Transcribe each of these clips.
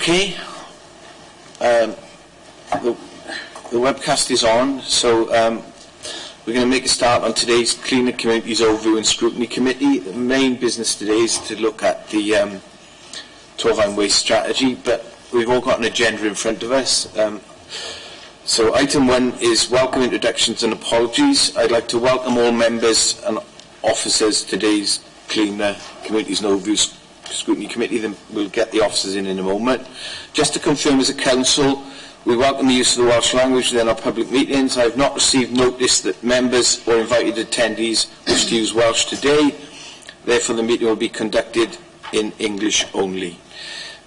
Okay. The webcast is on, so we're going to make a start on today's Cleaner Communities Overview and Scrutiny Committee. The main business today is to look at the Torfaen Waste Strategy, but we've all got an agenda in front of us. So item 1 is welcome introductions and apologies. I'd like to welcome all members and officers to today's Cleaner Communities and Overview Scrutiny Committee. Then we'll get the officers in a moment. Just to confirm, as a council, we welcome the use of the Welsh language within our public meetings. I have not received notice that members or invited attendees wish to use Welsh today. Therefore, the meeting will be conducted in English only.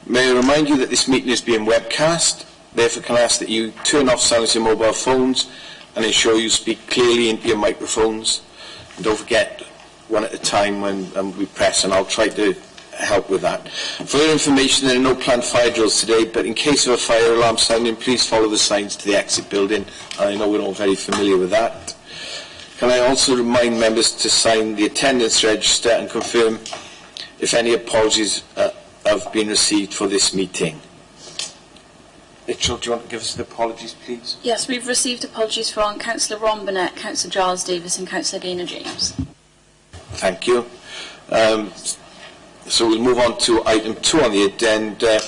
May I remind you that this meeting is being webcast. Therefore, can I ask that you turn off silence your mobile phones and ensure you speak clearly into your microphones. And don't forget, one at a time when we press, and I'll try to help with that. For your information, there are no planned fire drills today, but in case of a fire alarm sounding, please follow the signs to the exit building. And I know we're all very familiar with that. Can I also remind members to sign the attendance register and confirm if any apologies have been received for this meeting? Rachel, do you want to give us the apologies, please? Yes, we've received apologies from Councillor Ron Burnett, Councillor Giles Davis and Councillor Gaynor James. Thank you. So we'll move on to item 2 on the agenda,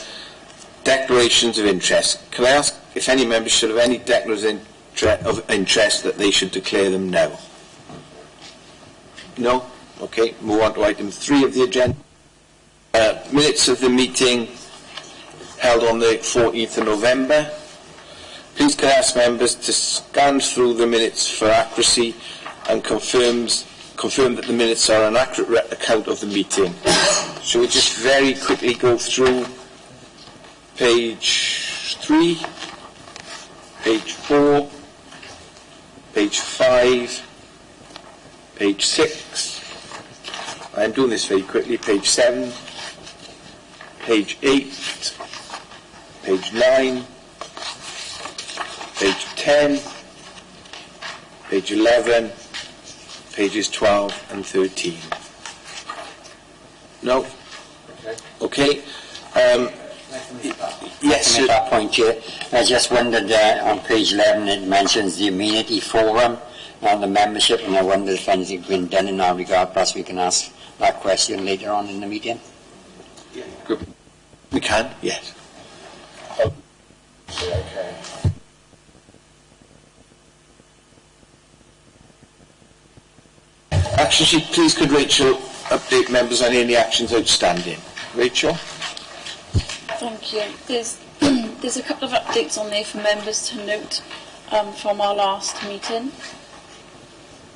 declarations of interest. Can I ask if any members should have any declarations of interest that they should declare them now? No? Okay, move on to item 3 of the agenda. Minutes of the meeting held on the 14th of November. Please can I ask members to scan through the minutes for accuracy and confirm that the minutes are an accurate account of the meeting. Shall we just very quickly go through page 3, page 4, page 5, page 6. I'm doing this very quickly. Page 7, page 8, page 9, page 10, page 11, pages 12 and 13. No? Okay. Yes, at that point here, I just wondered, on page 11 it mentions the amenity forum and the membership, and I wondered if anything's been done in that regard. Perhaps we can ask that question later on in the meeting. Yeah, good. We can, yes. Okay. Action sheet, please could Rachel update members on any actions outstanding. Rachel? Thank you. There's a couple of updates on there for members to note from our last meeting.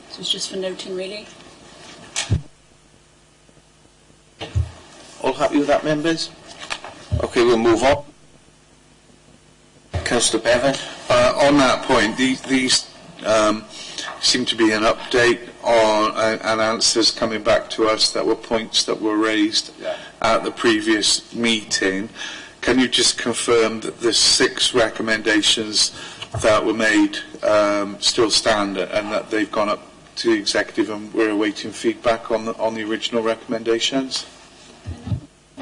So it's just for noting, really. All happy with that, members? Okay, we'll move on. Councillor Bevan? On that point, these seem to be an update on and answers coming back to us that were points that were raised at the previous meeting. Can you just confirm that the 6 recommendations that were made still stand and that they've gone up to the executive and we're awaiting feedback on the original recommendations?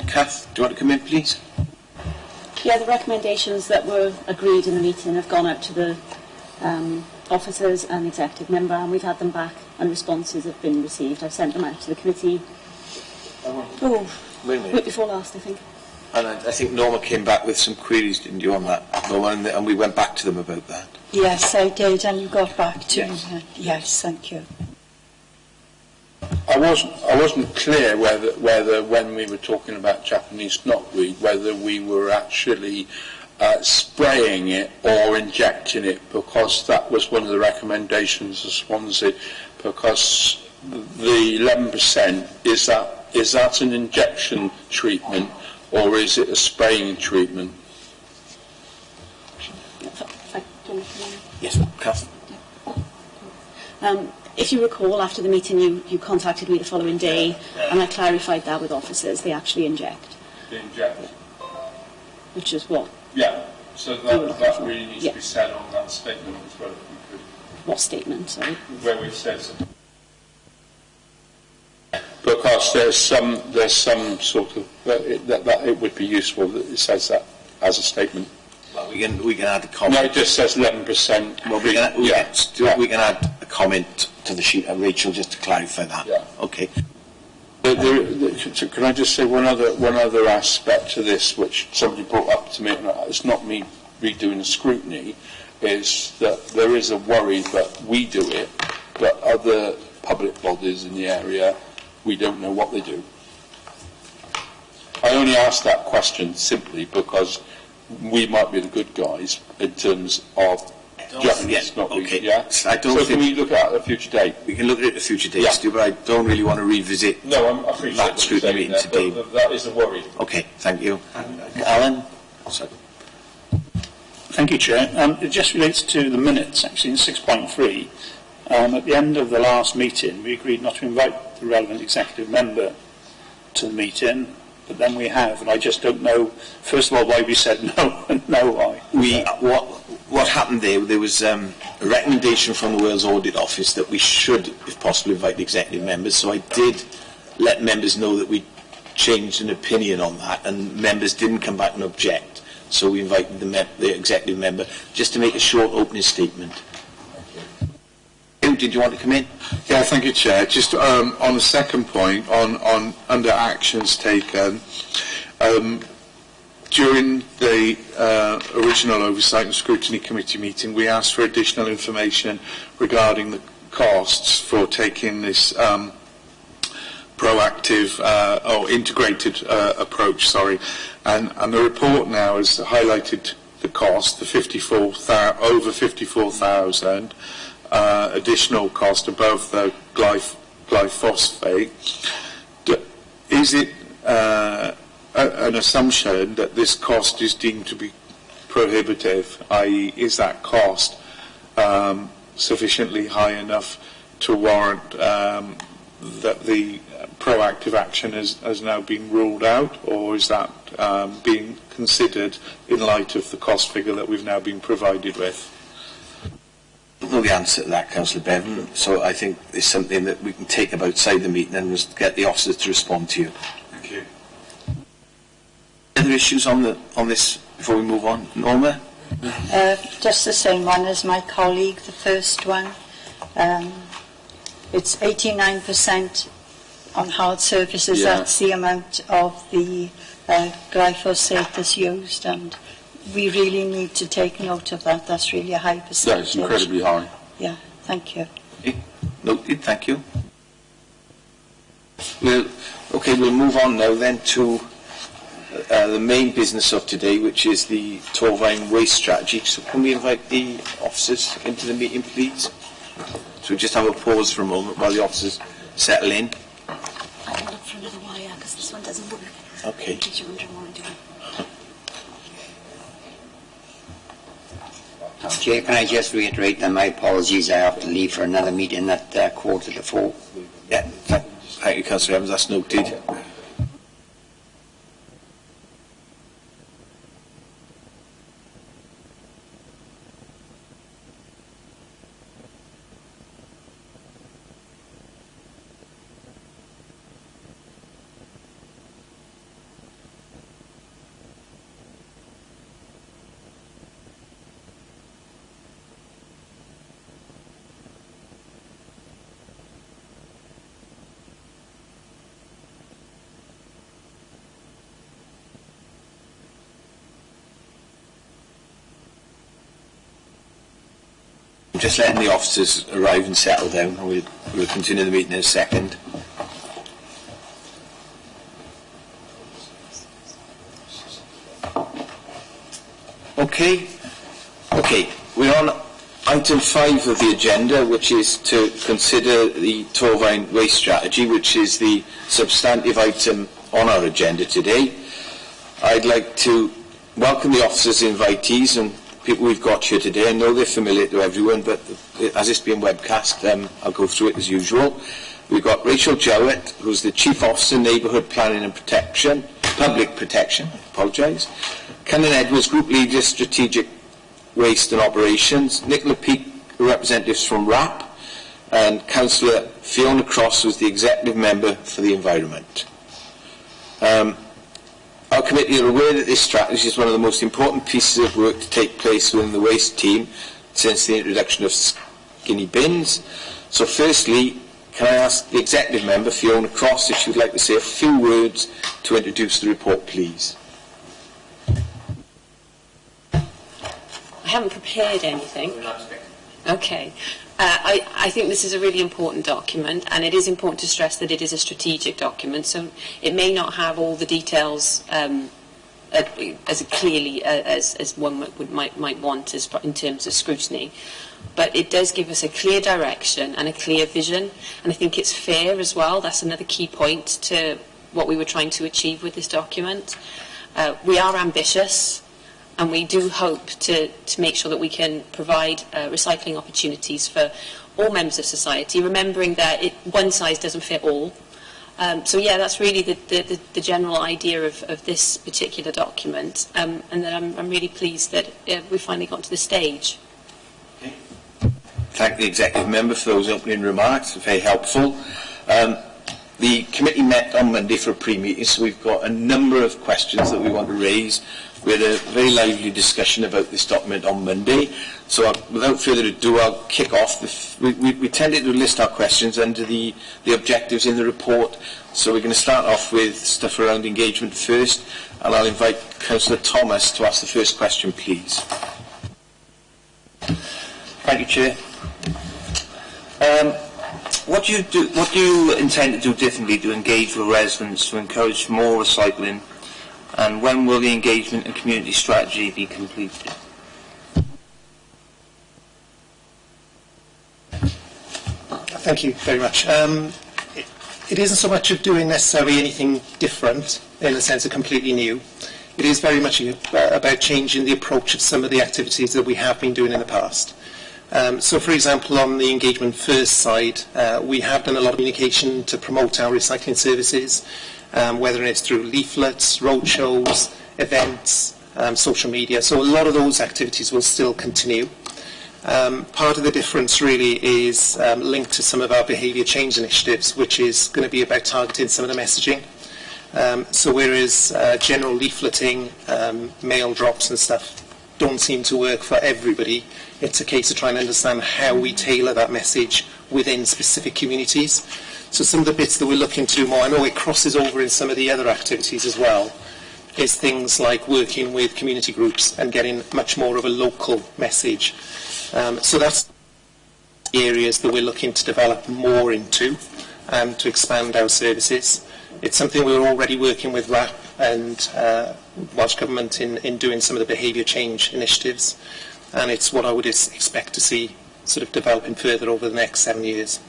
Kath, do you want to come in, please? Yeah, the recommendations that were agreed in the meeting have gone out to the officers and the executive member, and we've had them back and responses have been received. I've sent them out to the committee week before last, I think. And I think Norma came back with some queries, didn't you, on that, Norma, and we went back to them about that. Yes, I did, and you got back to me. Yes, thank you. I wasn't clear whether when we were talking about Japanese knotweed, whether we were actually spraying it or injecting it, because that was one of the recommendations of Swansea. Because the 11%, is that an injection treatment or is it a spraying treatment? Yes, Kath. If you recall, after the meeting you contacted me the following day, and I clarified that with officers. They actually inject. They inject. Which is what? Yeah, so that really needs to be said on that statement as well, if we could. What statement, sorry? Where we said because there's some sort of that it would be useful that it says that as a statement. Well, we can add a No, comment. it just says 11%. Well, we can add a comment to the sheet, Rachel, just to clarify that. Yeah. Okay. Can I just say one other aspect to this, which somebody brought up to me, and it's not me redoing the scrutiny, is that there is a worry that we do it, but other public bodies in the area, we don't know what they do. I only ask that question simply because we might be the good guys in terms of Japanese, not we. Okay. Yeah. I don't so think can we look at a future date? we can look at it at a future date, Yeah. Stu, but I don't really want to revisit No, I appreciate that what scrutiny you're meeting saying there, today. but that is a worry. Okay, thank you. Alan? Sorry. Thank you, Chair. It just relates to the minutes, actually, in 6.3. At the end of the last meeting, we agreed not to invite the relevant executive member to the meeting, but then we have, and I just don't know, first of all, why we said no, and no why. What happened there was a recommendation from the Wales Audit Office that we should, if possible, invite the executive members. So I did let members know that we changed an opinion on that, and members didn't come back and object. So we invited the executive member just to make a short opening statement. Did you want to come in? Yeah, thank you, Chair. Just on the second point, on under actions taken, during the original Oversight and Scrutiny Committee meeting, we asked for additional information regarding the costs for taking this proactive or integrated approach, and the report now has highlighted the cost, over 54,000, additional cost above the glyphosate. Is it an assumption that this cost is deemed to be prohibitive, i.e. is that cost sufficiently high enough to warrant that the proactive action has now been ruled out, or is that being considered in light of the cost figure that we've now been provided with? I don't know the answer to that, Councillor Bevan, so I think it's something that we can take up outside the meeting and just get the officers to respond to you. Thank you. Other issues on this before we move on? Norma? Just the same one as my colleague, the first one. It's 89% on hard surfaces. Yeah. That's the amount of the glyphosate that's used, and we really need to take note of that. That's really a high percentage. That's incredibly high. Yeah, thank you. Noted, thank you. We'll move on now then to the main business of today, which is the Torfaen waste strategy. So can we invite the officers into the meeting, please? So we just have a pause for a moment while the officers settle in. I can look for another wire because this one doesn't work. Okay. In case you're wondering what I'm doing. Chair, can I just reiterate that my apologies, I have to leave for another meeting at 3:45. Yeah, thank you, Councillor Evans, that's noted. Just letting the officers arrive and settle down, and we'll continue the meeting in a second. Okay, we're on item 5 of the agenda, which is to consider the Torfaen waste strategy, which is the substantive item on our agenda today. I'd like to welcome the officers' invitees and people we've got here today. I know they're familiar to everyone, but as it's being webcast, I'll go through it as usual. We've got Rachel Jowett, who's the Chief Officer, Neighbourhood Planning and Protection, Public Protection, Cunnan Edwards, Group Leader, Strategic Waste and Operations, Nicola Peake, representatives from RAP, and Councillor Fiona Cross, who's the Executive Member for the Environment. Our committee are aware that this strategy is one of the most important pieces of work to take place within the waste team since the introduction of skinny bins. So firstly, can I ask the executive member, Fiona Cross, if she would like to say a few words to introduce the report, please? I haven't prepared anything. Okay. I think this is a really important document, and it is important to stress that it is a strategic document, so it may not have all the details as clearly as one might want in terms of scrutiny. But it does give us a clear direction and a clear vision, and I think it's fair as well. That's another key point to what we were trying to achieve with this document. We are ambitious, and we do hope to make sure that we can provide recycling opportunities for all members of society, remembering that one size doesn't fit all. So yeah, that's really the general idea of this particular document, and that I'm really pleased that we finally got to the stage. Okay. Thank the executive member for those opening remarks, very helpful. The committee met on Monday for a pre-meeting, so we've got a number of questions that we want to raise. We had a very lively discussion about this document on Monday, so without further ado, I'll kick off. We tended to list our questions under the objectives in the report, so we're going to start off with stuff around engagement first, and I'll invite Councillor Thomas to ask the first question, please. Thank you, Chair. What do you intend to do differently to engage with residents to encourage more recycling, and when will the engagement and community strategy be completed? Thank you very much. It isn't so much of doing necessarily anything different in the sense of completely new. It is very much about changing the approach of some of the activities that we have been doing in the past. So, for example, on the engagement first side, we have done a lot of communication to promote our recycling services, whether it's through leaflets, roadshows, events, social media. So a lot of those activities will still continue. Part of the difference really is linked to some of our behaviour change initiatives, which is going to be about targeting some of the messaging. So whereas general leafleting, mail drops and stuff don't seem to work for everybody, it's a case of trying to understand how we tailor that message within specific communities. So some of the bits that we're looking to more, I know it crosses over in some of the other activities as well, is things like working with community groups and getting much more of a local message. So that's areas that we're looking to develop more into and to expand our services. It's something we're already working with RAP and Welsh Government in doing some of the behaviour change initiatives, and it's what I would expect to see sort of developing further over the next 7 years.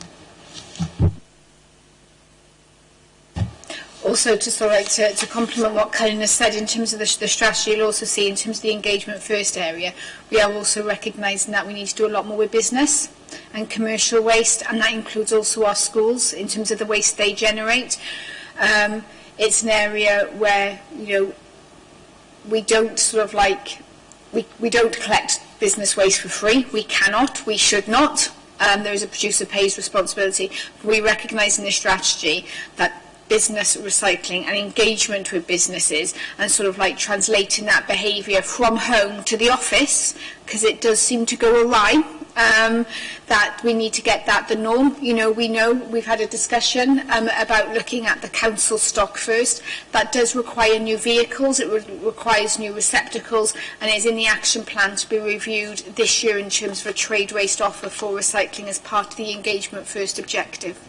Also, to complement what Colin has said in terms of the strategy, you'll also see in terms of the engagement first area, we are also recognising that we need to do a lot more with business and commercial waste, and that includes also our schools in terms of the waste they generate. It's an area where, we don't we don't collect business waste for free. We cannot, we should not. There is a producer pays responsibility. We recognise in this strategy that business recycling and engagement with businesses and translating that behaviour from home to the office, because it does seem to go awry, that we need to get that the norm. We know we've had a discussion about looking at the council stock first. That does require new vehicles, it requires new receptacles, and is in the action plan to be reviewed this year in terms of a trade waste offer for recycling as part of the engagement first objective.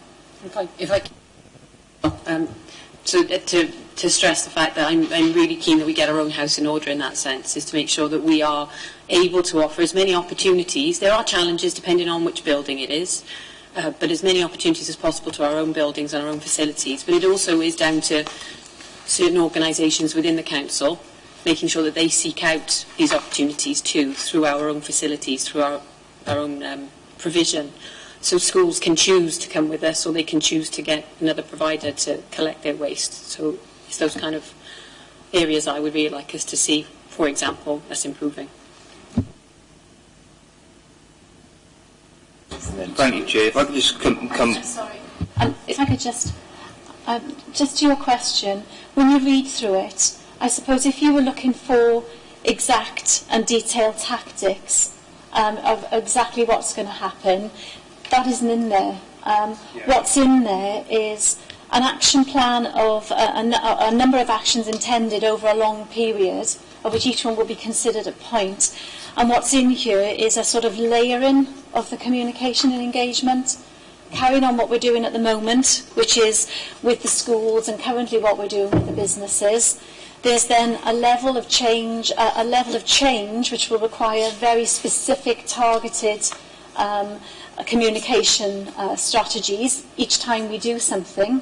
So to stress the fact that I'm really keen that we get our own house in order in that sense, is to make sure that we are able to offer as many opportunities. There are challenges depending on which building it is, but as many opportunities as possible to our own buildings and our own facilities. But it also is down to certain organisations within the council making sure that they seek out these opportunities too through our own facilities, through our own provision. So schools can choose to come with us, or they can choose to get another provider to collect their waste. So it's those kind of areas I would really like us to see, for example, us improving. Thank you, Chair. If I could just come... Sorry. If I could just to your question, when you read through it, I suppose if you were looking for exact and detailed tactics of exactly what's going to happen, that isn't in there. What's in there is an action plan of a number of actions intended over a long period, of which each one will be considered a point. And what's in here is a sort of layering of the communication and engagement, carrying on what we're doing at the moment, which is with the schools, and currently what we're doing with the businesses. There's then a level of change which will require very specific, targeted communication strategies each time we do something.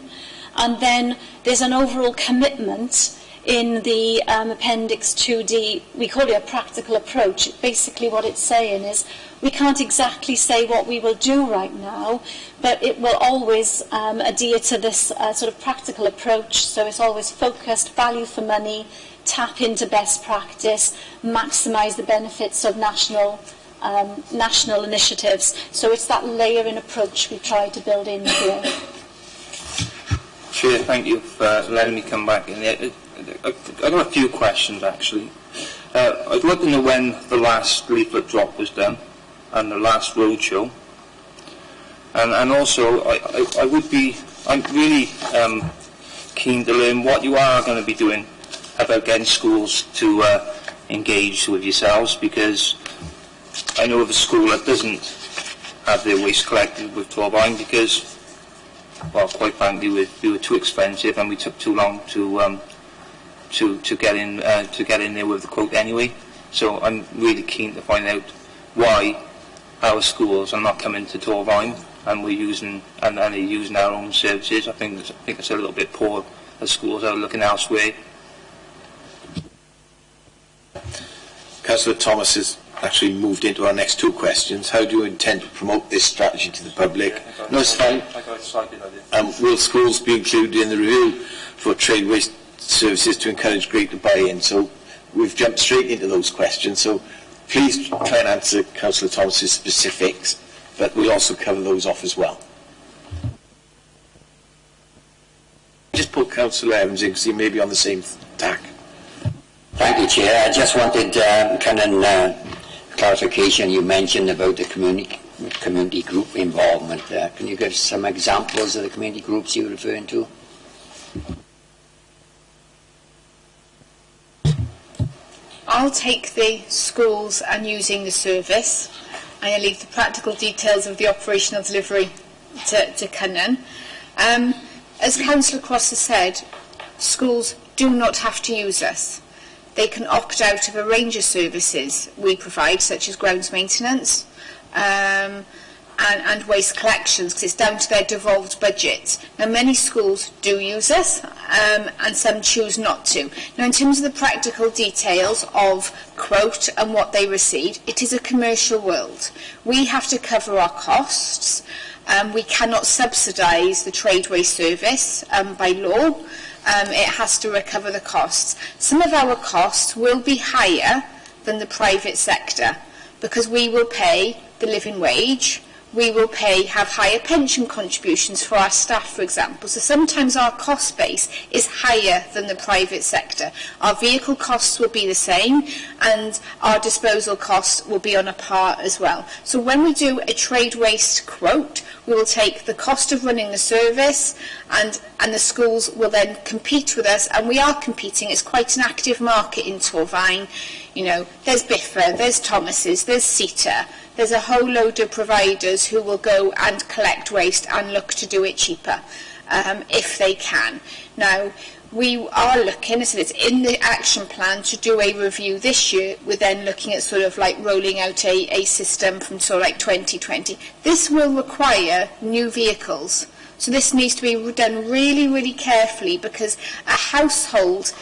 And then there's an overall commitment in the Appendix 2D. We call it a practical approach. Basically what it's saying is we can't exactly say what we will do right now, but it will always adhere to this sort of practical approach. So it's always focused, value for money, tap into best practice, maximise the benefits of national initiatives. So it's that layering approach we try to build in here. Chair, thank you for letting me come back in there. I've got a few questions actually. I'd like to know when the last leaflet drop was done and the last roadshow. And also, I'm really keen to learn what you are going to be doing about getting schools to engage with yourselves, because I know of a school that doesn't have their waste collected with Torvine because, well, quite frankly, we were too expensive and we took too long to get in there with the quote anyway. So I'm really keen to find out why our schools are not coming to Torvine and we're using and they're using our own services. I think it's a little bit poor. The schools are looking elsewhere. Councillor Thomas has actually moved into our next two questions. How do you intend to promote this strategy to the public? No, it's fine. I got excited, I did. Will schools be included in the review for trade waste services to encourage greater buy-in? So we've jumped straight into those questions. So please try and answer Councillor Thomas's specifics, but we'll also cover those off as well. Just put Councillor Evans in because he may be on the same tack. Thank you, Chair. I just wanted clarification. You mentioned about the community group involvement. Can you give some examples of the community groups you're referring to? I'll take the schools and using the service. I leave the practical details of the operational delivery to Cynnan. As Councillor Cross has said, schools do not have to use us. They can opt out of a range of services we provide, such as grounds maintenance and waste collections, because it's down to their devolved budgets. Now, many schools do use us, and some choose not to. Now, in terms of the practical details of quote and what they receive, it is a commercial world. We have to cover our costs. We cannot subsidise the trade waste service by law. It has to recover the costs. Some of our costs will be higher than the private sector because we will pay the living wage, we will have higher pension contributions for our staff, for example. So sometimes our cost base is higher than the private sector. Our vehicle costs will be the same and our disposal costs will be on a par as well. So when we do a trade waste quote, we will take the cost of running the service and the schools will then compete with us, and we are competing. It's quite an active market in Torvine. You know, there's Biffa, there's Thomas's, there's CETA. There's a whole load of providers who will go and collect waste and look to do it cheaper if they can. Now, we are looking, as I said, it's in the action plan to do a review this year. We're then looking at sort of like rolling out a system from sort of like 2020. This will require new vehicles. So this needs to be done really, really carefully because a household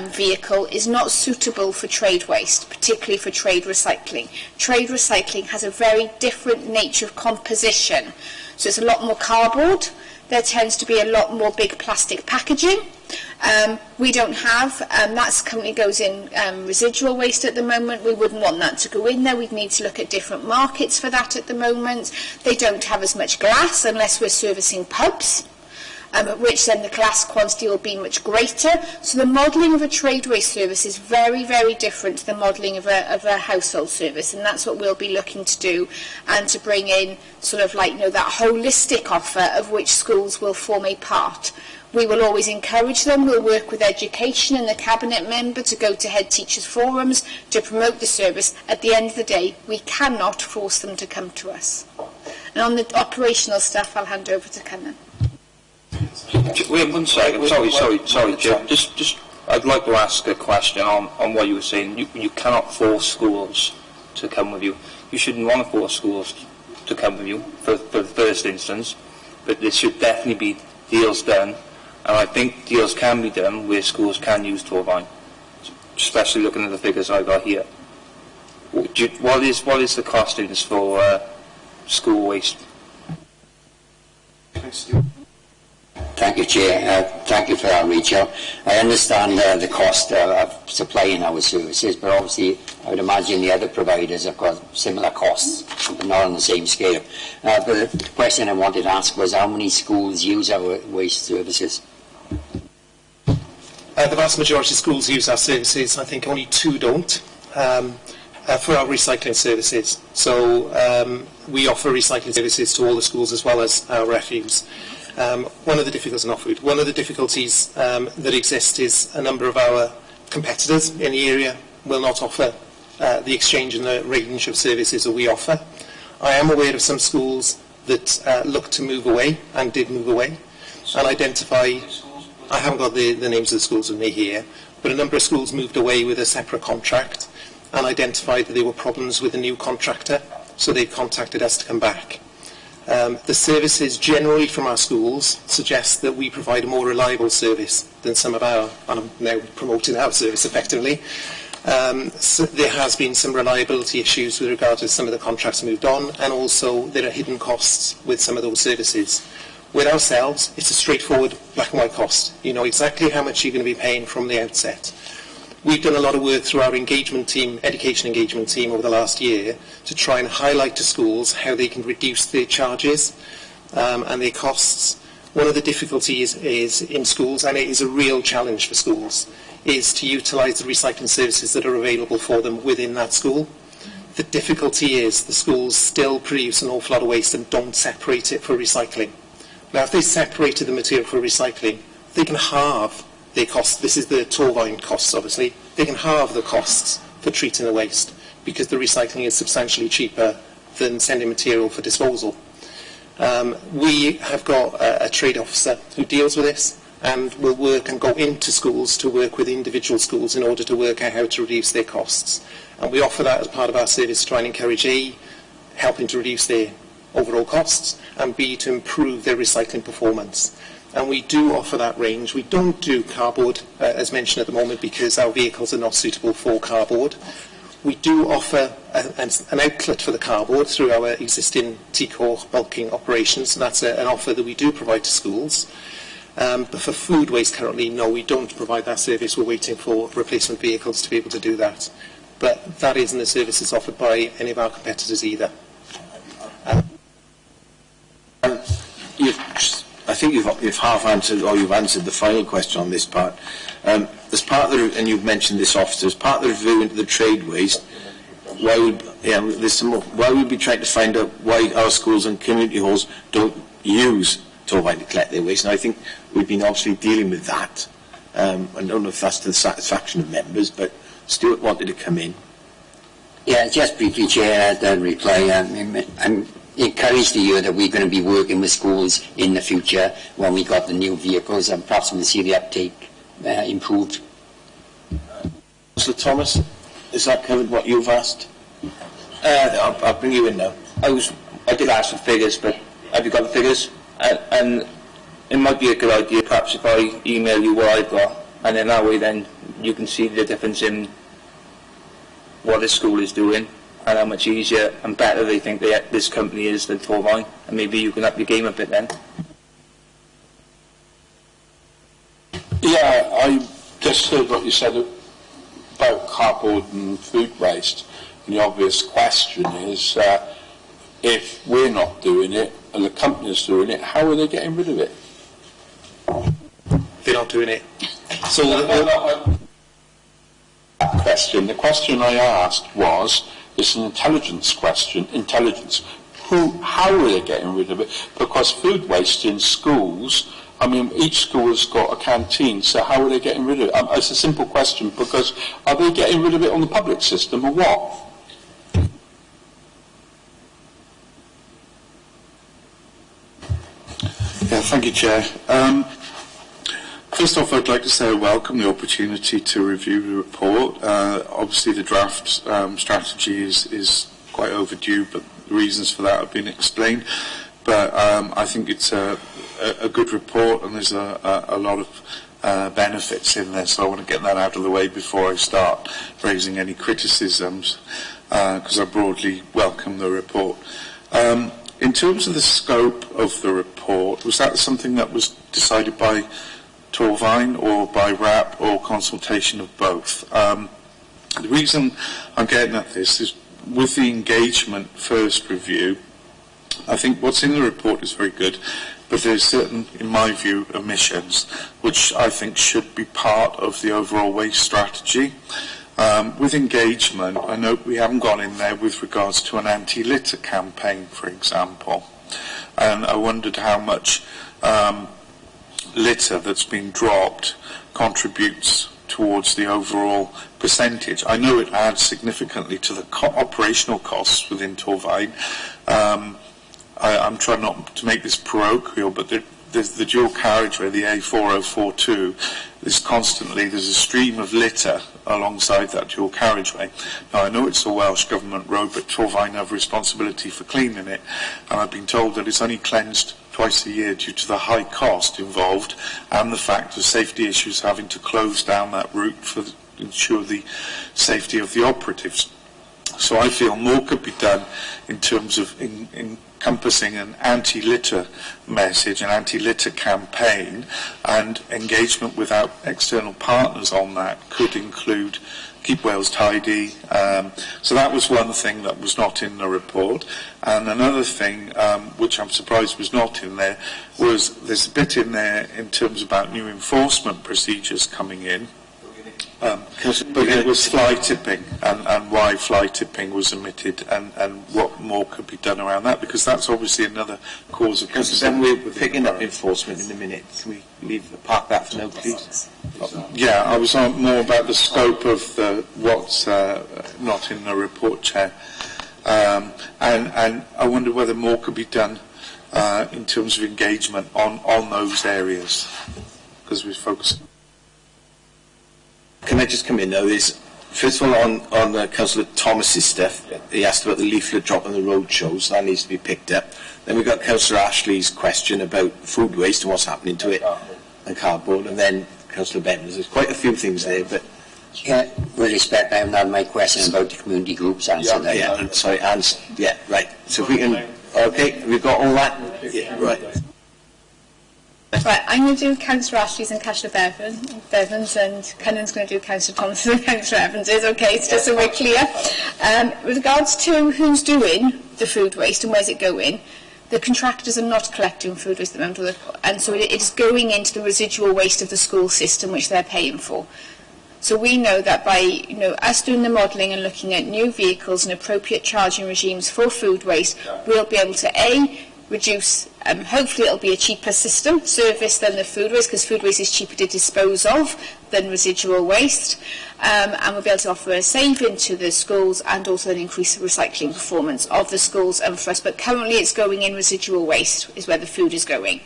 vehicle is not suitable for trade waste, particularly for trade recycling. Trade recycling has a very different nature of composition. So it's a lot more cardboard. There tends to be a lot more big plastic packaging. We don't have, that currently goes in residual waste at the moment. We wouldn't want that to go in there. We'd need to look at different markets for that at the moment. They don't have as much glass unless we're servicing pubs. at which then the class quantity will be much greater. So the modelling of a trade waste service is very, very different to the modelling of a household service, and that's what we'll be looking to do, and to bring in sort of like, that holistic offer of which schools will form a part. We will always encourage them. We'll work with education and the cabinet member to go to head teachers forums to promote the service. At the end of the day, we cannot force them to come to us. And on the operational stuff, I'll hand over to Cynnan. Wait 1 second. Sorry, Jim. Just, I'd like to ask a question on what you were saying. You cannot force schools to come with you. You shouldn't want to force schools to come with you for the first instance, but there should definitely be deals done. And I think deals can be done where schools can use Torfaen, especially looking at the figures I got here. What is the costings for school waste? Thank you, Chair. Thank you for that, Rachel. I understand the cost of supplying our services, but obviously I would imagine the other providers have got similar costs, but not on the same scale. But the question I wanted to ask was how many schools use our waste services? The vast majority of schools use our services. I think only 2 don't, for our recycling services. So we offer recycling services to all the schools as well as our refuse. One of the difficulties that exist is a number of our competitors in the area will not offer the exchange and the range of services that we offer. I am aware of some schools that look to move away and did move away and identify. I haven't got the names of the schools with me here, but a number of schools moved away with a separate contract and identified that there were problems with the new contractor, so they contacted us to come back. The services generally from our schools suggest that we provide a more reliable service than some of our, and I'm now promoting our service effectively. So there has been some reliability issues with regard to some of the contracts moved on, and also there are hidden costs with some of those services. With ourselves, it's a straightforward black and white cost. You know exactly how much you're going to be paying from the outset. We've done a lot of work through our engagement team, education engagement team over the last year to try and highlight to schools how they can reduce their charges and their costs. One of the difficulties is in schools, and it is a real challenge for schools, is to utilise the recycling services that are available for them within that school. The difficulty is the schools still produce an awful lot of waste and don't separate it for recycling. Now, if they separated the material for recycling, they can halve their costs. This is the Torfaen costs, obviously. They can halve the costs for treating the waste because the recycling is substantially cheaper than sending material for disposal. We have got a trade officer who deals with this and will work and go into schools to work with individual schools in order to work out how to reduce their costs. And we offer that as part of our service to try and encourage A, helping to reduce their overall costs, and B, to improve their recycling performance. And we do offer that range. We don't do cardboard, as mentioned at the moment, because our vehicles are not suitable for cardboard. We do offer an outlet for the cardboard through our existing TCOR bulking operations, and that's an offer that we do provide to schools. But for food waste currently, no, we don't provide that service. We're waiting for replacement vehicles to be able to do that. But that isn't a service that's offered by any of our competitors either. I think you've half answered, or you've answered the final question on this part. As part of the, and you've mentioned this officer, as part of the review into the trade waste, why would we be trying to find out why our schools and community halls don't use Torfaen to collect their waste? And I think we've been obviously dealing with that. I don't know if that's to the satisfaction of members, but Stuart wanted to come in. Yeah, just briefly, Chair, the reply. I'm encouraged to hear that we're going to be working with schools in the future when we got the new vehicles, and perhaps we'll see the uptake improved. Councillor Thomas, has that covered what you've asked? I'll bring you in now. I did ask for figures, but have you got the figures? And it might be a good idea, perhaps, if I email you what I've got, and then that way then you can see the difference in what this school is doing and how much easier and better they think this company is than Torfaen, and maybe you can up your game a bit then. Yeah, I just heard what you said about cardboard and food waste, and the obvious question is, if we're not doing it and the company's doing it, how are they getting rid of it? not doing it. So The question I asked was, it's an intelligence question, how are they getting rid of it? Because food waste in schools, I mean, each school has got a canteen, so how are they getting rid of it? It's a simple question, because are they getting rid of it on the public system or what? Yeah, thank you, Chair. First off, I'd like to say I welcome the opportunity to review the report. Obviously, the draft strategy is quite overdue, but the reasons for that have been explained. But I think it's a good report, and there's a lot of benefits in there, so I want to get that out of the way before I start raising any criticisms, because I broadly welcome the report. In terms of the scope of the report, was that something that was decided by Torfaen or by RAP or consultation of both? The reason I'm getting at this is with the engagement first review, I think what's in the report is very good, but there's certain, in my view, omissions which I think should be part of the overall waste strategy. With engagement, I know we haven't gone in there with regards to an anti-litter campaign, for example, and I wondered how much litter that's been dropped contributes towards the overall percentage. I know it adds significantly to the operational costs within Torfaen. I'm trying not to make this parochial, but there's the dual carriageway, the A4042, there's a stream of litter alongside that dual carriageway. Now, I know it's a Welsh Government road, but Torfaen have responsibility for cleaning it, and I've been told that it's only cleansed twice a year due to the high cost involved and the fact of safety issues having to close down that route to ensure the safety of the operatives. So I feel more could be done in terms of encompassing an anti-litter message, an anti-litter campaign, and engagement with our external partners on that could include Keep Wales Tidy. So that was one thing that was not in the report. And another thing, which I'm surprised was not in there, was there's a bit in there in terms about new enforcement procedures coming in. But it was fly tipping and why fly tipping was omitted and what more could be done around that, because that's obviously another cause of concern. Then we're picking up enforcement in a minute. Can we park that for now, please? Yeah, I was on more about the scope of what's not in the report, Chair. And I wonder whether more could be done in terms of engagement on those areas, because we're focusing. Can I just come in now? First of all, on Councillor Thomas's stuff, he asked about the leaflet drop on the road shows. That needs to be picked up. Then we've got Councillor Ashley's question about food waste and what's happening to it, and cardboard, and then Councillor Benton's. There's quite a few things there, but... Yeah, with respect, I haven't had my question about the community groups answered. Yeah, sorry, yeah, right. So if we can... Okay, we've got all that? Yeah, right. Right, I'm going to do Councillor Ashley's and Councillor Bevan's, and Cunnan's going to do Councillor Thomas's and Councillor Evans's. Okay, it's just so we're clear. With regards to who's doing the food waste and where's it going, the contractors are not collecting food waste at the moment, and so it is going into the residual waste of the school system, which they're paying for. So we know that by us doing the modelling and looking at new vehicles and appropriate charging regimes for food waste, we'll be able to reduce, hopefully it'll be a cheaper service than the food waste, because food waste is cheaper to dispose of than residual waste, and we'll be able to offer a saving to the schools and also then increase the recycling performance of the schools and for us. But currently it's going in residual waste is where the food is going.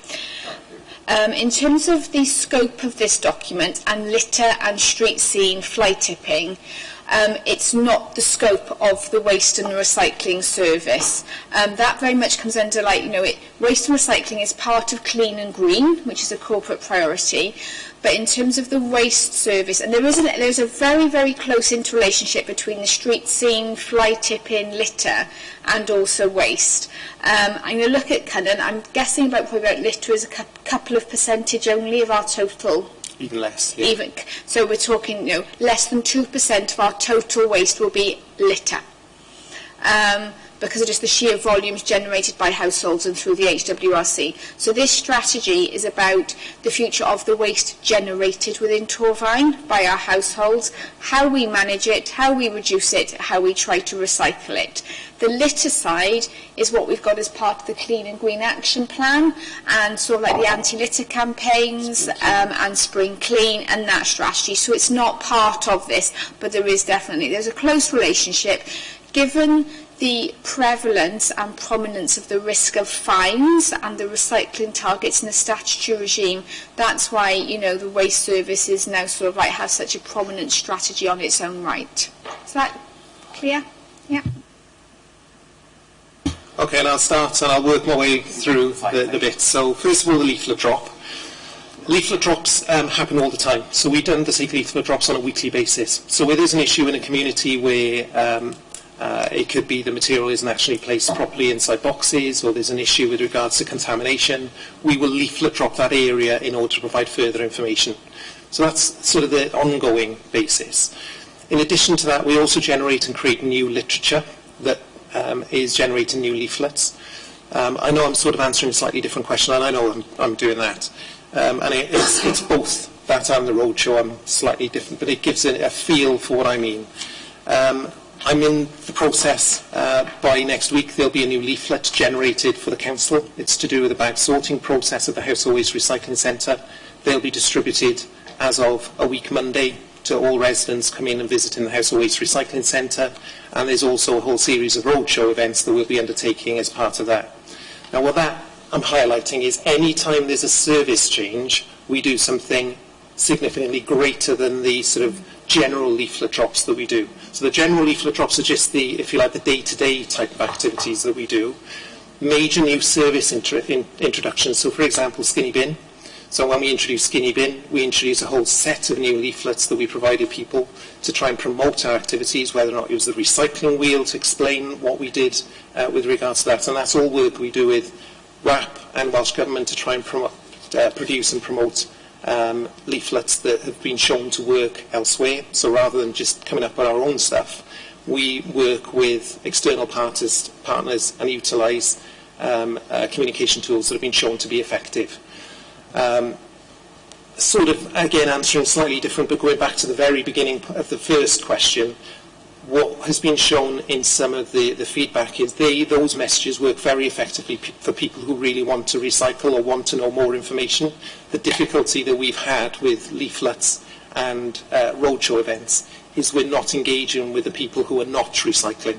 In terms of the scope of this document and litter and street scene fly tipping, it's not the scope of the waste and recycling service. That very much comes under, waste and recycling is part of Clean and Green, which is a corporate priority. But in terms of the waste service, and there's a very, very close interrelationship between the street scene, fly tipping, litter, and also waste. I'm going to look at Cunnan. I'm guessing probably about litter is a couple of percentage only of our total. Even less. Yeah. So we're talking, less than 2% of our total waste will be litter. because of just the sheer volumes generated by households and through the HWRC. So this strategy is about the future of the waste generated within Torfaen by our households, how we manage it, how we reduce it, how we try to recycle it. The litter side is what we've got as part of the Clean and Green Action Plan, and sort of like the anti-litter campaigns and Spring Clean and that strategy. So it's not part of this, but there's a close relationship. Given the prevalence and prominence of the risk of fines and the recycling targets in the statutory regime, that's why, you know, the Waste Service is now sort of like has such a prominent strategy on its own right. Is that clear? Yeah. Okay, and I'll start and I'll work my way through the bits. So first of all, the leaflet drop. Leaflet drops happen all the time. So we undertake leaflet drops on a weekly basis. So where there's an issue in a community where it could be the material isn't actually placed properly inside boxes, or there's an issue with regards to contamination, we will leaflet drop that area in order to provide further information. So that's sort of the ongoing basis. In addition to that, we also generate and create new literature that is generating new leaflets. I know I'm sort of answering a slightly different question, and I know I'm doing that. And it's both that and the roadshow. I'm slightly different, but it gives a feel for what I mean. I'm in the process. By next week, there'll be a new leaflet generated for the council. It's to do with the bag sorting process at the Household Waste Recycling Centre. They'll be distributed as of a week Monday to all residents coming in and visiting the Household Waste Recycling Centre, and there's also a whole series of roadshow events that we'll be undertaking as part of that. Now, what that I'm highlighting is any time there's a service change, we do something significantly greater than the sort of general leaflet drops that we do. So the general leaflet drops are just the, if you like, the day-to-day type of activities that we do. Major new service introductions, so for example, Skinny Bin. So when we introduce Skinny Bin, we introduce a whole set of new leaflets that we provided people to try and promote our activities, whether or not it was the recycling wheel to explain what we did with regards to that. And that's all work we do with WRAP and Welsh Government to try and produce and promote leaflets that have been shown to work elsewhere. So rather than just coming up with our own stuff, we work with external partners and utilise communication tools that have been shown to be effective. Sort of, again, answering slightly different, but going back to the very beginning of the first question, what has been shown in some of the feedback is those messages work very effectively for people who really want to recycle or want to know more information. The difficulty that we've had with leaflets and roadshow events is we're not engaging with the people who are not recycling.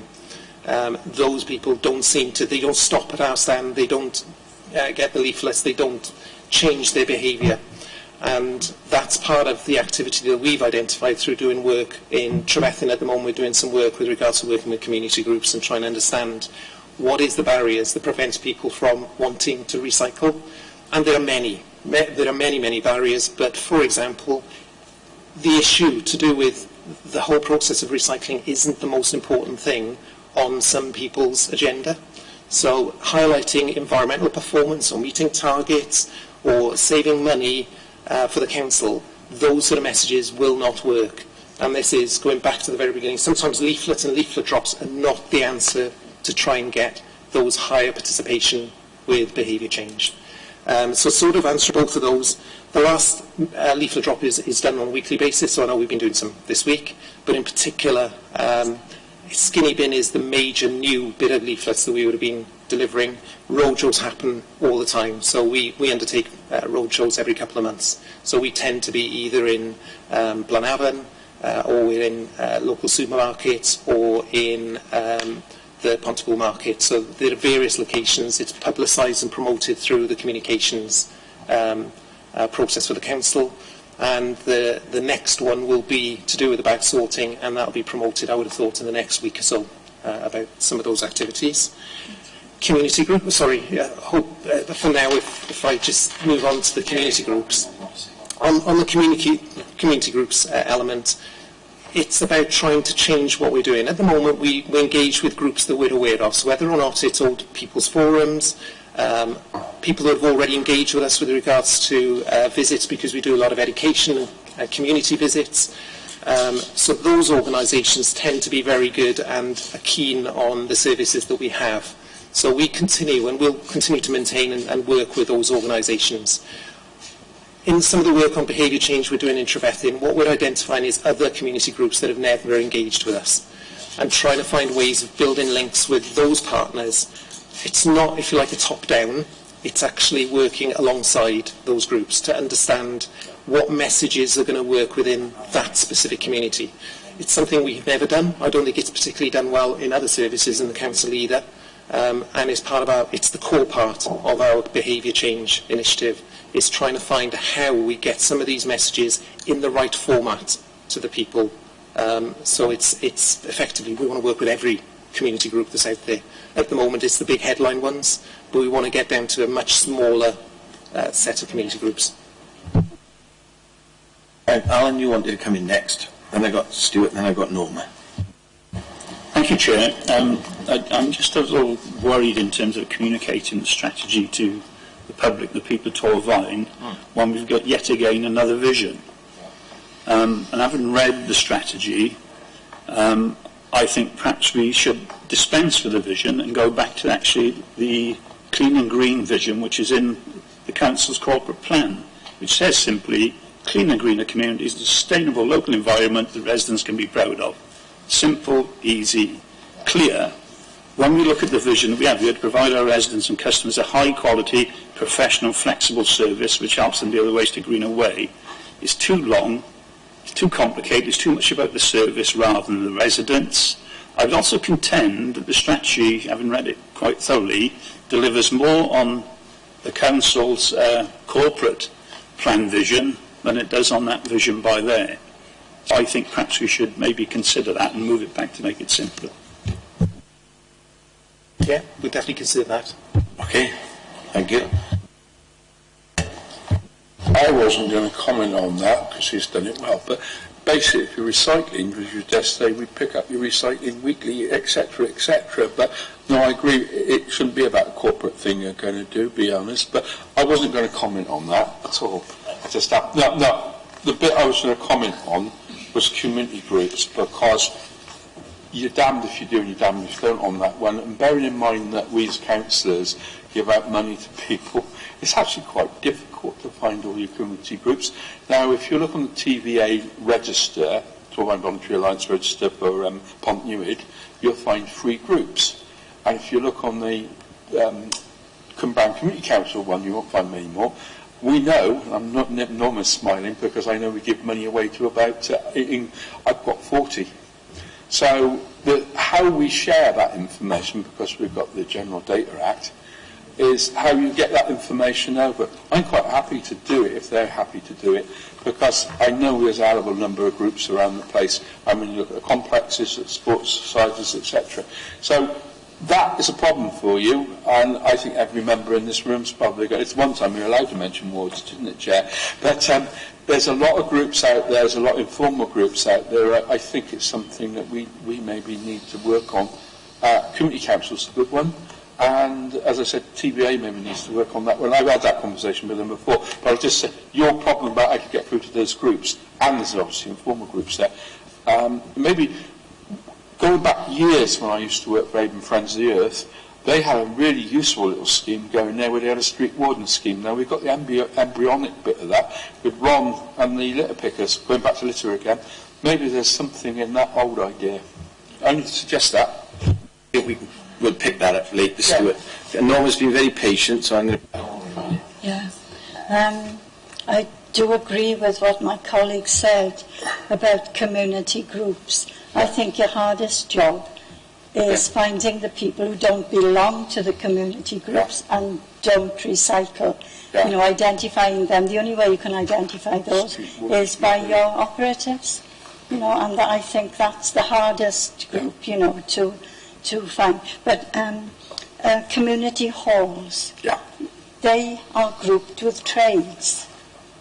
Those people don't stop at our stand, they don't get the leaflets, they don't change their behaviour. And that's part of the activity that we've identified through doing work in Trevethin at the moment. We're doing some work with regards to working with community groups and trying to understand what is the barriers that prevent people from wanting to recycle. And there are many barriers, but for example, the issue to do with the whole process of recycling isn't the most important thing on some people's agenda. So highlighting environmental performance or meeting targets or saving money for the council, those sort of messages will not work. And this is going back to the very beginning. Sometimes leaflets and leaflet drops are not the answer to try and get those higher participation with behaviour change. So sort of answer both of those. The last leaflet drop is done on a weekly basis, so I know we've been doing some this week, but in particular, Skinny Bin is the major new bit of leaflets that we would have been delivering. Roadshows happen all the time, so we undertake roadshows every couple of months. So we tend to be either in Blanavon, or we're in local supermarkets, or in the Pontypool market. So there are various locations. It's publicised and promoted through the communications process for the council. And the next one will be to do with the bag sorting, and that will be promoted, I would have thought, in the next week or so about some of those activities. Community group, sorry, for now, if I just move on to the community groups. On the community groups element, it's about trying to change what we're doing. At the moment, we engage with groups that we're aware of, so whether or not it's old people's forums, people that have already engaged with us with regards to visits, because we do a lot of education and community visits. So those organisations tend to be very good and are keen on the services that we have. So we continue and will continue to maintain and work with those organisations. In some of the work on behaviour change we're doing in Trefethin, what we're identifying is other community groups that have never engaged with us, and trying to find ways of building links with those partners. It's not, if you like, a top-down. It's actually working alongside those groups to understand what messages are going to work within that specific community. It's something we've never done. I don't think it's particularly done well in other services in the council either. And it's it's the core part of our behaviour change initiative, is trying to find how we get some of these messages in the right format to the people. So it's effectively, we want to work with every community group that's out there. At the moment, it's the big headline ones, but we want to get down to a much smaller set of community groups. Alan, you wanted to come in next. Then I got Stuart, and then I got Norma. Thank you, Chair. I'm just a little worried in terms of communicating the strategy to the public, the people of Torfaen, when we've got yet again another vision. And having read the strategy, I think perhaps we should dispense with the vision and go back to actually the clean and green vision, which is in the Council's corporate plan, which says simply, clean and greener communities, a sustainable local environment that residents can be proud of. Simple, easy, clear. When we look at the vision we have here to provide our residents and customers a high-quality, professional, flexible service which helps them deal with waste a greener way, it's too long, it's too complicated, it's too much about the service rather than the residents. I would also contend that the strategy, having read it quite thoroughly, delivers more on the Council's corporate plan vision than it does on that vision by there. So I think perhaps we should maybe consider that and move it back to make it simpler. Yeah, we'll definitely consider that. Okay, thank you. I wasn't going to comment on that because he's done it well, but basically if you're recycling, as you just say, we pick up your recycling weekly, etc., etc. But no, I agree, it shouldn't be about a corporate thing you're going to do, be honest, but I wasn't going to comment on that at all. The bit I was going to comment on was community groups, because you're damned if you do and you're damned if you don't on that one. And bearing in mind that we as councillors give out money to people, it's actually quite difficult to find all your community groups. Now, if you look on the TVA register, Torfaen Voluntary Alliance register for Pontnewid, you'll find 3 groups. And if you look on the Cumbrian Community Council one, you won't find many more. We know, I'm not Norma's smiling because I know we give money away to about, I've got 40. So how we share that information, because we've got the General Data Act, is how you get that information over. I'm quite happy to do it if they're happy to do it, because I know there's a hell of a number of groups around the place. I mean, you look at the complexes, at sports societies, etc. So that is a problem for you, and I think every member in this room's probably got. It's one time we were allowed to mention wards, didn't it, Chair? But there's a lot of groups out there, there's a lot of informal groups out there. I think it's something that we maybe need to work on. Community Council's a good one, and as I said, TVA maybe needs to work on that one. I've had that conversation with them before, but I just said, your problem about how to get through to those groups, and there's obviously informal groups there, maybe. Going back years when I used to work for Avon Friends of the Earth, they had a really useful little scheme going there where they had a street warden scheme. Now we've got the embryonic bit of that with Ron and the litter pickers, going back to litter again. Maybe there's something in that old idea. I only suggest that. We'll pick that up later, Stuart. Norma's been very patient, so I'm going to... Yeah. I do agree with what my colleague said about community groups. I think your hardest job is finding the people who don't belong to the community groups and don't recycle. You know, identifying them. The only way you can identify those is by your operatives. You know, and I think that's the hardest group, you know, to find. But community halls, they are grouped with trades,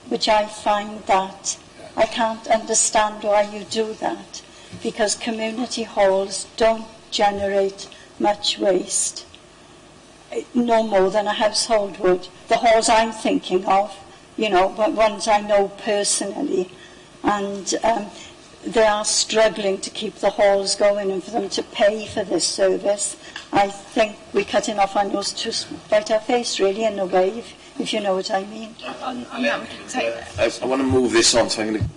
which I find that I can't understand why you do that. Because community halls don't generate much waste, no more than a household would. The halls I'm thinking of, you know, but ones I know personally, and they are struggling to keep the halls going and for them to pay for this service. I think we're cutting off our nose to spite our face, really, in a way, if you know what I mean. I want to move this on, so I'm going to...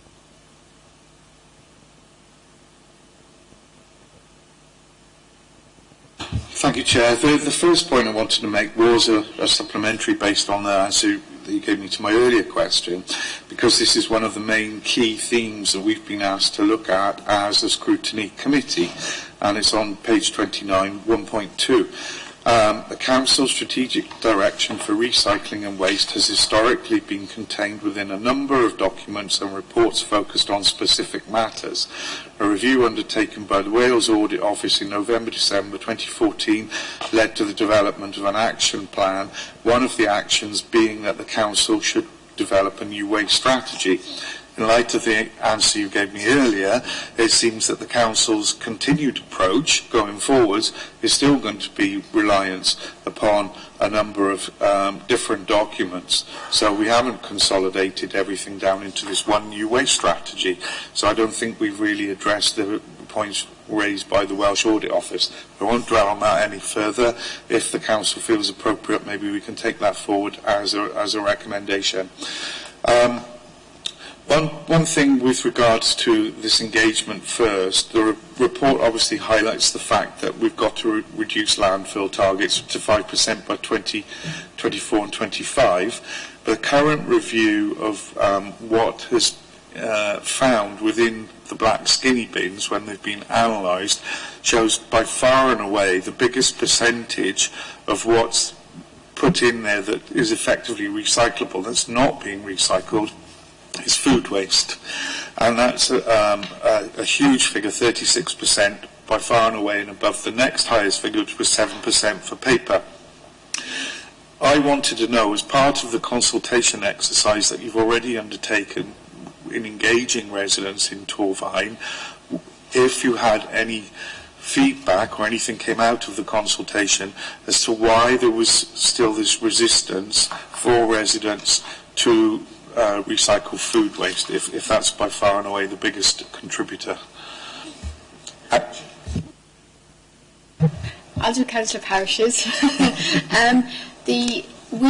Thank you, Chair. The first point I wanted to make was a supplementary based on the answer that you gave me to my earlier question, because this is one of the main key themes that we've been asked to look at as a scrutiny committee, and it's on page 29, 1.2. The Council's strategic direction for recycling and waste has historically been contained within a number of documents and reports focused on specific matters. A review undertaken by the Wales Audit Office in November-December 2014 led to the development of an action plan, one of the actions being that the Council should develop a new waste strategy. In light of the answer you gave me earlier, it seems that the Council's continued approach going forwards is still going to be reliance upon a number of different documents. So we haven't consolidated everything down into this one new waste strategy. So I don't think we've really addressed the points raised by the Welsh Audit Office. I won't dwell on that any further. If the Council feels appropriate, maybe we can take that forward as a recommendation. One thing with regards to this engagement first, the report obviously highlights the fact that we've got to reduce landfill targets to 5% by 2024 and 25. But the current review of what has found within the black skinny bins when they've been analysed shows by far and away the biggest percentage of what's put in there that is effectively recyclable, that's not being recycled, is food waste, and that's a huge figure, 36%, by far and away and above the next highest figure, which was 7% for paper. I wanted to know, as part of the consultation exercise that you've already undertaken in engaging residents in Torfaen, if you had any feedback or anything came out of the consultation as to why there was still this resistance for residents to recycle food waste, if that's by far and away the biggest contributor. I'll do Councillor Parish's. We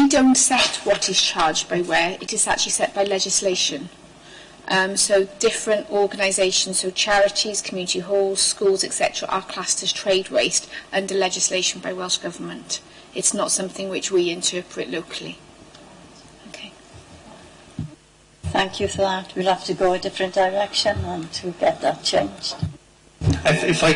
don't set what is charged by where, it is actually set by legislation. So different organisations, so charities, community halls, schools, etc., are classed as trade waste under legislation by Welsh Government. It's not something which we interpret locally. Thank you for that. We'll have to go a different direction and to get that changed. If I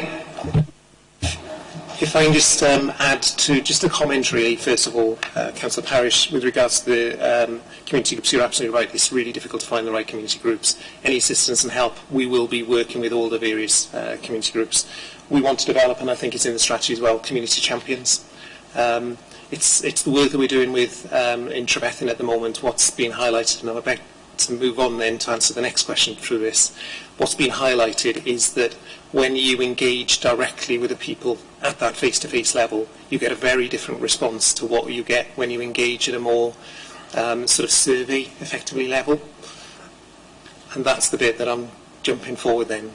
can just add to just a commentary, first of all, Councillor Parish, with regards to the community groups, you're absolutely right, it's really difficult to find the right community groups. Any assistance and help, we will be working with all the various community groups. We want to develop, and I think it's in the strategy as well, community champions. It's the work that we're doing with in Trevethin at the moment, what's being highlighted, and I'm about to move on then to answer the next question through this. What's been highlighted is that when you engage directly with the people at that face-to-face level, you get a very different response to what you get when you engage at a more sort of survey effectively level. And that's the bit that I'm jumping forward then.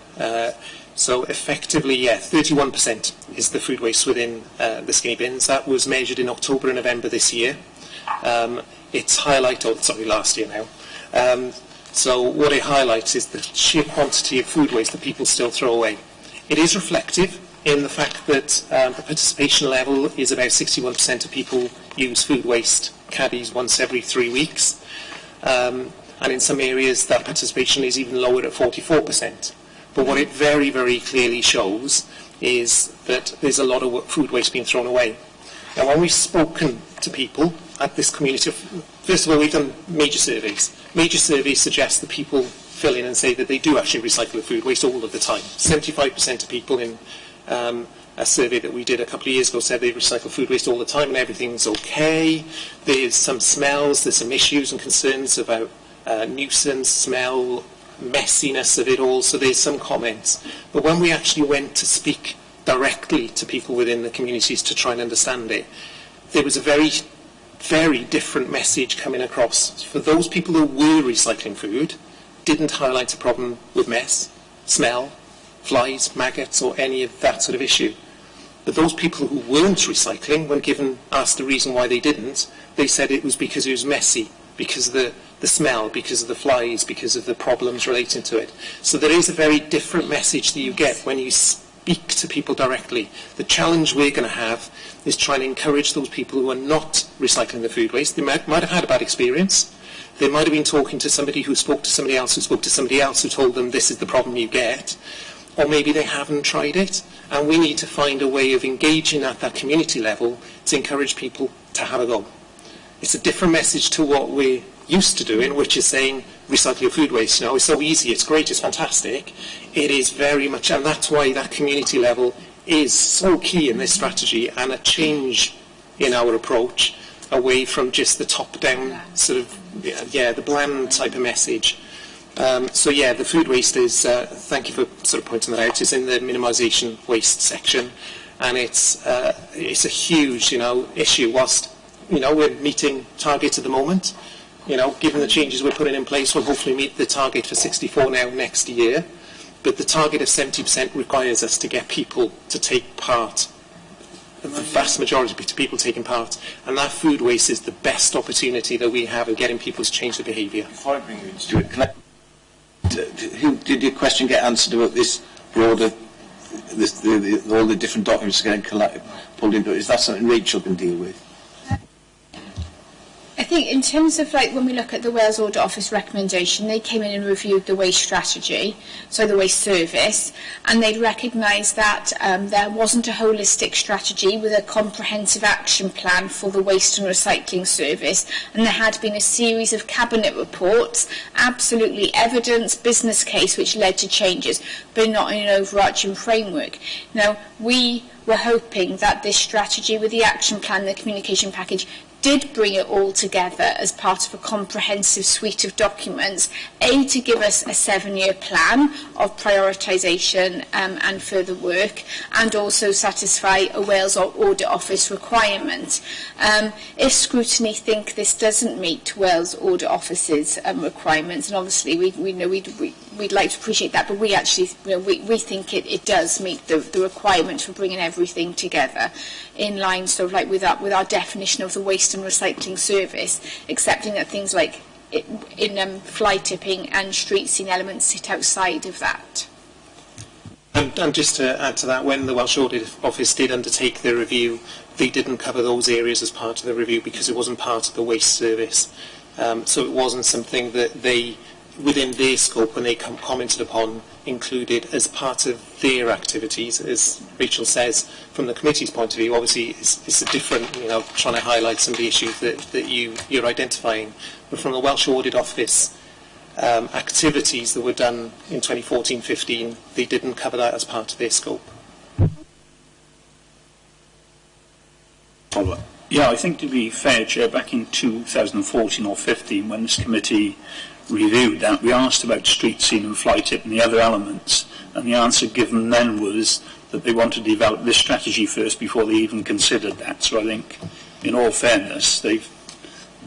So effectively, yeah, 31% is the food waste within the skinny bins. That was measured in October and November this year. It's highlighted, last year now. So what it highlights is the sheer quantity of food waste that people still throw away. It is reflective in the fact that the participation level is about 61% of people use food waste caddies once every 3 weeks. And in some areas that participation is even lower at 44%. But what it very, very clearly shows is that there's a lot of food waste being thrown away. Now, when we've spoken to people at this community, first of all, we've done major surveys. Major surveys suggest that people fill in and say that they do actually recycle the food waste all of the time. 75% of people in a survey that we did a couple of years ago said they recycle food waste all the time and everything's okay. There's some smells, there's some issues and concerns about nuisance, smell, messiness of it all, so there's some comments. But when we actually went to speak directly to people within the communities to try and understand it, there was a very, very different message coming across. For those people who were recycling food, didn't highlight a problem with mess. smell, flies, maggots, or any of that sort of issue. But those people who weren't recycling, when asked the reason why they didn't, they said it was because it was messy, because of the smell, because of the flies, because of the problems relating to it. So there is a very different message that you get when you speak to people directly. The challenge we're going to have is trying to encourage those people who are not recycling the food waste. They might have had a bad experience. They might have been talking to somebody who spoke to somebody else who spoke to somebody else who told them this is the problem you get. Or maybe they haven't tried it. And we need to find a way of engaging at that community level to encourage people to have a go. It's a different message to what we're used to doing, which is saying recycle your food waste. You know, it's so easy, it's great, it's fantastic. It is very much, and that's why that community level is so key in this strategy, and a change in our approach away from just the top-down sort of, the bland type of message. So yeah, the food waste is, thank you for sort of pointing that out, is in the minimisation waste section, and it's a huge, issue. Whilst, we're meeting targets at the moment, given the changes we're putting in place, we'll hopefully meet the target for 64 now next year, but the target of 70% requires us to get people to take part. The vast majority of people taking part, and that food waste is the best opportunity that we have of getting people to change their behaviour. Before I bring you into it, did your question get answered about this broader, all the different documents getting pulled into it? Is that something Rachel can deal with? I think in terms of when we look at the Wales Audit Office recommendation, they came in and reviewed the waste strategy, so the waste service, and they'd recognised that there wasn't a holistic strategy with a comprehensive action plan for the waste and recycling service, and there had been a series of cabinet reports, absolutely evidence, business case, which led to changes, but not in an overarching framework. Now, we were hoping that this strategy with the action plan, the communication package, did bring it all together as part of a comprehensive suite of documents, to give us a 7-year plan of prioritisation and further work, and also satisfy a Wales Audit Office requirement. If scrutiny think this doesn't meet Wales Audit Office's requirements, and obviously we'd like to appreciate that, but we actually we think it does meet the requirement for bringing everything together in line with our definition of the waste and recycling service, accepting that things like fly tipping and street scene elements sit outside of that. And just to add to that, when the Welsh Audit Office did undertake the review, they didn't cover those areas as part of the review because it wasn't part of the waste service. So it wasn't something that they, within their scope, when they commented upon, included as part of their activities. As Rachel says, from the committee's point of view, obviously it's a different, trying to highlight some of the issues that you're identifying. But from the Welsh Audit Office activities that were done in 2014-15, they didn't cover that as part of their scope. Yeah, I think to be fair, Chair, back in 2014 or 15, when this committee reviewed that, we asked about street scene and fly tip and the other elements, and the answer given then was that they wanted to develop this strategy first before they even considered that. So I think, in all fairness, they've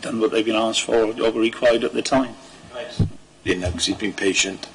done what they've been asked for or required at the time. Didn't know because he's been patient.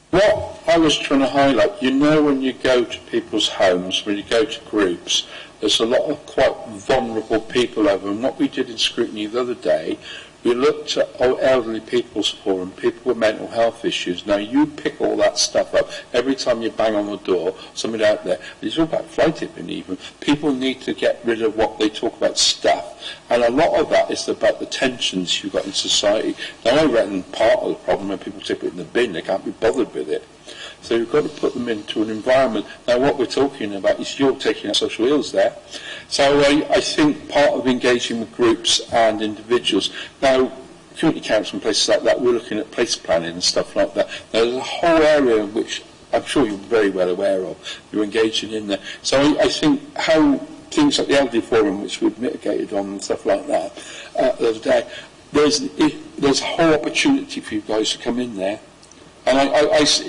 What I was trying to highlight, when you go to people's homes, when you go to groups, there's a lot of quite vulnerable people over, and what we did in scrutiny the other day, we looked at elderly people's forum, people with mental health issues. Now, you pick all that stuff up. Every time you bang on the door, somebody out there, it's all about fly tipping even. People need to get rid of what they talk about stuff. And a lot of that is about the tensions you've got in society. Now, I reckon part of the problem when people tip it in the bin, they can't be bothered with it. So you've got to put them into an environment. Now, what we're talking about is you're taking out social ills there. So I think part of engaging with groups and individuals. Now, community council and places like that, we're looking at place planning and stuff like that. There's a whole area which I'm sure you're very well aware of. You're engaging in there. So I think how things like the Elderly Forum, which we've mitigated on and stuff like that the other day, there's a whole opportunity for you guys to come in there. And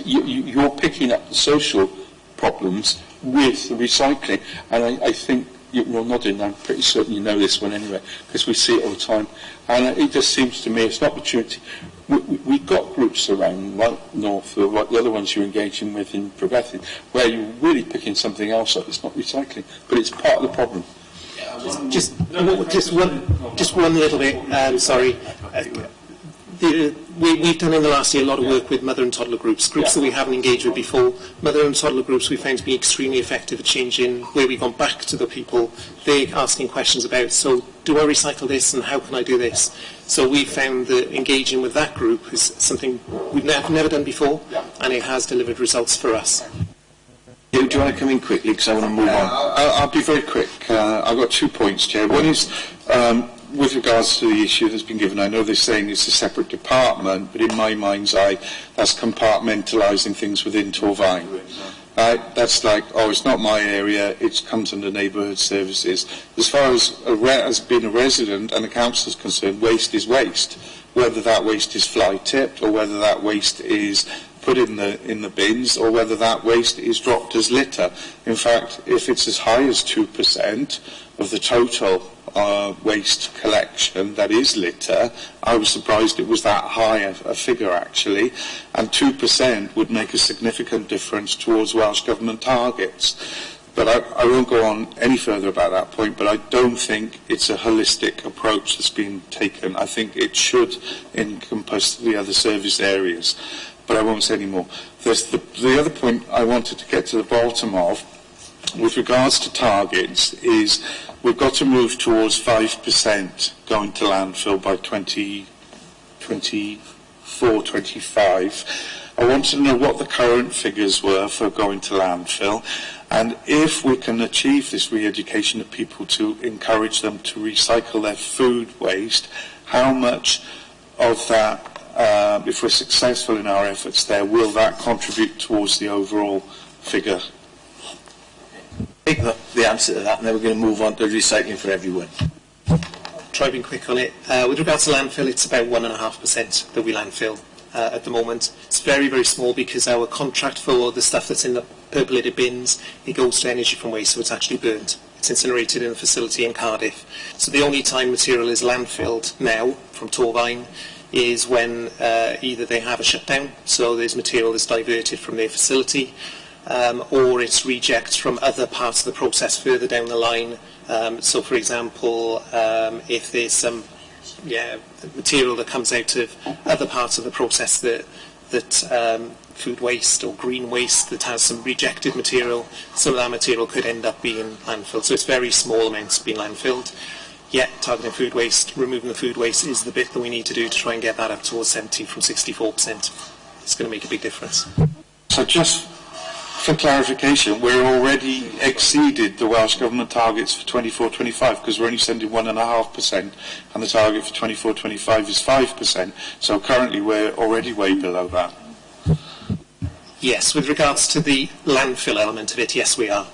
you're picking up the social problems with the recycling, and I think you're nodding, I'm pretty certain you know this one anyway, because we see it all the time. And it just seems to me it's an opportunity. We've got groups around, like North, or like the other ones you're engaging with in Prevethyn, where you're really picking something else up. It's not recycling, but it's part of the problem. Just one little bit, sorry. We've done in the last year a lot of work with mother and toddler groups that we haven't engaged with before. Mother and toddler groups we found to be extremely effective at changing where we've gone back to the people. They're asking questions about, so do I recycle this and how can I do this? So we found that engaging with that group is something we've never done before, and it has delivered results for us. Do you want to come in quickly, because I want to move on? I'll be very quick. I've got 2 points, Chair. One is with regards to the issue that's been given. I know they're saying it's a separate department, but in my mind's eye, that's compartmentalising things within Torfaen. That's like, oh, it's not my area, it comes under neighbourhood services. As far as being a resident and the council is concerned, waste is waste. Whether that waste is fly tipped or whether that waste is put in the bins or whether that waste is dropped as litter. In fact, if it's as high as 2% of the total waste collection that is litter, I was surprised it was that high a figure actually, and 2% would make a significant difference towards Welsh Government targets. But I won't go on any further about that point, but I don't think it's a holistic approach that's been taken. I think it should encompass the other service areas, but I won't say any more. There's the other point I wanted to get to the bottom of, with regards to targets, is we've got to move towards 5% going to landfill by 2024, 25. I want to know what the current figures were for going to landfill, and if we can achieve this re-education of people to encourage them to recycle their food waste, how much of that, if we're successful in our efforts there, will that contribute towards the overall figure? Take the answer to that, and then we're going to move on to recycling for everyone. Try being quick on it. With regards to landfill, it's about 1.5% that we landfill at the moment. It's very, very small because our contract for the stuff that's in the percolated bins, it goes to energy from waste, so it's actually burnt. It's incinerated in a facility in Cardiff. So the only time material is landfilled now from Torfaen is when either they have a shutdown, so there's material that's diverted from their facility, or it's rejects from other parts of the process further down the line. So, for example, if there's some material that comes out of other parts of the process that food waste or green waste that has some rejected material, some of that material could end up being landfilled. So it's very small amounts being landfilled. Yet targeting food waste, removing the food waste is the bit that we need to do to try and get that up towards 70 from 64%. It's going to make a big difference. So just for clarification, we're already exceeded the Welsh Government targets for 24-25 because we're only sending 1.5% and the target for 24-25 is 5%. So currently we're already way below that. Yes, with regards to the landfill element of it, yes we are.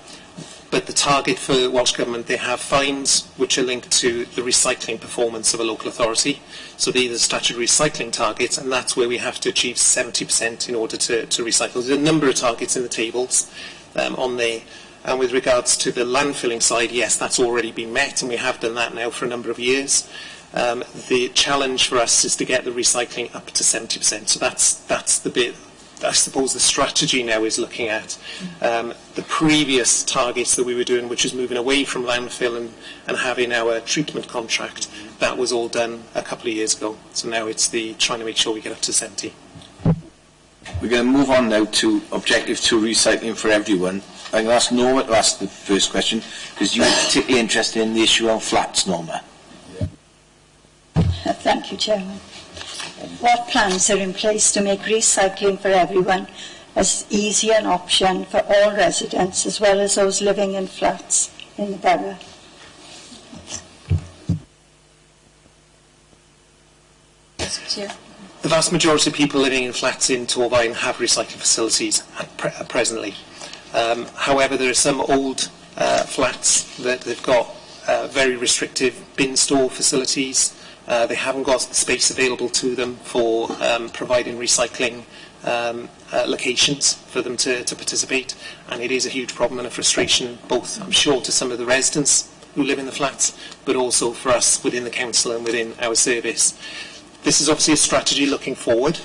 But the target for Welsh Government, they have fines which are linked to the recycling performance of a local authority. So these are the statutory recycling targets, and that's where we have to achieve 70% in order to recycle. There's a number of targets in the tables on there. And with regards to the landfilling side, yes, that's already been met, and we have done that now for a number of years. The challenge for us is to get the recycling up to 70%. So that's the bit. I suppose the strategy now is looking at the previous targets that we were doing, which is moving away from landfill and having our treatment contract. That was all done a couple of years ago. So now it's trying to make sure we get up to 70. We're going to move on now to Objective 2, recycling for everyone. I'm going to ask Norma to ask the first question, because you're particularly interested in the issue on flats, Norma. Thank you, Chairman. What plans are in place to make recycling for everyone as easy an option for all residents as well as those living in flats in the borough? The vast majority of people living in flats in Torfaen have recycling facilities presently. However, there are some old flats that they've got very restrictive bin store facilities. They haven't got the space available to them for providing recycling locations for them to participate, and it is a huge problem and a frustration, both, I'm sure, to some of the residents who live in the flats, but also for us within the council and within our service. This is obviously a strategy looking forward,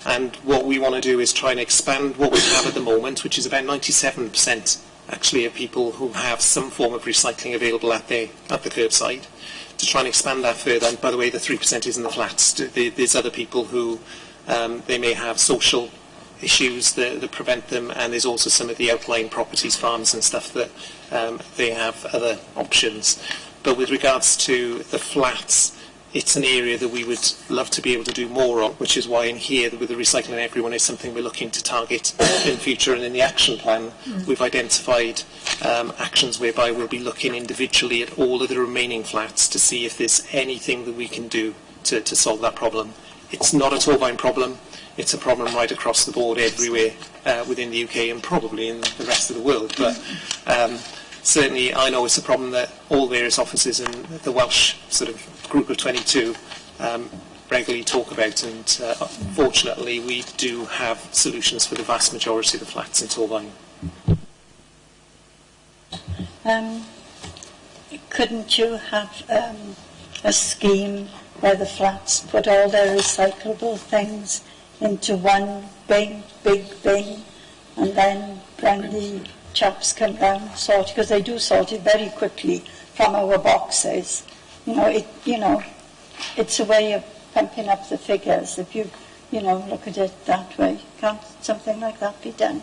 and what we want to do is try and expand what we have at the moment, which is about 97% actually of people who have some form of recycling available at the curbside, to try and expand that further. And by the way, the 3% is in the flats. There's other people who they may have social issues that prevent them, and there's also some of the outlying properties, farms and stuff that they have other options. But with regards to the flats, it's an area that we would love to be able to do more on, which is why in here, with the Recycling Everyone, is something we're looking to target in future. And in the action plan, we've identified actions whereby we'll be looking individually at all of the remaining flats to see if there's anything that we can do to solve that problem. It's not a Torfaen problem. It's a problem right across the board everywhere within the UK and probably in the rest of the world. But certainly I know it's a problem that all various offices in the Welsh sort of group of 22 regularly talk about, and fortunately we do have solutions for the vast majority of the flats in Torfaen. Couldn't you have a scheme where the flats put all their recyclable things into one big bin, and then when the chaps come round sort, because they do sort it very quickly from our boxes. It's a way of pumping up the figures if you look at it that way. Can't something like that be done?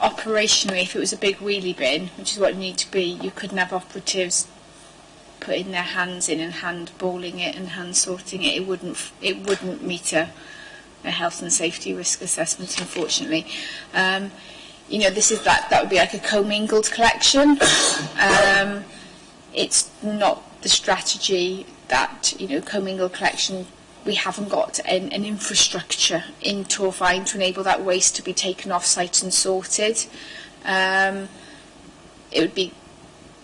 Operationally, if it was a big wheelie bin, which is what it needs to be, you couldn't have operatives putting their hands in and hand balling it and hand sorting it. It wouldn't meet a health and safety risk assessment, unfortunately. This is that would be like a commingled collection. It's not the strategy that commingled collection. We haven't got an infrastructure in Torfaen to enable that waste to be taken off site and sorted.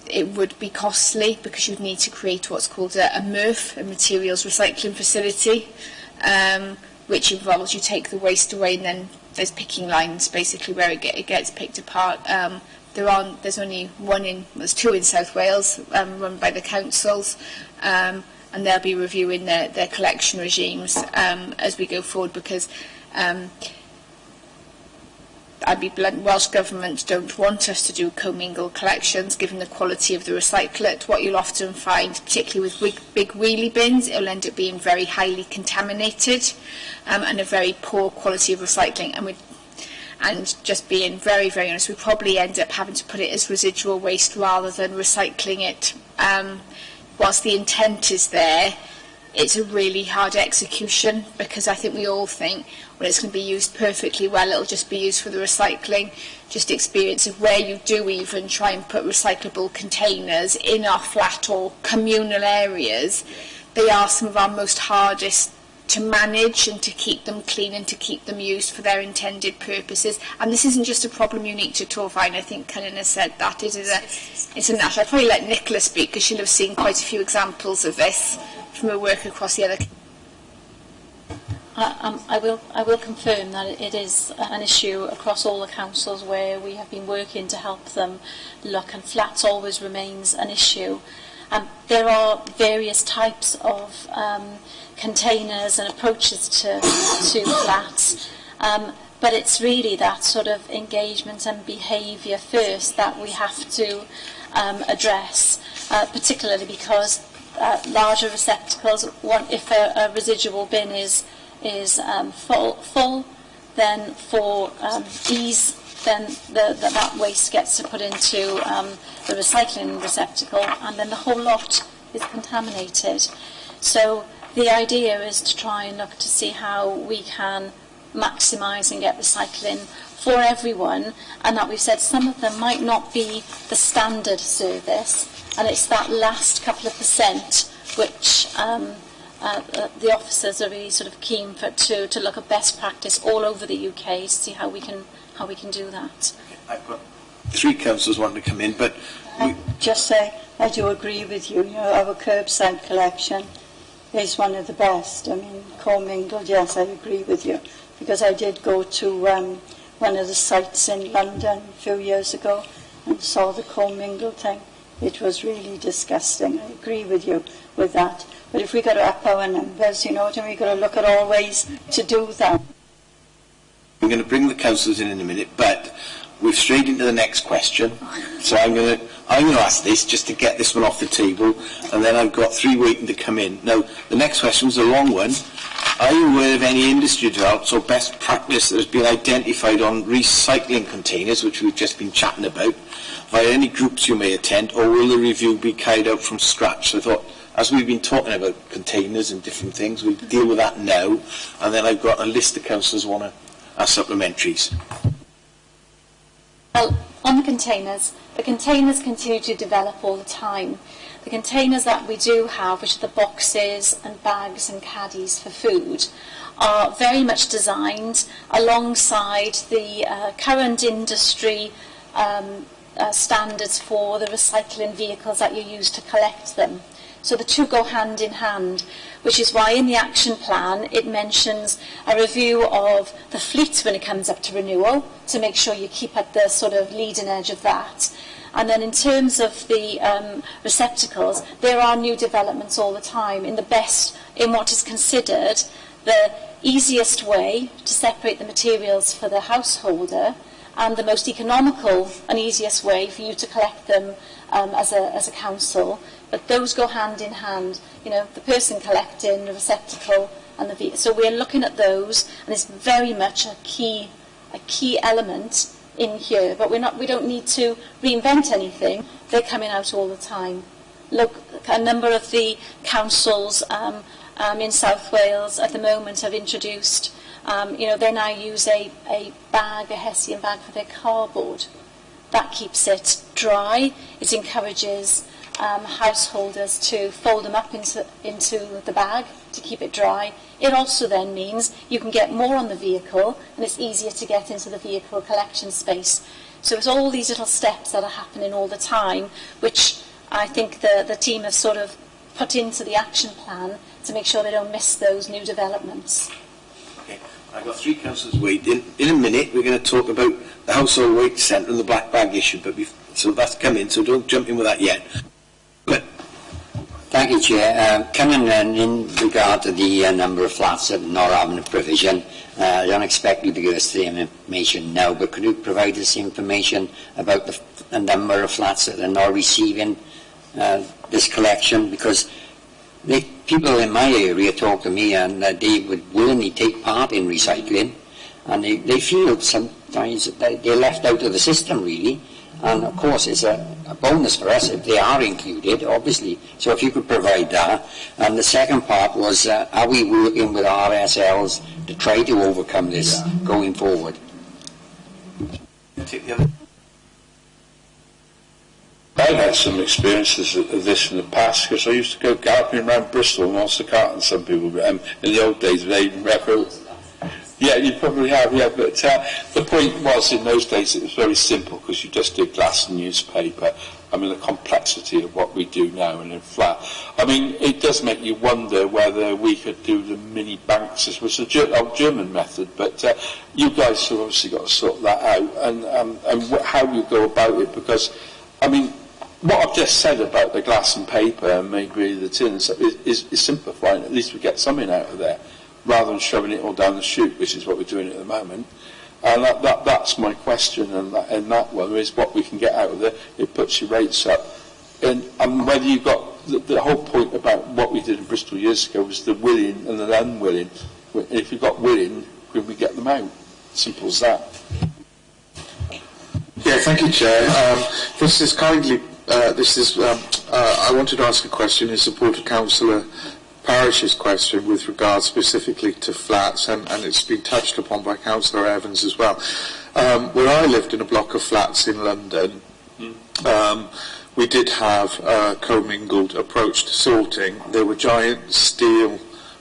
It would be costly because you'd need to create what's called a MRF, a materials recycling facility, which involves you take the waste away and then there's picking lines basically where it gets picked apart. There's only there's two in South Wales run by the councils, and they'll be reviewing their collection regimes as we go forward, because I'd be blunt, Welsh Government don't want us to do commingled collections given the quality of the recyclate. What you'll often find, particularly with big wheelie bins, it'll end up being very highly contaminated and a very poor quality of recycling. And just being very, very honest, we probably end up having to put it as residual waste rather than recycling it. Whilst the intent is there, it's a really hard execution, because I think we all think, well, it's going to be used perfectly well, it'll just be used for the recycling. Just experience of where you do even try and put recyclable containers in our flat or communal areas, they are some of our most hardest to manage and to keep them clean and to keep them used for their intended purposes. And this isn't just a problem unique to Torfaen. I think Cynan has said that it's a national. I'd probably let Nicola speak, because she'll have seen quite a few examples of this from her work across the other. I will confirm that it is an issue across all the councils where we have been working to help them look, and flats always remains an issue. There are various types of containers and approaches to flats, but it's really that sort of engagement and behaviour first that we have to address, particularly because larger receptacles, if a residual bin is full, then for ease, then that waste gets to put into the recycling receptacle, and then the whole lot is contaminated. So the idea is to try and look to see how we can maximise and get recycling for everyone, and that we've said some of them might not be the standard service, and it's that last couple of percent which the officers are really sort of keen to look at best practice all over the UK to see how we can do that. I've got three councillors wanting to come in, but just say I do agree with you. Our curbside collection is one of the best. I mean, commingled, yes, I agree with you. because I did go to one of the sites in London a few years ago and saw the commingled thing. It was really disgusting. I agree with you with that. But if we've got to up our numbers, you know, then we've got to look at all ways to do that. I'm going to bring the councillors in a minute, but we've strayed into the next question. So I'm going to ask this just to get this one off the table, and then I've got 3 waiting to come in. Now, the next question is a long one. Are you aware of any industry developments or best practice that has been identified on recycling containers, which we've just been chatting about, via any groups you may attend, or will the review be carried out from scratch? So I thought, as we've been talking about containers and different things, we'll deal with that now, and then I've got a list of councillors who want to ask supplementaries. Well, on the containers continue to develop all the time. The containers that we do have, which are the boxes and bags and caddies for food, are very much designed alongside the current industry standards for the recycling vehicles that you use to collect them. So the two go hand in hand, which is why in the action plan it mentions a review of the fleet when it comes up to renewal, to make sure you keep at the sort of leading edge of that. And then in terms of the receptacles, there are new developments all the time in what is considered the easiest way to separate the materials for the householder, and the most economical and easiest way for you to collect them as a council. But those go hand in hand, you know, the person collecting, the receptacle, and the vehicle. So we're looking at those, and it's very much a key element in here. But we don't need to reinvent anything. They're coming out all the time. Look, a number of the councils in South Wales at the moment have introduced, they now use a Hessian bag for their cardboard. That keeps it dry. It encourages householders to fold them up into the bag to keep it dry. It also then means you can get more on the vehicle, and it's easier to get into the vehicle collection space. So it's all these little steps that are happening all the time, which I think the team have sort of put into the action plan to make sure they don't miss those new developments. Okay, I've got 3 councillors waiting. In a minute, we're going to talk about the household weight centre and the black bag issue, so that's coming, so don't jump in with that yet. But thank you, Chair. Coming in regard to the number of flats that are not having a provision, I don't expect you to give us the information now, but could you provide us information about the number of flats that are not receiving this collection? Because people in my area talk to me, and they would willingly take part in recycling, and they feel sometimes that they're left out of the system, really. And of course it's a bonus for us if they are included, obviously. So if you could provide that. And the second part was, are we working with RSLs to try to overcome this going forward? I've had some experiences of this in the past, because I used to go galloping around Bristol and also carting some people in the old days of Aiden Record. Yeah, you probably have, yeah, but the point was, in those days it was very simple, because you just did glass and newspaper. I mean, the complexity of what we do now in a flat. I mean, it does make you wonder whether we could do the mini banks, as was the old German method, but you guys have obviously got to sort that out, and how you go about it, because, I mean, what I've just said about the glass and paper and maybe the tin and stuff is simplifying. At least we get something out of there, rather than shoving it all down the chute, which is what we're doing at the moment. And that's my question, and that one is what we can get out of it. It puts your rates up. And whether you've got, the whole point about what we did in Bristol years ago was the willing and the unwilling. If you've got willing, can we get them out? Simple as that. Yeah, thank you, Chair. I wanted to ask a question in support of Councillor Parish's question with regard specifically to flats, and it's been touched upon by Councillor Evans as well. Where I lived in a block of flats in London, we did have a commingled approach to sorting. There were giant steel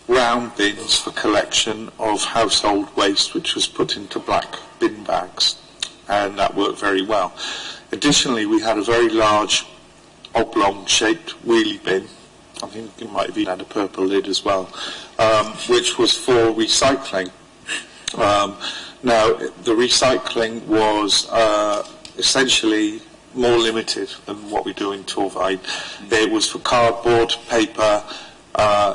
round bins for collection of household waste, which was put into black bin bags, and that worked very well. Additionally, we had a very large oblong-shaped wheelie bin. I think it might have even had a purple lid as well, which was for recycling. Now, the recycling was essentially more limited than what we do in Torfaen. It was for cardboard, paper,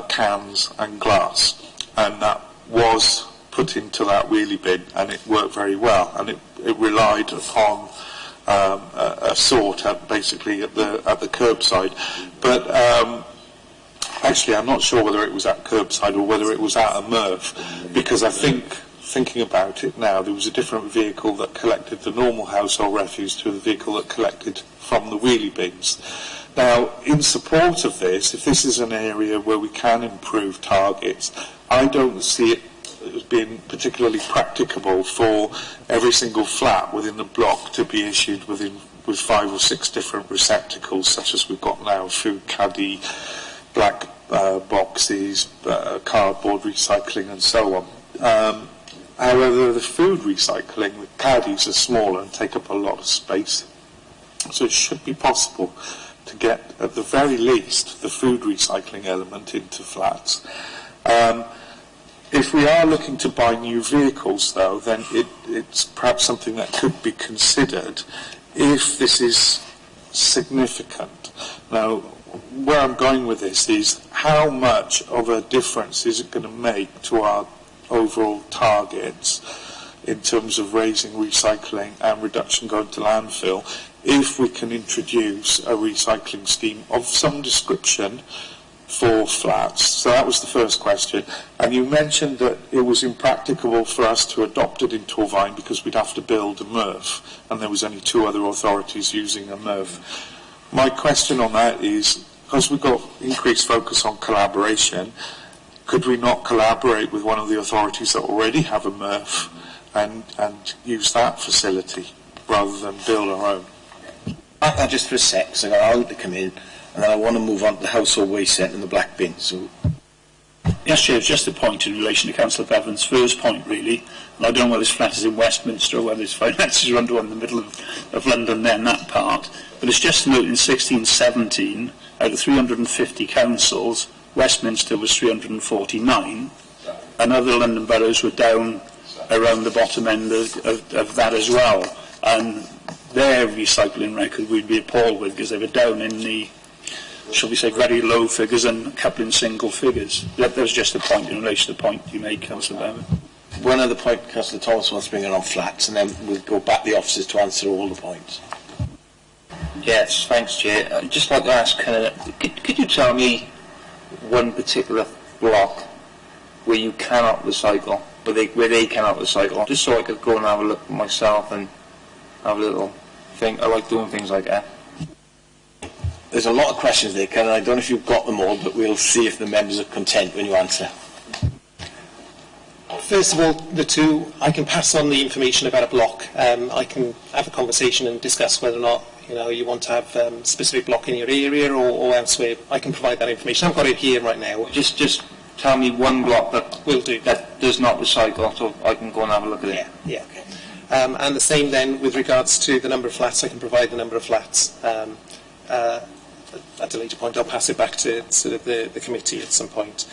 cans and glass, and that was put into that wheelie bin, and it worked very well, and it relied upon a sort basically at the curbside. But actually, I'm not sure whether it was at curbside or whether it was at a MRF, because I think, thinking about it now, there was a different vehicle that collected the normal household refuse to the vehicle that collected from the wheelie bins. Now, in support of this, if this is an area where we can improve targets, I don't see it as being particularly practicable for every single flat within the block to be issued with 5 or 6 different receptacles, such as we've got now: food caddy, black boxes, cardboard recycling, and so on. However, the food recycling, the caddies are smaller and take up a lot of space, so it should be possible to get, at the very least, the food recycling element into flats. If we are looking to buy new vehicles, though, then it's perhaps something that could be considered if this is significant. Now, where I'm going with this is, how much of a difference is it going to make to our overall targets in terms of raising recycling and reduction going to landfill if we can introduce a recycling scheme of some description for flats? So that was the first question. And you mentioned that it was impracticable for us to adopt it in Torfaen because we'd have to build a MRF, and there was only 2 other authorities using a MRF. My question on that is, because we've got increased focus on collaboration, could we not collaborate with one of the authorities that already have a MRF and use that facility rather than build our own? Just for a sec, because I've got Alan to come in, and then I want to move on to the household waste centre and the black bin. So, yes, Chair, just a point in relation to Councillor Bevan's first point, really. And I don't know whether this flat is in Westminster or whether this finances are under one in the middle of London, then that part. But it's just to note, in 1617, out of 350 councils, Westminster was 349, and other London boroughs were down around the bottom end of that as well. And their recycling record we'd be appalled with, because they were down in the, shall we say, very low figures and a couple in single figures. That was just a point in relation to the point you made, Councillor Bevan. one other point Councillor Thomas wants to bring in on flats, and then we'll go back to the officers to answer all the points. Yes, thanks, Chair. I'd just like to ask, could you tell me one particular block where you cannot recycle, where they cannot recycle, just so I could go and have a look myself and have a little think. I like doing things like that. There's a lot of questions there, Ken, and I don't know if you've got them all, but we'll see if the members are content when you answer. First of all, the 2, I can pass on the information about a block. I can have a conversation and discuss whether or not you want to have a specific block in your area or elsewhere. I can provide that information. I've got it here right now. Just tell me one block that will do that does not recycle, so I can go and have a look at it. Yeah, okay. And the same then with regards to the number of flats. I can provide the number of flats. At a later point, I'll pass it back to sort of the committee at some point.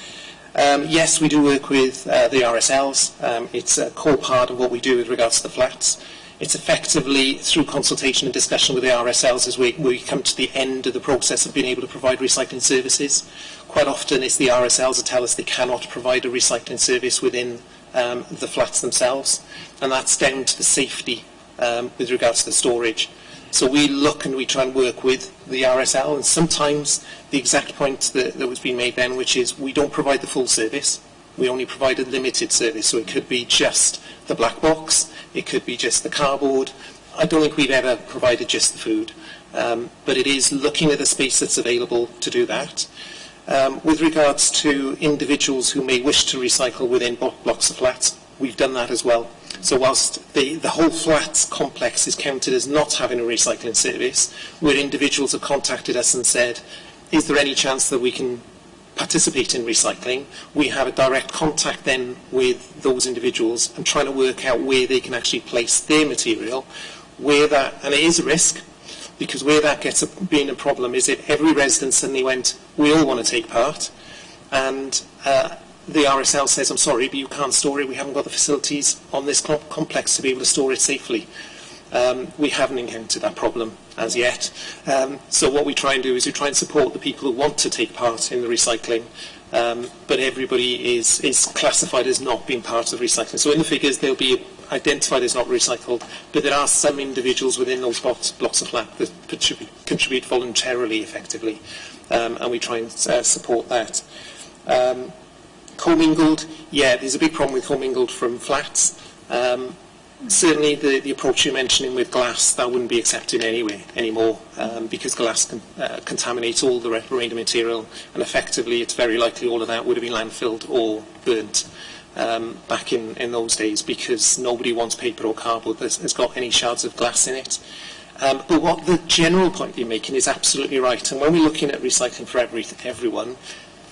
Yes, we do work with the RSLs. It's a core part of what we do with regards to the flats. It's effectively through consultation and discussion with the RSLs as we come to the end of the process of being able to provide recycling services. Quite often it's the RSLs that tell us they cannot provide a recycling service within the flats themselves, and that's down to the safety with regards to the storage. So we look and we try and work with the RSL, and sometimes the exact point that was being made then, which is we don't provide the full service, we only provide a limited service. So it could be just the black box, it could be just the cardboard. I don't think we've ever provided just the food, but it is looking at the space that's available to do that. With regards to individuals who may wish to recycle within blocks of flats, we've done that as well. So whilst the whole flats complex is counted as not having a recycling service, where individuals have contacted us and said, is there any chance that we can participate in recycling, we have a direct contact then with those individuals and trying to work out where they can actually place their material, where that, and it is a risk, because where that gets being a problem is if every resident suddenly went, we all want to take part, and the RSL says, I'm sorry, but you can't store it. We haven't got the facilities on this complex to be able to store it safely. We haven't encountered that problem as yet. So what we try and do is we try and support the people who want to take part in the recycling, but everybody is classified as not being part of the recycling. So in the figures, they'll be identified as not recycled, but there are some individuals within those blocks of flat that contribute voluntarily, effectively, and we try and support that. Commingled, yeah, there's a big problem with commingled from flats. Certainly the approach you're mentioning with glass, that wouldn't be accepted anymore, because glass contaminates all the remainder material, and effectively it's very likely all of that would have been landfilled or burnt back in those days, because nobody wants paper or cardboard that has got any shards of glass in it. But what the general point you're making is absolutely right, and when we're looking at recycling for everyone,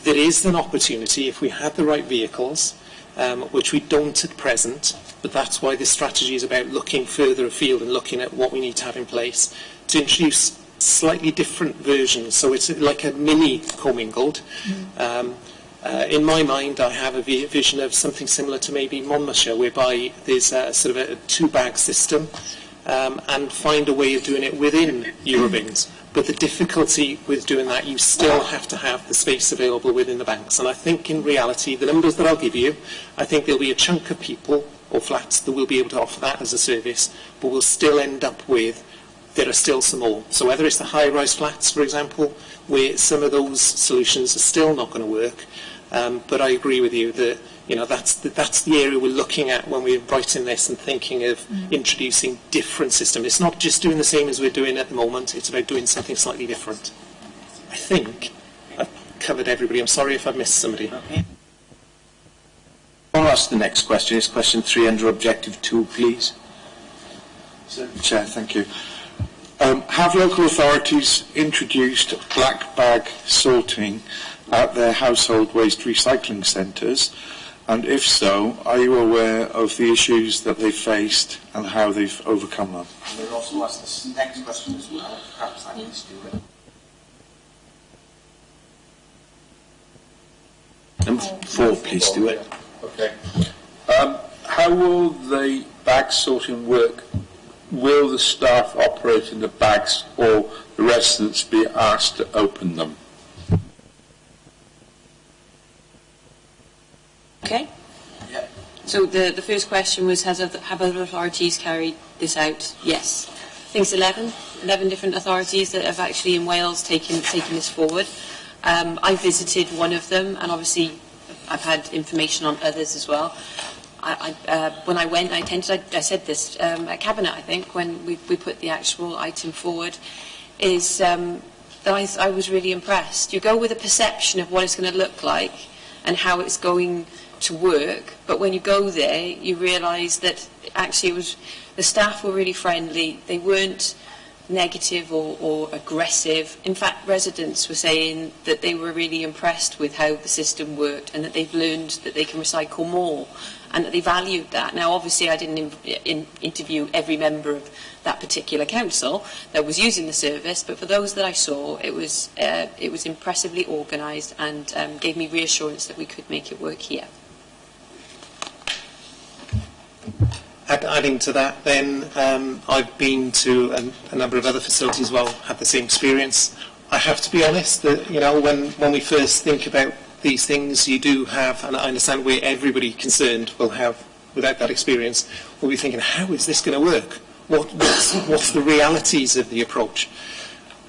there is an opportunity, if we had the right vehicles, which we don't at present, but that's why this strategy is about looking further afield and looking at what we need to have in place, to introduce slightly different versions. So it's like a mini commingled. In my mind, I have a vision of something similar to maybe Monmouthshire, whereby there's a sort of a two-bag system, and find a way of doing it within Eurobins. But the difficulty with doing that, you still have to have the space available within the banks. And I think in reality, the numbers that I'll give you, I think there'll be a chunk of people or flats that will be able to offer that as a service, but we'll still end up with, there are still some more. So whether it's the high-rise flats, for example, where some of those solutions are still not going to work, but I agree with you that that's the area we're looking at when we're writing this and thinking of introducing different systems. It's not just doing the same as we're doing at the moment, it's about doing something slightly different. I think I've covered everybody. I'm sorry if I've missed somebody. Okay. I'll ask the next question. It's question 3 under objective 2, please. Chair, thank you. Have local authorities introduced black bag sorting at their household waste recycling centres? And if so, are you aware of the issues that they've faced and how they've overcome them? And we'll also ask this next question as well. Perhaps I need to do it. Number 4, please, Stuart. Okay. How will the bag sorting work? Will the staff operate in the bags, or the residents be asked to open them? Okay. Yeah. So the first question was, have other authorities carried this out? Yes. I think it's 11 different authorities that have actually in Wales taken this forward. I visited one of them, and obviously I've had information on others as well. When I went, I said this at Cabinet, I think, when we put the actual item forward, is that I was really impressed. You go with a perception of what it's going to look like and how it's going to work, but when you go there, you realise that actually the staff were really friendly. They weren't negative or aggressive. In fact, residents were saying that they were really impressed with how the system worked, and that they've learned that they can recycle more, and that they valued that. Now, obviously, I didn't interview every member of that particular council that was using the service, but for those that I saw, it was impressively organised, and gave me reassurance that we could make it work here. Adding to that, then, I've been to a number of other facilities as well, had the same experience. I have to be honest that, when we first think about these things, you do have, and I understand where everybody concerned will have, without that experience, will be thinking, how is this going to work? What's the realities of the approach?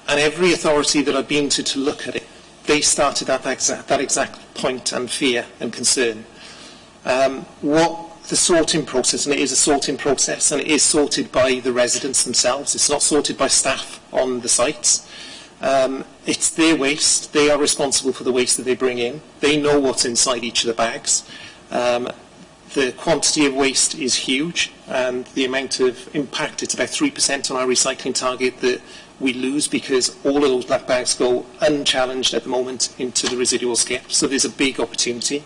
And every authority that I've been to look at it, they started at that exact point and fear and concern. The sorting process, and it is a sorting process, and it is sorted by the residents themselves. It's not sorted by staff on the sites. It's their waste. They are responsible for the waste that they bring in. They know what's inside each of the bags. The quantity of waste is huge, and the amount of impact, it's about 3% on our recycling target that we lose, because all of those black bags go unchallenged at the moment into the residual skip. So there's a big opportunity.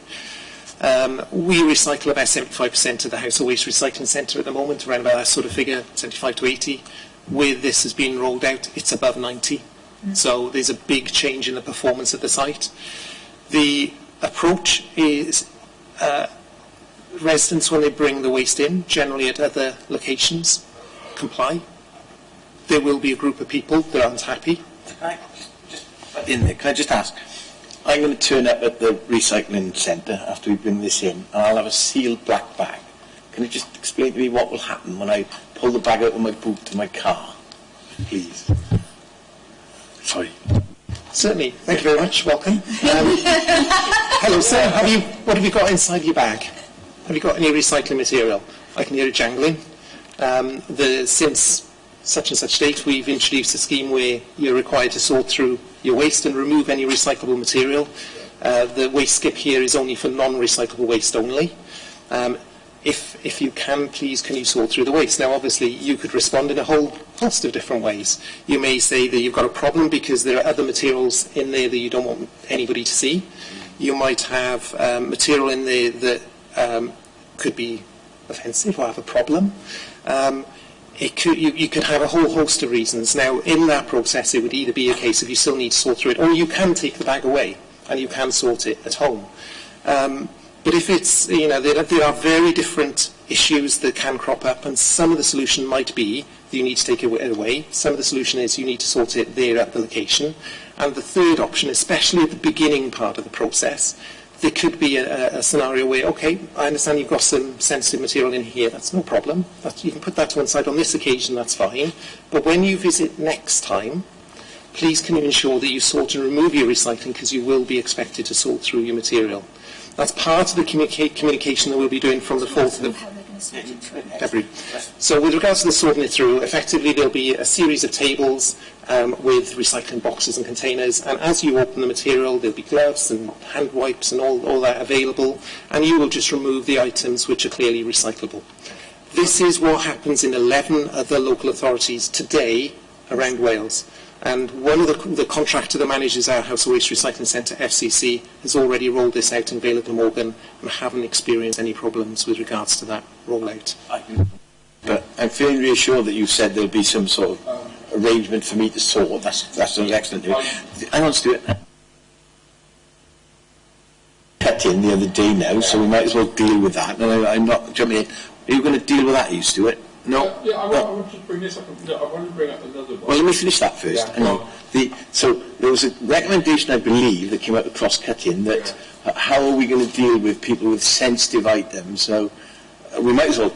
We recycle about 75% of the household waste recycling centre at the moment, around about that sort of figure, 75 to 80. Where this has been rolled out, it's above 90. So there's a big change in the performance of the site. The approach is residents, when they bring the waste in, generally at other locations, comply. There will be a group of people that aren't happy. Can I just ask? I'm going to turn up at the recycling centre after we bring this in, and I'll have a sealed black bag. Can you just explain to me what will happen when I pull the bag out of my boot to my car, please? Sorry. Certainly. Thank you very much. Welcome. Hello, sir. What have you got inside your bag? Have you got any recycling material? I can hear it jangling. Since such and such date, we've introduced a scheme where you're required to sort through your waste and remove any recyclable material. The waste skip here is only for non-recyclable waste only. If you can, please, can you sort through the waste? Now, obviously, you could respond in a whole host of different ways. You may say that you've got a problem because there are other materials in there that you don't want anybody to see. You might have material in there that could be offensive or have a problem. You could have a whole host of reasons. Now, in that process, it would either be a case of you still need to sort through it, or you can take the bag away and you can sort it at home. But if it's, there are very different issues that can crop up, and some of the solution might be that you need to take it away. Some of the solution is you need to sort it there at the location. And the third option, especially at the beginning part of the process, there could be a scenario where, okay, I understand you've got some sensitive material in here, that's no problem. You can put that to one side on this occasion, that's fine. But when you visit next time, please can you ensure that you sort and remove your recycling, because you will be expected to sort through your material. That's part of the communication that we'll be doing from the 4th of February. So with regards to the sorting it through, effectively there'll be a series of tables with recycling boxes and containers, and as you open the material there'll be gloves and hand wipes and all that available, and you will just remove the items which are clearly recyclable. This is what happens in 11 other local authorities today around Wales. And one of the contractor that manages our Household Waste Recycling Centre, FCC, has already rolled this out in Vale of Glamorgan and haven't experienced any problems with regards to that rollout. But I'm feeling reassured that you said there'll be some sort of arrangement for me to sort. That's an excellent news. Hang on, Stuart. Cut in the other day now, so we might as well deal with that. No, I'm not jumping in. Are you going to deal with that, you, Stuart? No. I want to bring this up. I want to bring up another one. Well, let me finish that first. Yeah, Hang on. So there was a recommendation, I believe, that came out of cross-cutting that how are we going to deal with people with sensitive items? So we might as well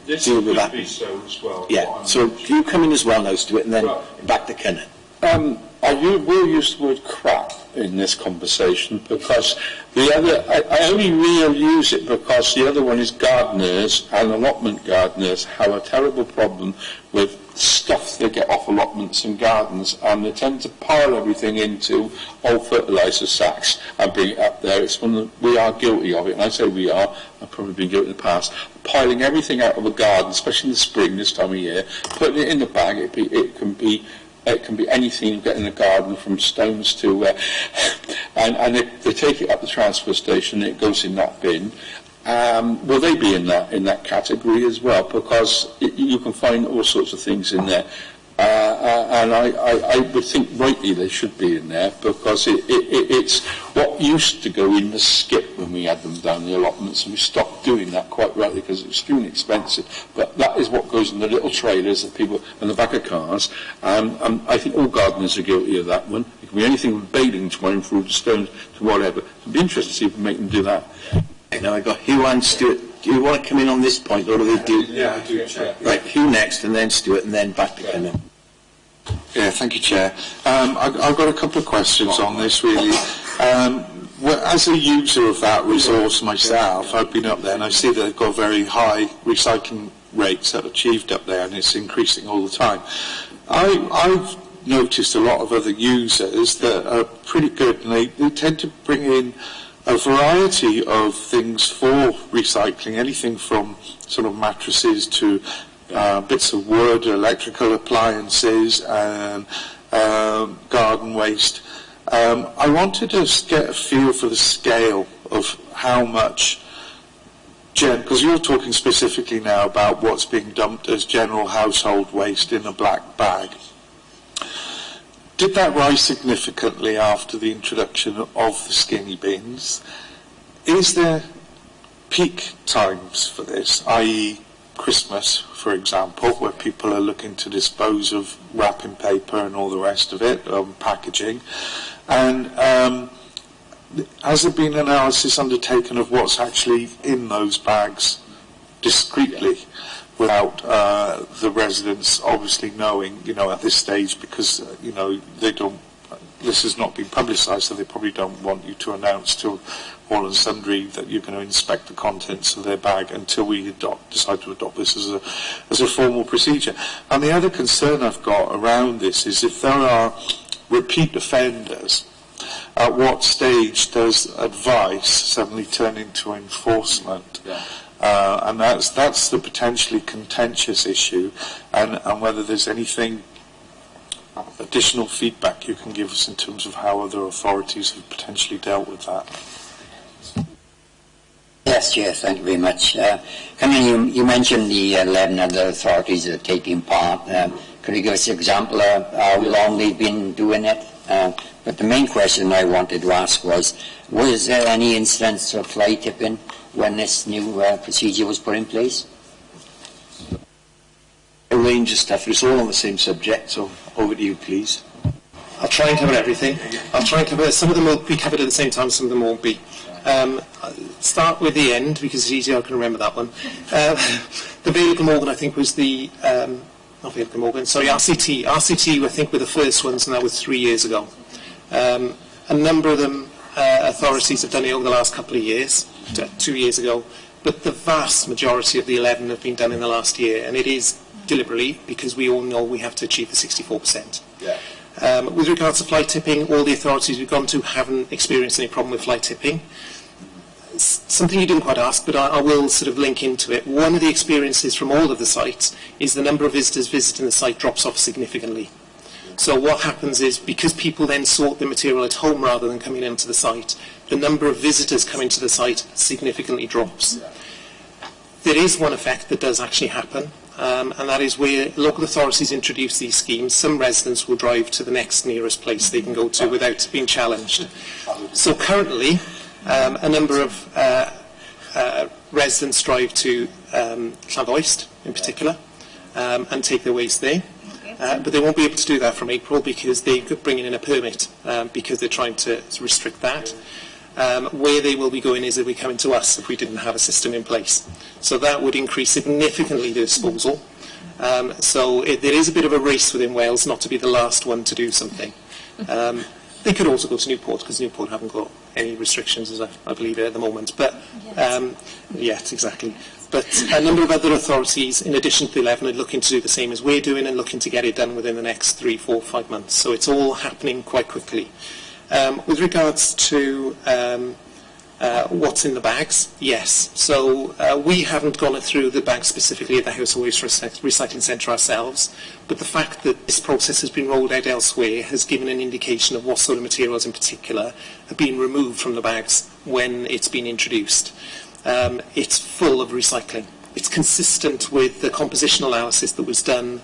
deal with that. This so as well. Yeah. So you come in as well now, Stuart, and then back to Cunningham. I will use the word crap in this conversation because the other, I only really use it because the other one is gardeners, and allotment gardeners have a terrible problem with stuff they get off allotments and gardens, and they tend to pile everything into old fertiliser sacks and bring it up there. We are guilty of it, and I say we are, I've probably been guilty in the past, piling everything out of a garden, especially in the spring this time of year, putting it in the bag. It can be anything you get in the garden, from stones to, and they take it up the transfer station. It goes in that bin. Will they be in that category as well? Because you can find all sorts of things in there, and I would think rightly they should be in there because it's what used to go in the skip when we had them down the allotments, and we stopped doing that quite rightly because it's extremely expensive. But that is what goes in the little trailers that people in the back of cars. I think all gardeners are guilty of that one. It can be anything from baling twine through to stones to whatever. It'd be interesting to see if we make them do that. Now I got Hugh and Stuart. Do you want to come in on this point, or do they do? Yeah, I do, Chair. Right, Hugh next, and then Stuart, and then back to Cunningham. Yeah, thank you, Chair. I've got a couple of questions on this, really. As a user of that resource myself, I've been up there and I see that they've got very high recycling rates that are achieved up there, and it's increasing all the time. I've noticed a lot of other users that are pretty good, and they tend to bring in a variety of things for recycling, anything from sort of mattresses to bits of wood, electrical appliances, and garden waste. I wanted to get a feel for the scale of how much, because you're talking specifically now about what's being dumped as general household waste in a black bag. Did that rise significantly after the introduction of the skinny bins? Is there peak times for this, i.e. Christmas, for example, where people are looking to dispose of wrapping paper and all the rest of it, packaging, and has there been analysis undertaken of what's actually in those bags discreetly, without the residents obviously knowing, at this stage, because they don't. This has not been publicised, so they probably don't want you to announce to all and sundry that you're going to inspect the contents of their bag until we decide to adopt this as a formal procedure. And the other concern I've got around this is if there are repeat offenders, at what stage does advice suddenly turn into enforcement? Yeah. And that's the potentially contentious issue, and whether there's anything additional feedback you can give us in terms of how other authorities have potentially dealt with that. Yes, Chair, thank you very much. You mentioned the 11 other authorities that are taking part. Could you give us an example of how long they've been doing it? But the main question I wanted to ask was there any instance of fly tipping when this new procedure was put in place? A range of stuff, it's all on the same subject, so over to you, please. I'll try and cover everything. I'll try and cover, some of them will be covered at the same time, some of them won't be. Start with the end, because it's easier, I can remember that one. The Vale of Glamorgan, I think, was the, not Vale of Glamorgan, sorry, RCT. RCT, I think, were the first ones, and that was 3 years ago. A number of them, authorities have done it over the last couple of years, 2 years ago, but the vast majority of the 11 have been done in the last year, and it is deliberately, because we all know we have to achieve the 64%. Yeah. With regards to fly tipping, all the authorities we've gone to haven't experienced any problem with fly tipping. Something you didn't quite ask, but I will sort of link into it. One of the experiences from all of the sites is the number of visitors visiting the site drops off significantly. So what happens is, because people then sort the material at home rather than coming into the site, the number of visitors coming to the site significantly drops. Yeah. There is one effect that does actually happen, and that is where local authorities introduce these schemes, some residents will drive to the next nearest place they can go to without being challenged. So currently, a number of residents drive to Llanfoist in particular and take their waste there. But they won't be able to do that from April because they're bringing in a permit because they're trying to restrict that. Where they will be going is they'll be coming to us if we didn't have a system in place. So that would increase significantly the disposal. There is a bit of a race within Wales not to be the last one to do something. They could also go to Newport because Newport haven't got any restrictions, as I believe, at the moment. But yet, exactly. But a number of other authorities, in addition to the 11, are looking to do the same as we're doing and looking to get it done within the next 3, 4, 5 months. So it's all happening quite quickly. With regards to what's in the bags, yes. So we haven't gone through the bags specifically at the Household Waste Recycling Centre ourselves, but the fact that this process has been rolled out elsewhere has given an indication of what sort of materials in particular have been removed from the bags when it's been introduced. It's full of recycling. It's consistent with the compositional analysis that was done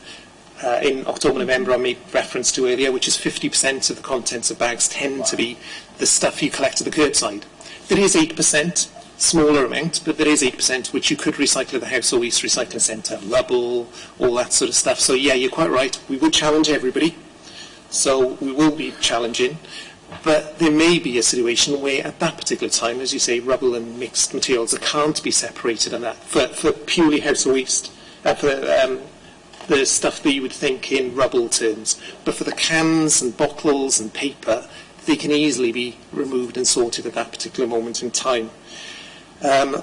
in October, November, I made reference to earlier, which is 50% of the contents of bags tend to be the stuff you collect at the curbside. There is 8%, smaller amount, but there is 8% which you could recycle at the Household Waste Recycling Centre, rubble, all that sort of stuff. So yeah, you're quite right. We would challenge everybody. So we will be challenging. But there may be a situation where at that particular time, as you say, rubble and mixed materials that can't be separated and that for purely household waste, for the stuff that you would think in rubble terms. But for the cans and bottles and paper, they can easily be removed and sorted at that particular moment in time.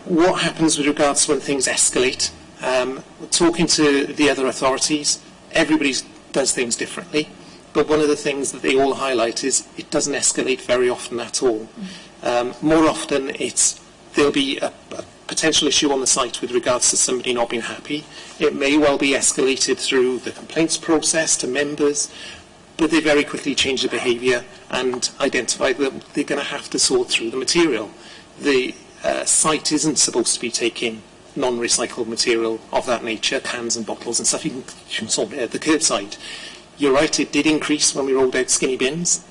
What happens with regards to when things escalate? Talking to the other authorities, everybody does things differently. But one of the things that they all highlight is it doesn't escalate very often at all. More often there'll be a potential issue on the site with regards to somebody not being happy. It may well be escalated through the complaints process to members, but they very quickly change their behaviour and identify that they're going to have to sort through the material. The site isn't supposed to be taking non-recycled material of that nature, cans and bottles and stuff you can sort at the curbside. You're right, it did increase when we rolled out skinny bins.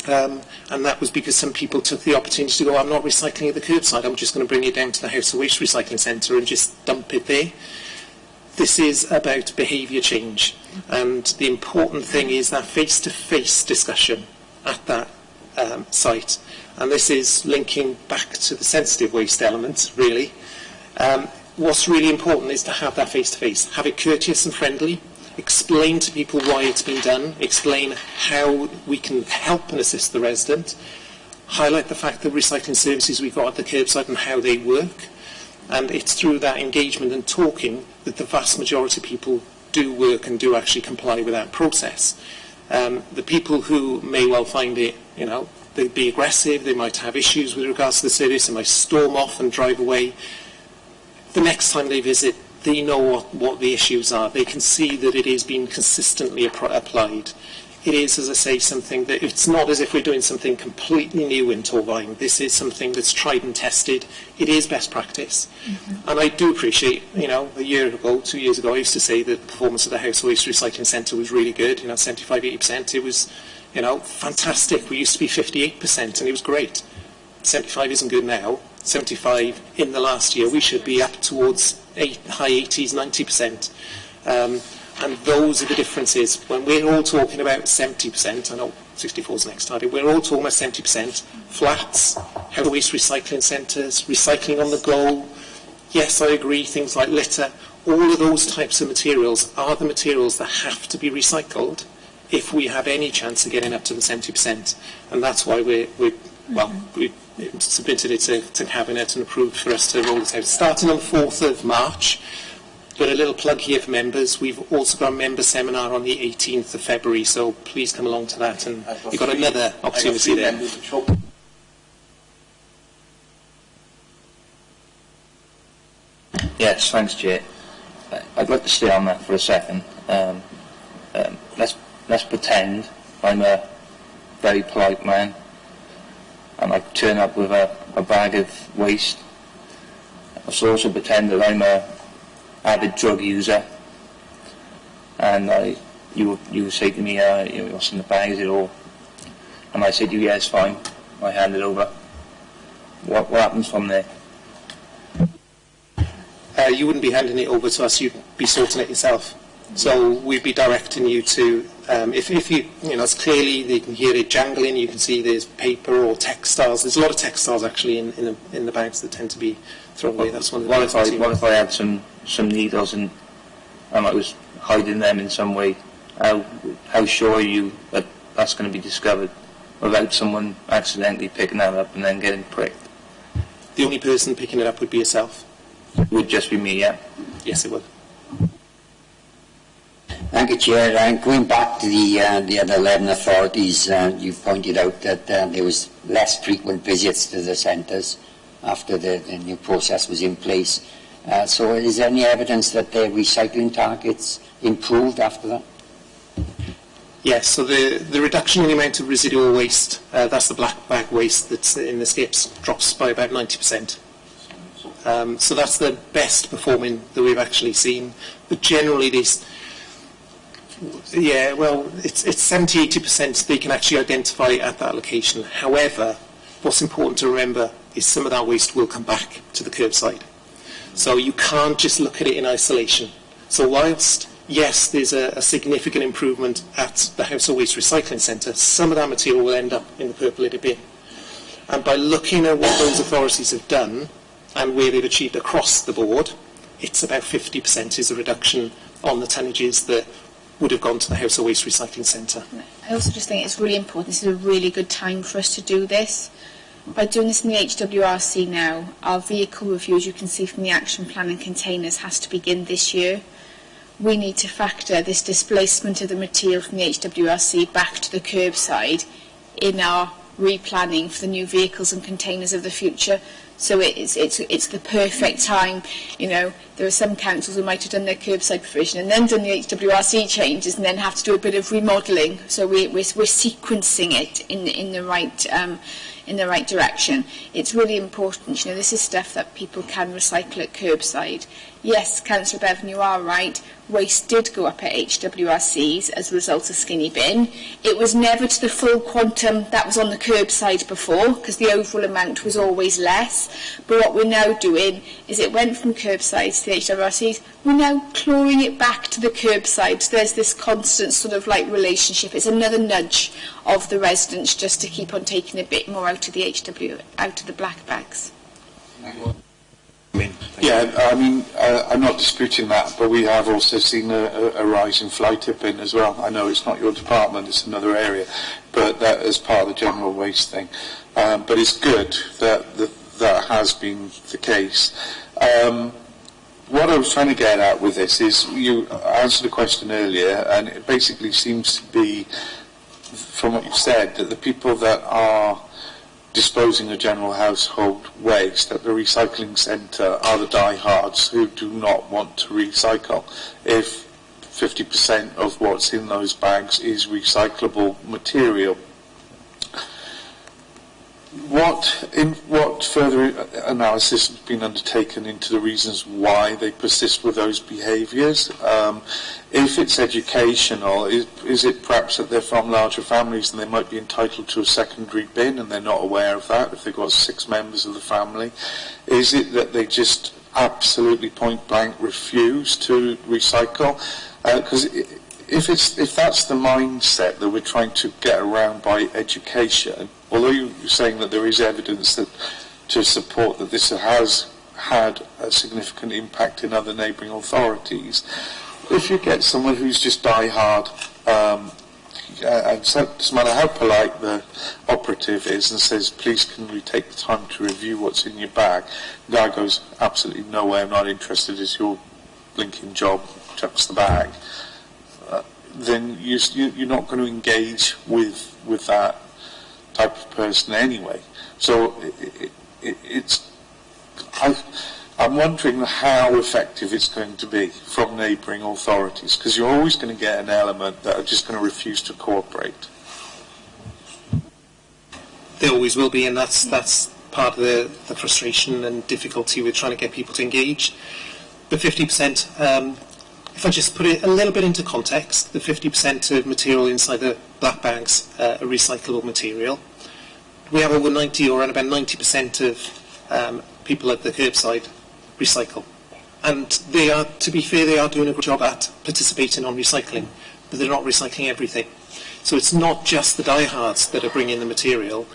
And that was because some people took the opportunity to go, I'm not recycling at the curbside, I'm just going to bring it down to the House of Waste Recycling Centre and just dump it there. This is about behaviour change, and the important thing is that face-to-face discussion at that site. And this is linking back to the sensitive waste element, really. What's really important is to have that face-to-face, have it courteous and friendly, explain to people why it's been done, explain how we can help and assist the resident, highlight the fact that recycling services we've got at the curbside and how they work. And it's through that engagement and talking that the vast majority of people do work and do actually comply with that process. The people who may well find it, you know, they'd be aggressive, they might have issues with regards to the service, they might storm off and drive away. The next time they visit, they know what the issues are. They can see that it is being consistently applied. It is, as I say, something that it's not as if we're doing something completely new in Torfaen. This is something that's tried and tested. It is best practice. And I do appreciate, you know, a year ago, 2 years ago, I used to say that the performance of the House Waste Recycling Centre was really good, you know, 75, 80%. It was, you know, fantastic. We used to be 58% and it was great. 75 isn't good now. 75 in the last year. We should be up towards high 80s, 90%. And those are the differences. When we're all talking about 70%, I know 64 is next target, we're all talking about 70%, flats, house waste recycling centres, recycling on the go. Yes, I agree, things like litter. All of those types of materials are the materials that have to be recycled if we have any chance of getting up to the 70%. And that's why we submitted it to Cabinet and approved for us to roll this out. Starting on the 4th of March, but a little plug here for members, we've also got a member seminar on the 18th of February, so please come along to that, and you've got another opportunity there. Yes, thanks, Chair. I'd like to stay on that for a second. Let's pretend I'm a very polite man, and I turn up with a bag of waste. Let's also pretend that I'm a avid drug user, and you say to me, what's in the bag, is it all? And I say to you, yeah, it's fine. I hand it over. What happens from there? You wouldn't be handing it over to us, you'd be sorting it yourself. So we'd be directing you to, if you know, it's clearly, they can hear it jangling, you can see there's paper or textiles. There's a lot of textiles actually in the bags that tend to be thrown away. That's one of the what if I had some needles and I was hiding them in some way? How sure are you that that's going to be discovered without someone accidentally picking that up and then getting pricked? The only person picking it up would be yourself. It would just be me, yeah? Yes, it would. Thank you, Chair. Going back to the other 11 authorities, you pointed out that there was less frequent visits to the centres after the new process was in place. So is there any evidence that their recycling targets improved after that? Yes, so the reduction in the amount of residual waste, that's the black bag waste that's in the skips, drops by about 90%. So that's the best performing that we've actually seen. But generally these, yeah, well, it's 70-80% they can actually identify at that location. However, what's important to remember is some of that waste will come back to the curbside. So you can't just look at it in isolation. So whilst, yes, there's a significant improvement at the House of Waste Recycling Centre, some of that material will end up in the purple litter bin. And by looking at what those authorities have done and where they've achieved across the board, it's about 50% is a reduction on the tonnages that would have gone to the House of Waste Recycling Centre. I also just think it's really important. This is a really good time for us to do this. By doing this in the HWRC now, our vehicle review, as you can see from the action plan and containers, has to begin this year. We need to factor this displacement of the material from the HWRC back to the curbside in our replanning for the new vehicles and containers of the future. So it's the perfect time. You know, there are some councils who might have done their curbside provision and then done the HWRC changes and then have to do a bit of remodelling. So we're sequencing it in the right in the right direction. It's really important, you know, this is stuff that people can recycle at curbside. Yes, Councillor Bevan, you are right, waste did go up at HWRCs as a result of Skinny Bin. It was never to the full quantum that was on the curbside before, because the overall amount was always less. But what we're now doing is it went from curbside to the HWRCs, we're now clawing it back to the curbside. So there's this constant sort of like relationship. It's another nudge of the residents just to keep on taking a bit more out of the out of the black bags. Yeah, I mean, I'm not disputing that, but we have also seen a rise in fly tipping as well. I know it's not your department, it's another area, but that is part of the general waste thing. But it's good that that has been the case. What I was trying to get at with this is, you answered a question earlier, and it basically seems to be, from what you've said, that the people that are disposing of general household waste at the recycling centre are the diehards who do not want to recycle. If 50% of what's in those bags is recyclable material, what further analysis has been undertaken into the reasons why they persist with those behaviours? If it's educational, is it perhaps that they're from larger families and they might be entitled to a secondary bin and they're not aware of that if they've got 6 members of the family? Is it that they just absolutely point blank refuse to recycle? Because if that's the mindset that we're trying to get around by education, although you're saying that there is evidence that to support that this has had a significant impact in other neighbouring authorities, if you get someone who's just die-hard, and so, it doesn't matter how polite the operative is and says, please can we take the time to review what's in your bag, the guy goes, absolutely no way, I'm not interested, it's your blinking job, chucks the bag, then you're not going to engage with that type of person anyway. So I'm wondering how effective it's going to be from neighbouring authorities, because you're always going to get an element that are just going to refuse to cooperate. There always will be, and that's part of the frustration and difficulty with trying to get people to engage. The 50%, if I just put it a little bit into context, the 50% of material inside the black bags are recyclable material. We have over 90 or around about 90% of people at the curbside recycle. And they are, to be fair, they are doing a good job at participating on recycling, but they're not recycling everything. So it's not just the diehards that are bringing the material,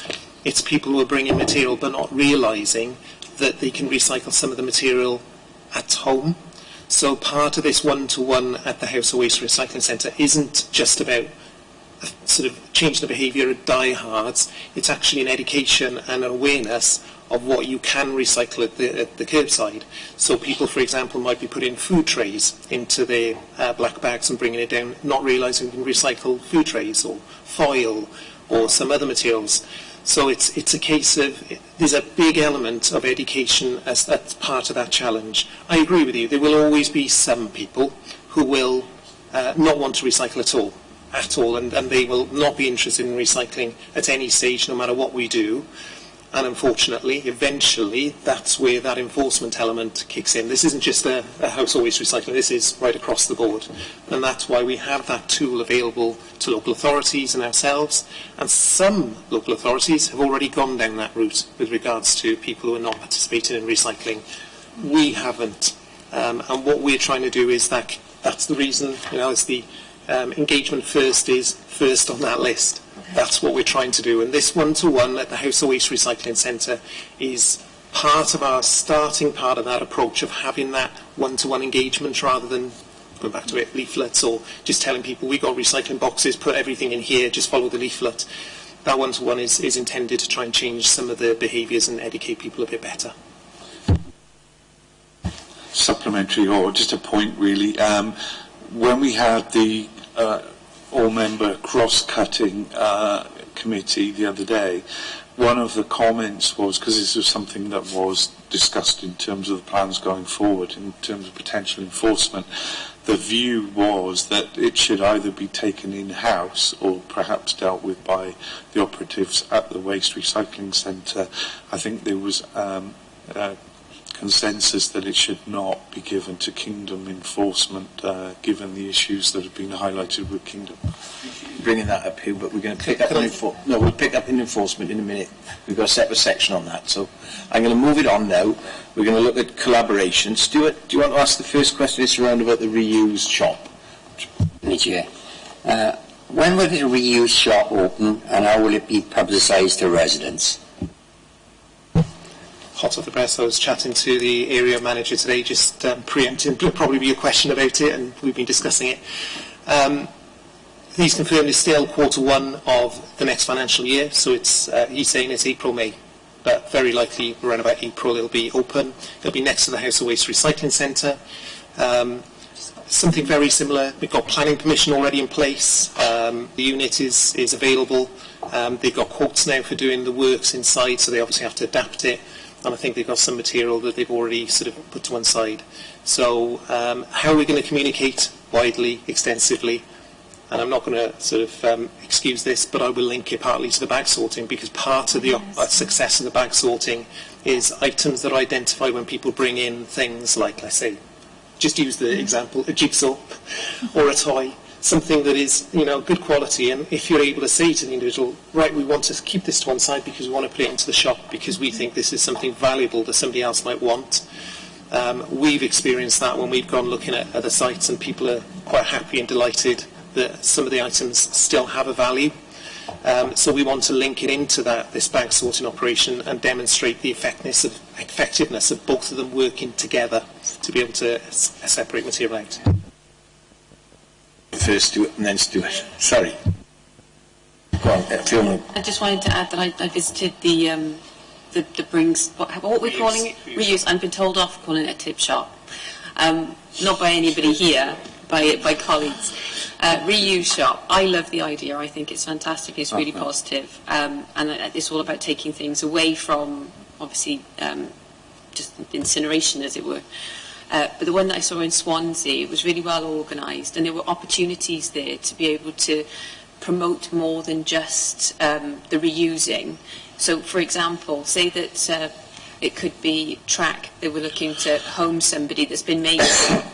it's people who are bringing material but not realising that they can recycle some of the material at home. So part of this one-to-one at the House of Waste Recycling Centre isn't just about sort of changing the behaviour of diehards, it's actually an education and an awareness of what you can recycle at the curbside. So people, for example, might be putting food trays into their black bags and bringing it down, not realising you can recycle food trays or foil or some other materials. So it's a case of, there's a big element of education as that's part of that challenge. I agree with you, there will always be some people who will not want to recycle at all, and they will not be interested in recycling at any stage, no matter what we do. And unfortunately, eventually, that's where that enforcement element kicks in. This isn't just a House of Waste Recycling, this is right across the board. And that's why we have that tool available to local authorities and ourselves. And some local authorities have already gone down that route with regards to people who are not participating in recycling. We haven't. And what we're trying to do is that's the reason, it's the engagement first is first on that list. That's what we're trying to do, and this one-to-one at the House of Waste Recycling Centre is part of our starting part of that approach of having that one-to-one engagement rather than going back to it, leaflets or just telling people we've got recycling boxes, put everything in here, just follow the leaflet. That one-to-one is intended to try and change some of the behaviours and educate people a bit better. Supplementary, or just a point really, when we had the all-member cross-cutting committee the other day, one of the comments was, because this was something that was discussed in terms of the plans going forward, in terms of potential enforcement, the view was that it should either be taken in-house or perhaps dealt with by the operatives at the waste recycling centre. I think there was consensus that it should not be given to Kingdom enforcement, given the issues that have been highlighted with Kingdom. Bringing that up here, but we're going to pick up on we'll pick up in enforcement in a minute. We've got a separate section on that, so I'm going to move it on now. We're going to look at collaboration. Stuart, do you want to ask the first question? It's around about the reused shop. Chair. When will the reused shop open, and how will it be publicised to residents? Hot off the press, I was chatting to the area manager today, just preempting, there'll probably be a question about it, and we've been discussing it. He's confirmed it's still Q1 of the next financial year, so it's he's saying it's April, May, but very likely around about April it'll be open. It'll be next to the House of Waste Recycling Centre. Something very similar. We've got planning permission already in place. The unit is available. They've got quotes now for doing the works inside, so they obviously have to adapt it. And I think they've got some material that they've already sort of put to one side. So how are we going to communicate widely, extensively? And I'm not going to sort of excuse this, but I will link it partly to the bag sorting, because part of the success of the bag sorting is items that identify when people bring in things like, let's say, just use the example, a jigsaw or a toy, something that is, you know, good quality. And if you're able to say to the individual, right, we want to keep this to one side because we want to put it into the shop because we think this is something valuable that somebody else might want. We've experienced that when we've gone looking at other sites, and people are quite happy and delighted that some of the items still have a value. So we want to link it into this bag sorting operation and demonstrate the effectiveness of both of them working together to be able to separate material out. First Stuart and then Stuart. Sorry. Go on, Fiona. I just wanted to add that I visited the brings, what we're calling it? Reuse. I've been told off calling it a tip shop. Not by anybody here, by colleagues. Reuse shop. I love the idea. I think it's fantastic. It's really positive. And it's all about taking things away from, obviously, just incineration, as it were. But the one that I saw in Swansea was really well organised, and there were opportunities there to be able to promote more than just the reusing. So, for example, say that it could be track. They were looking to home somebody that's been made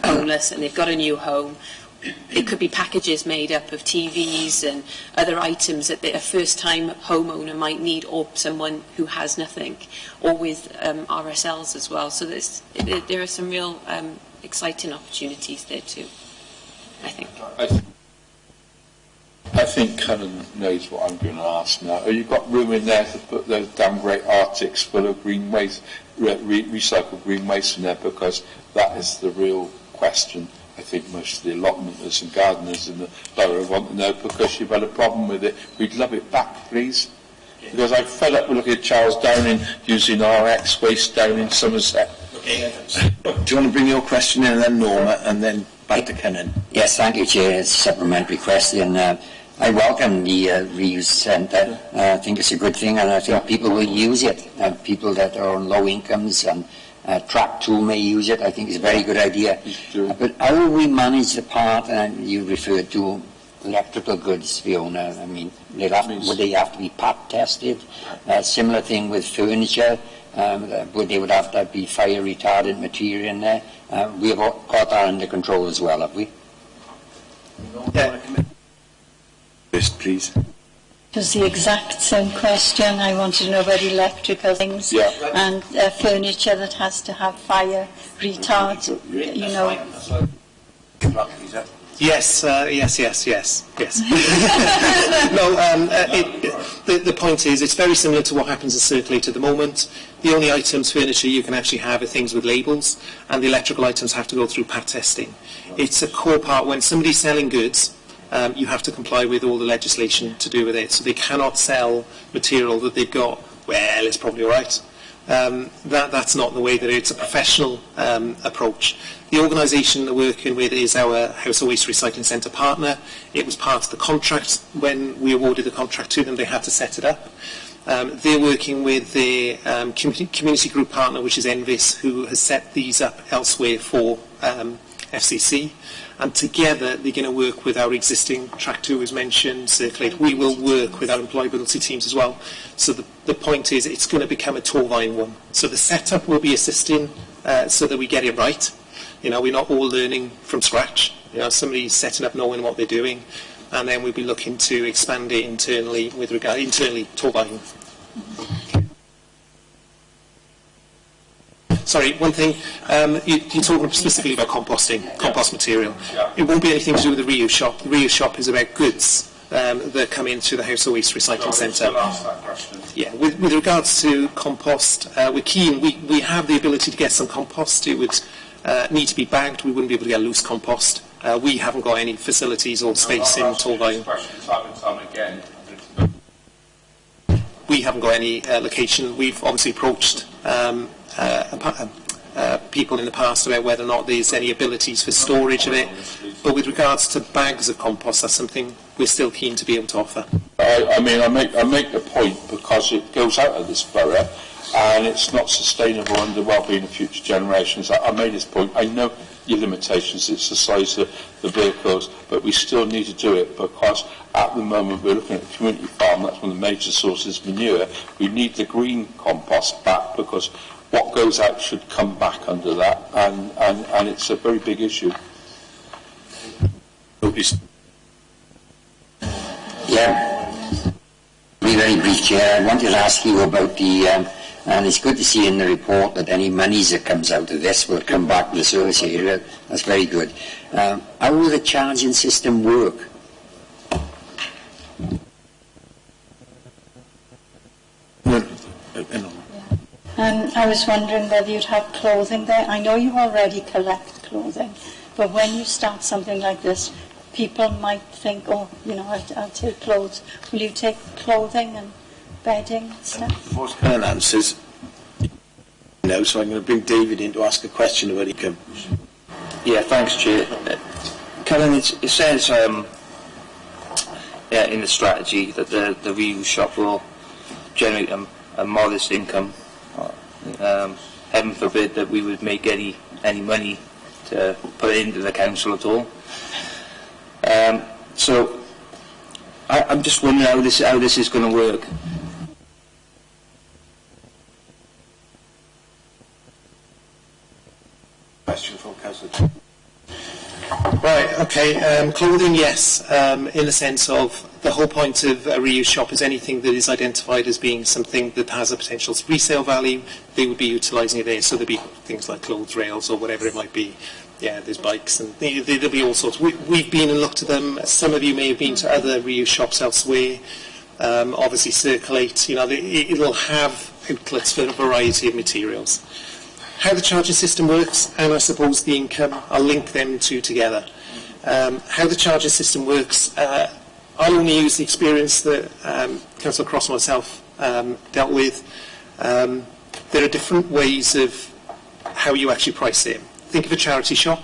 homeless and they've got a new home. It could be packages made up of TVs and other items that a first-time homeowner might need, or someone who has nothing, or with RSLs as well. So there are some real exciting opportunities there too, I think. I think Cullen knows what I'm going to ask now. Have you got room in there to put those damn great Arctics full of green waste, recycled green waste in there? Because that is the real question. I think most of the allotmenters and gardeners in the borough want to know, because you've had a problem with it. We'd love it back, please. Because I'm fed up with looking at Charles Downing using RX waste down in Somerset. Okay. Do you want to bring your question in, and then Norma, and then back to Kennan? Yes, thank you, Chair. It's a supplementary question. I welcome the reuse centre. I think it's a good thing, and I think people will use it. People that are on low incomes and Track 2 may use it. I think it's a very good idea. But how will we manage the part, and you referred to electrical goods, Fiona? I mean, would they have to be PAT tested? Similar thing with furniture. They would have to be fire retardant material in there. We've got that under control as well, have we? Yeah. First, please. It was the exact same question. I wanted to know about electrical things and furniture that has to have fire retard, you know. Yes. No, the point is, it's very similar to what happens in Circulate at the moment. The only items, furniture, you can actually have are things with labels, and the electrical items have to go through PAT testing. It's a core part. When somebody's selling goods, you have to comply with all the legislation to do with it. So they cannot sell material that they've got, well, it's probably all right. That's not the way that it's a professional approach. The organisation that we're working with is our House of Waste Recycling Centre partner. It was part of the contract. When we awarded the contract to them, they had to set it up. They're working with their community group partner, which is Envis, who has set these up elsewhere for FCC. And together, they're going to work with our existing Track 2, as mentioned, Circulate. We will work with our employability teams as well. So the point is, it's going to become a Torfaen one. So the setup will be assisting so that we get it right. You know, we're not all learning from scratch. You know, somebody's setting up knowing what they're doing. And then we'll be looking to expand it internally with regard Torfaen. Sorry, one thing, you're talking specifically about composting, compost material. It won't be anything to do with the reuse shop. The reuse shop is about goods that come into the House of Waste Recycling Centre. Yeah, with regards to compost, we're keen. We have the ability to get some compost. It would need to be bagged. We wouldn't be able to get loose compost. We haven't got any facilities or space in Torfaen. We haven't got any location. We've obviously approached people in the past about whether or not there's any abilities for storage of it. But with regards to bags of compost, that's something we're still keen to be able to offer. I make the point because it goes out of this borough and it's not sustainable and the well-being of future generations. I made this point. I know your limitations, it's the size of the vehicles, but we still need to do it because at the moment we're looking at the community farm. That's one of the major sources of manure. We need the green compost back because what goes out should come back under that, and it's a very big issue. Yeah, be very brief, Chair. I wanted to ask you about the, and it's good to see in the report that any monies that comes out of this will come back to the service area. That's very good. How will the charging system work? I was wondering whether you'd have clothing there. I know you already collect clothing, but when you start something like this, people might think, oh, you know, I'll take clothes. Will you take clothing and bedding and stuff? Most current answers, no, so I'm going to bring David in to ask a question about income. Yeah, thanks, Chair. Karen, it says in the strategy that the reuse shop will generate a modest income. Heaven forbid that we would make any money to put into the council at all. So I'm just wondering how this is going to work. Question from Councillor. Right, okay. Clothing, yes, in the sense of the whole point of a reuse shop is anything that is identified as being something that has a potential resale value, they would be utilising it there. So there'd be things like clothes rails or whatever it might be. Yeah, there's bikes and there'll be all sorts. We've been and looked at them. Some of you may have been to other reuse shops elsewhere. Obviously, Circulate, you know, it'll have outlets for a variety of materials. How the charging system works, and I suppose the income, I'll link them two together. How the charging system works, I'll only use the experience that Councillor Cross and myself dealt with. There are different ways of how you actually price it. Think of a charity shop.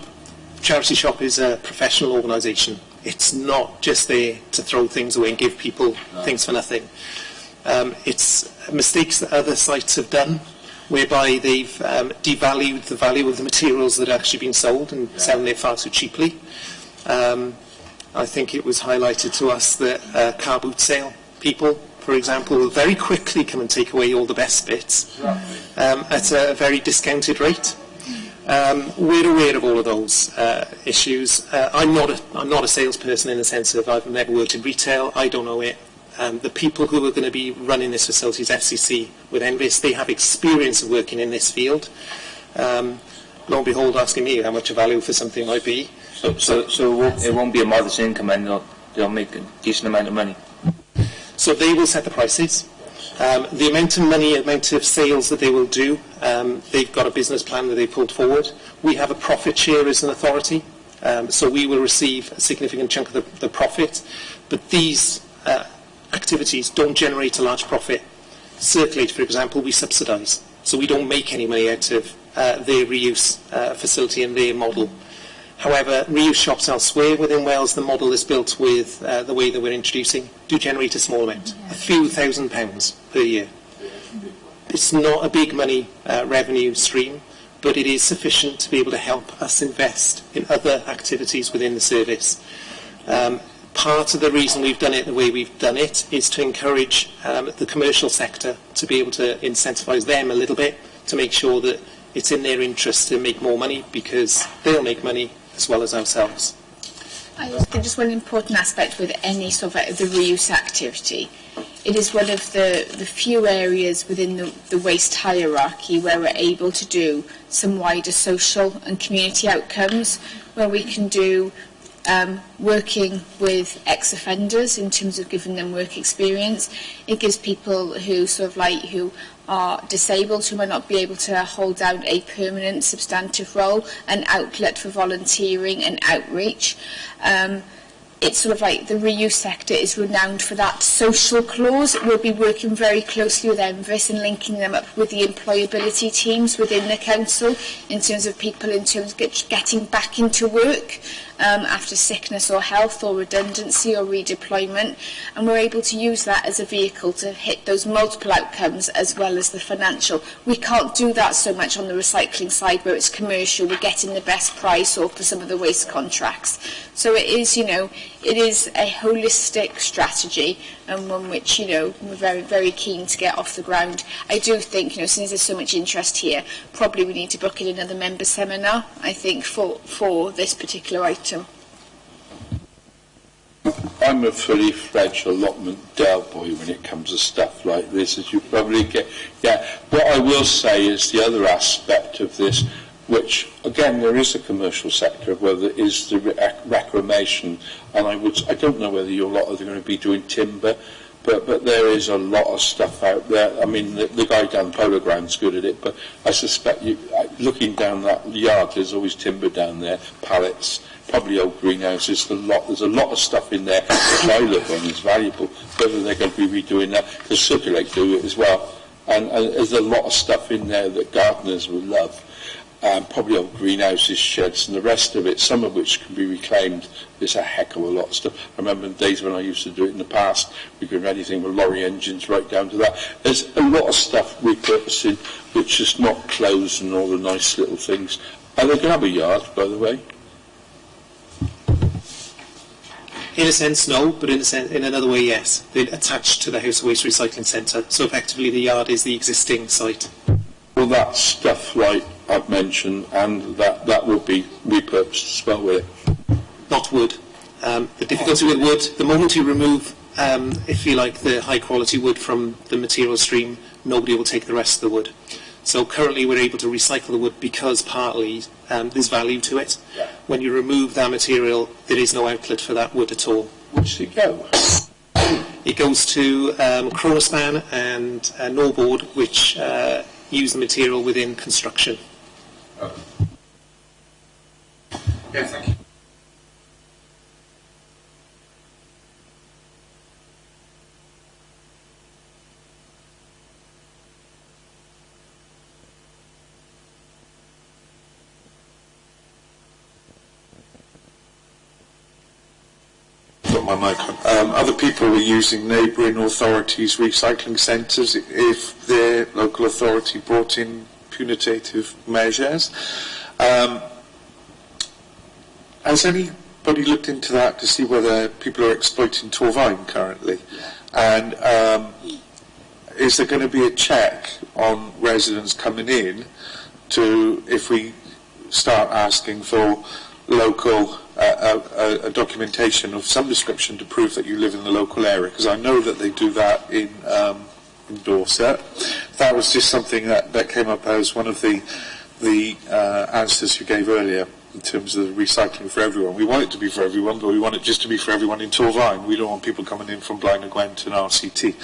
A charity shop is a professional organisation. It's not just there to throw things away and give people things for nothing. It's mistakes that other sites have done, whereby they've devalued the value of the materials that are actually being sold and selling it far too cheaply. I think it was highlighted to us that car boot sale people, for example, will very quickly come and take away all the best bits at a very discounted rate. We're aware of all of those issues. I'm not a salesperson in the sense of I've never worked in retail. I don't know it. The people who are going to be running this facility is FCC with Envis. They have experience of working in this field. Lo and behold, asking me how much a value for something might be. So it won't be a modest income, and they'll make a decent amount of money. So they will set the prices. The amount of money, amount of sales that they will do, they've got a business plan that they pulled forward. We have a profit share as an authority, so we will receive a significant chunk of the profit. But these activities don't generate a large profit. Circulate, for example, we subsidise, so we don't make any money out of their reuse facility and their model. However, reuse shops elsewhere within Wales, the model is built with the way that we're introducing, do generate a small amount, a few £1,000s per year. It's not a big money revenue stream, but it is sufficient to be able to help us invest in other activities within the service. Part of the reason we've done it the way we've done it is to encourage the commercial sector to be able to incentivise them a little bit to make sure that it's in their interest to make more money, because they'll make money as well as ourselves. I think just one important aspect with any sort of the reuse activity, it is one of the few areas within the waste hierarchy where we're able to do some wider social and community outcomes, where we can do working with ex-offenders in terms of giving them work experience. It gives people who who are disabled, who might not be able to hold down a permanent substantive role, an outlet for volunteering and outreach. It's the reuse sector is renowned for that social clause. We'll be working very closely with Envis and linking them up with the employability teams within the council in terms of people getting back into work after sickness or health or redundancy or redeployment, and we're able to use that as a vehicle to hit those multiple outcomes as well as the financial. We can't do that so much on the recycling side where it's commercial, we're getting the best price or for some of the waste contracts. So it is, it is a holistic strategy, and one which, we're very, very keen to get off the ground. I do think, since there's so much interest here, probably we need to book in another member seminar, I think, for this particular item. I'm a fully fledged allotment Dale boy when it comes to stuff like this, as you probably get. Yeah, what I will say is the other aspect of this, which again there is a commercial sector where there is the reclamation, and I don't know whether your lot are going to be doing timber, but there is a lot of stuff out there. I mean, the guy down Polo Ground's good at it, but I suspect looking down that yard, there's always timber down there, pallets, probably old greenhouses. There's a lot of stuff in there which I look on as valuable. Whether they're going to be redoing that, because Circulate do it as well, and there's a lot of stuff in there that gardeners will love. Probably old greenhouses, sheds, and the rest of it, some of which can be reclaimed. There's a heck of a lot of stuff. I remember the days when I used to do it in the past. We could do anything with lorry engines right down to that. There's a lot of stuff repurposing, which is not clothes and all the nice little things. And they can have a yard, by the way. In a sense, no, but in another way, yes. They're attached to the House Waste Recycling Centre, so effectively the yard is the existing site. Well, that stuff like I've mentioned, and that will be repurposed as well with it. Not wood. The difficulty with wood, the moment you remove, if you like, the high quality wood from the material stream, nobody will take the rest of the wood. So currently we're able to recycle the wood because partly there's value to it. Yeah. When you remove that material, there is no outlet for that wood at all. Where does it go? It goes to Kronospan and Norboard, which use the material within construction. Oh. Yeah, thank you. Got my mic on. Other people were using neighbouring authorities' recycling centres if their local authority brought in punitive measures. Has anybody looked into that to see whether people are exploiting Torfaen currently? And is there going to be a check on residents coming in to, if we start asking for local a documentation of some description to prove that you live in the local area? Because I know that they do that in Dorset. That was just something that came up as one of the answers you gave earlier in terms of recycling for everyone. We want it to be for everyone, but we want it just to be for everyone in Torfaen. We don't want people coming in from Blaenau Gwent and RCT.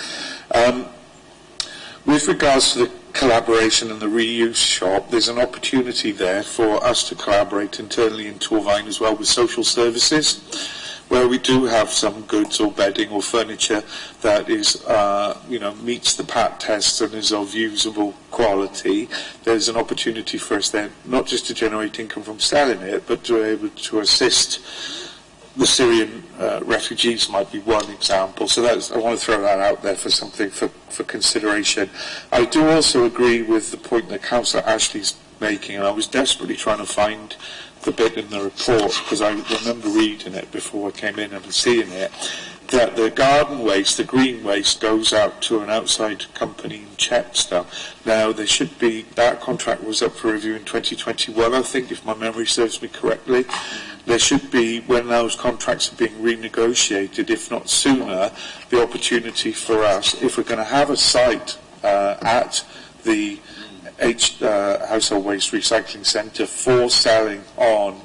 With regards to the collaboration and the reuse shop, there's an opportunity there for us to collaborate internally in Torfaen as well with social services. where we do have some goods or bedding or furniture that is, meets the PAT test and is of usable quality, there's an opportunity for us then not just to generate income from selling it, but to be able to assist the Syrian refugees might be one example. So I want to throw that out there for something for consideration. I do also agree with the point that Councillor Ashley's making, and I was desperately trying to find the bit in the report, because I remember reading it before I came in and seeing it, that the garden waste, the green waste, goes out to an outside company in Chepstow. Now, that contract was up for review in 2021, I think, if my memory serves me correctly. There should be, when those contracts are being renegotiated, if not sooner, the opportunity for us, if we're going to have a site at the Household Waste Recycling Centre for selling on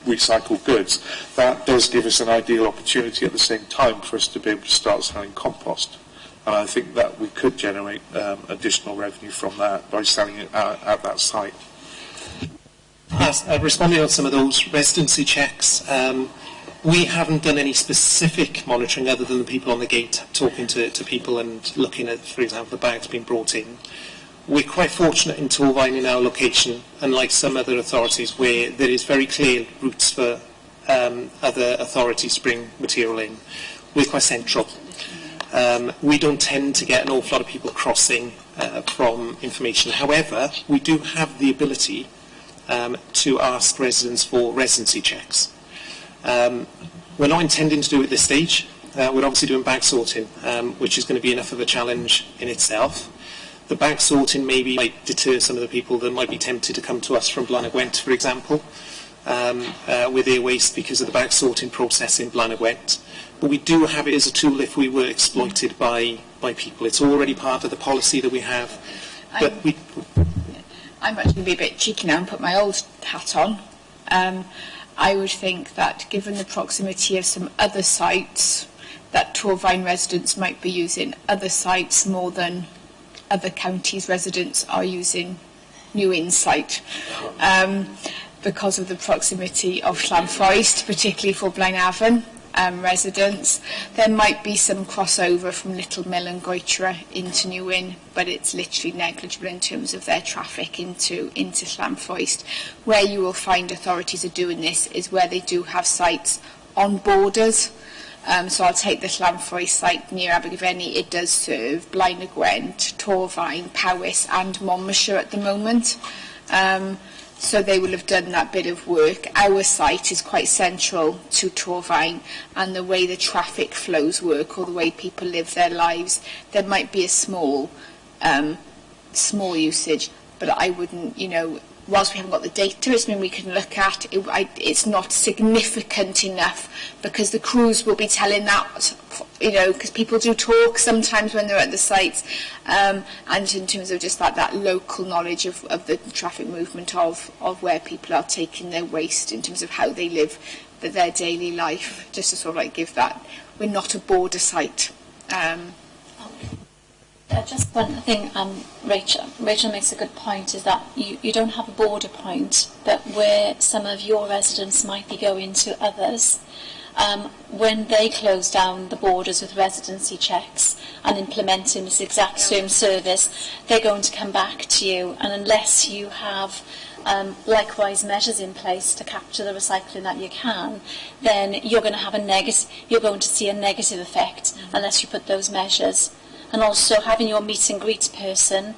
recycled goods, that does give us an ideal opportunity at the same time for us to be able to start selling compost. And I think that we could generate additional revenue from that by selling it at that site. Yes, responding on some of those residency checks, we haven't done any specific monitoring other than the people on the gate talking to people and looking at, for example, the bags being brought in. We're quite fortunate in Torfaen in our location, unlike some other authorities where there is very clear routes for other authorities to bring material in. We're quite central. We don't tend to get an awful lot of people crossing from information. However, we do have the ability to ask residents for residency checks. We're not intending to do it at this stage. We're obviously doing bag sorting, which is going to be enough of a challenge in itself. The bag sorting maybe might deter some of the people that might be tempted to come to us from Blaenau-Gwent, for example, with their waste because of the bag sorting process in Blaenau-Gwent. But we do have it as a tool if we were exploited by people. It's already part of the policy that we have. But I'm actually going to be a bit cheeky now and put my old hat on. I would think that given the proximity of some other sites, that Torfaen residents might be using other sites more than other counties' residents are using New Inn site. Because of the proximity of Llanffoist, particularly for Blaenavon residents. There might be some crossover from Little Mill and Goitra into New Inn, but it's literally negligible in terms of their traffic into Llanffoist. Where you will find authorities are doing this is where they do have sites on borders. So I'll take the Llanffoist site near Abergavenny. It does serve Blaenau-Gwent, Torfaen, Powys and Monmouthshire at the moment. So they will have done that bit of work. Our site is quite central to Torfaen, and the way the traffic flows work or the way people live their lives, there might be a small usage, but I wouldn't, whilst we haven't got the data, it's something we can look at. It's not significant enough because the crews will be telling that, because people do talk sometimes when they're at the sites, and in terms of just that local knowledge of the traffic movement of where people are taking their waste in terms of how they live their daily life, just to sort of give that. We're not a border site. Just one thing, Rachel makes a good point, is that you don't have a border point, but where some of your residents might be going to others, when they close down the borders with residency checks and implementing this exact same service, they're going to come back to you, and unless you have likewise measures in place to capture the recycling that you can, then you're going to have you're going to see a negative effect unless you put those measures. And also having your meet and greet person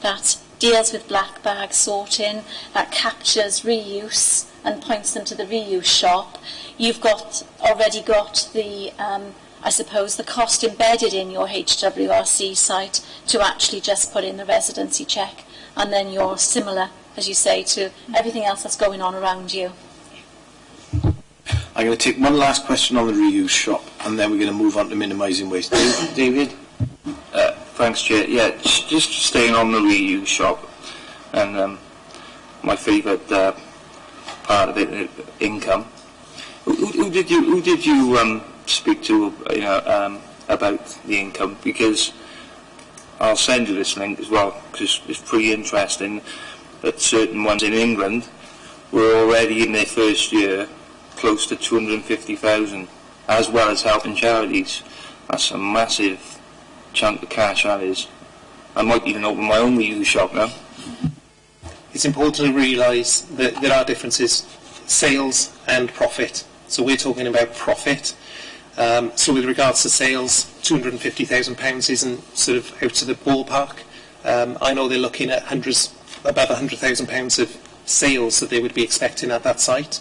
that deals with black bag sorting, that captures reuse and points them to the reuse shop. You've already got the, I suppose, the cost embedded in your HWRC site to actually just put in the residency check, and then you're similar, as you say, to everything else that's going on around you. I'm going to take one last question on the reuse shop, and then we're going to move on to minimising waste. David? Thanks, Chair. Yeah, just staying on the reuse shop, and my favourite part of it, income. Who did you speak to about the income? Because I'll send you this link as well, because it's pretty interesting that certain ones in England were already in their first year close to 250,000, as well as helping charities. That's a massive chunk of cash, that is. I might even open my own used shop now. It's important to realise that there are differences, sales and profit. So we're talking about profit. So with regards to sales, £250,000 isn't sort of out of the ballpark. I know they're looking at above £100,000 of sales that they would be expecting at that site.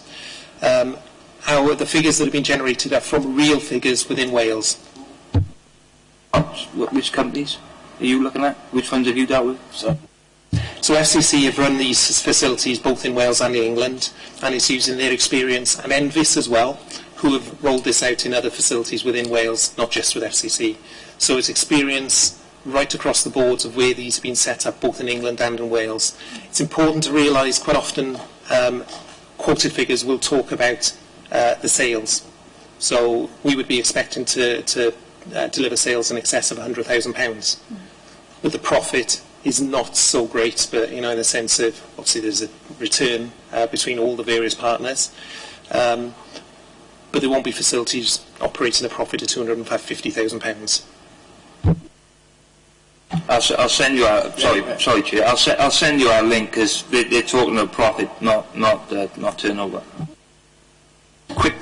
The figures that have been generated are from real figures within Wales. Which companies are you looking at? Which ones have you dealt with? So FCC have run these facilities both in Wales and in England, and it's using their experience, and Envis as well, who have rolled this out in other facilities within Wales, not just with FCC. So it's experience right across the board of where these have been set up, both in England and in Wales. It's important to realise quite often quoted figures will talk about the sales. So we would be expecting to deliver sales in excess of £100,000. But the profit is not so great, but in the sense of, obviously there's a return between all the various partners. But there won't be facilities operating a profit of £250,000. I'll send you our sorry, Chair. I'll send you our link because they're talking about profit, not turnover. Quick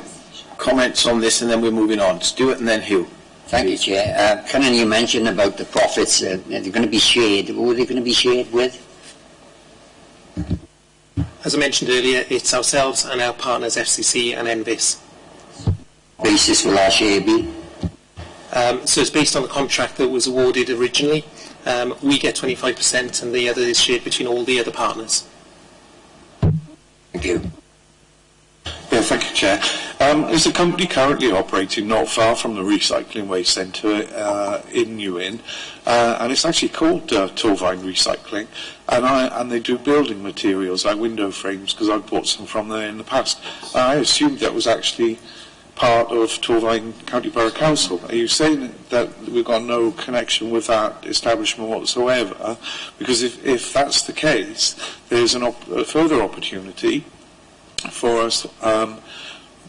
comments on this, and then we're moving on. Stuart and then Hugh. Thank you, Chair. Canon, you mentioned about the profits. They're going to be shared. Who are they going to be shared with? As I mentioned earlier, it's ourselves and our partners FCC and Envis. Basis will our share be? So it's based on the contract that was awarded originally. We get 25% and the other is shared between all the other partners. Thank you. Yeah, thank you, Chair. Is the company currently operating not far from the recycling waste centre in Newin, and it's actually called Torvine Recycling, and they do building materials like window frames, because I've bought some from there in the past. I assumed that was actually part of Torvine County Borough Council. Are you saying that we've got no connection with that establishment whatsoever? Because if that's the case, there's a further opportunity for us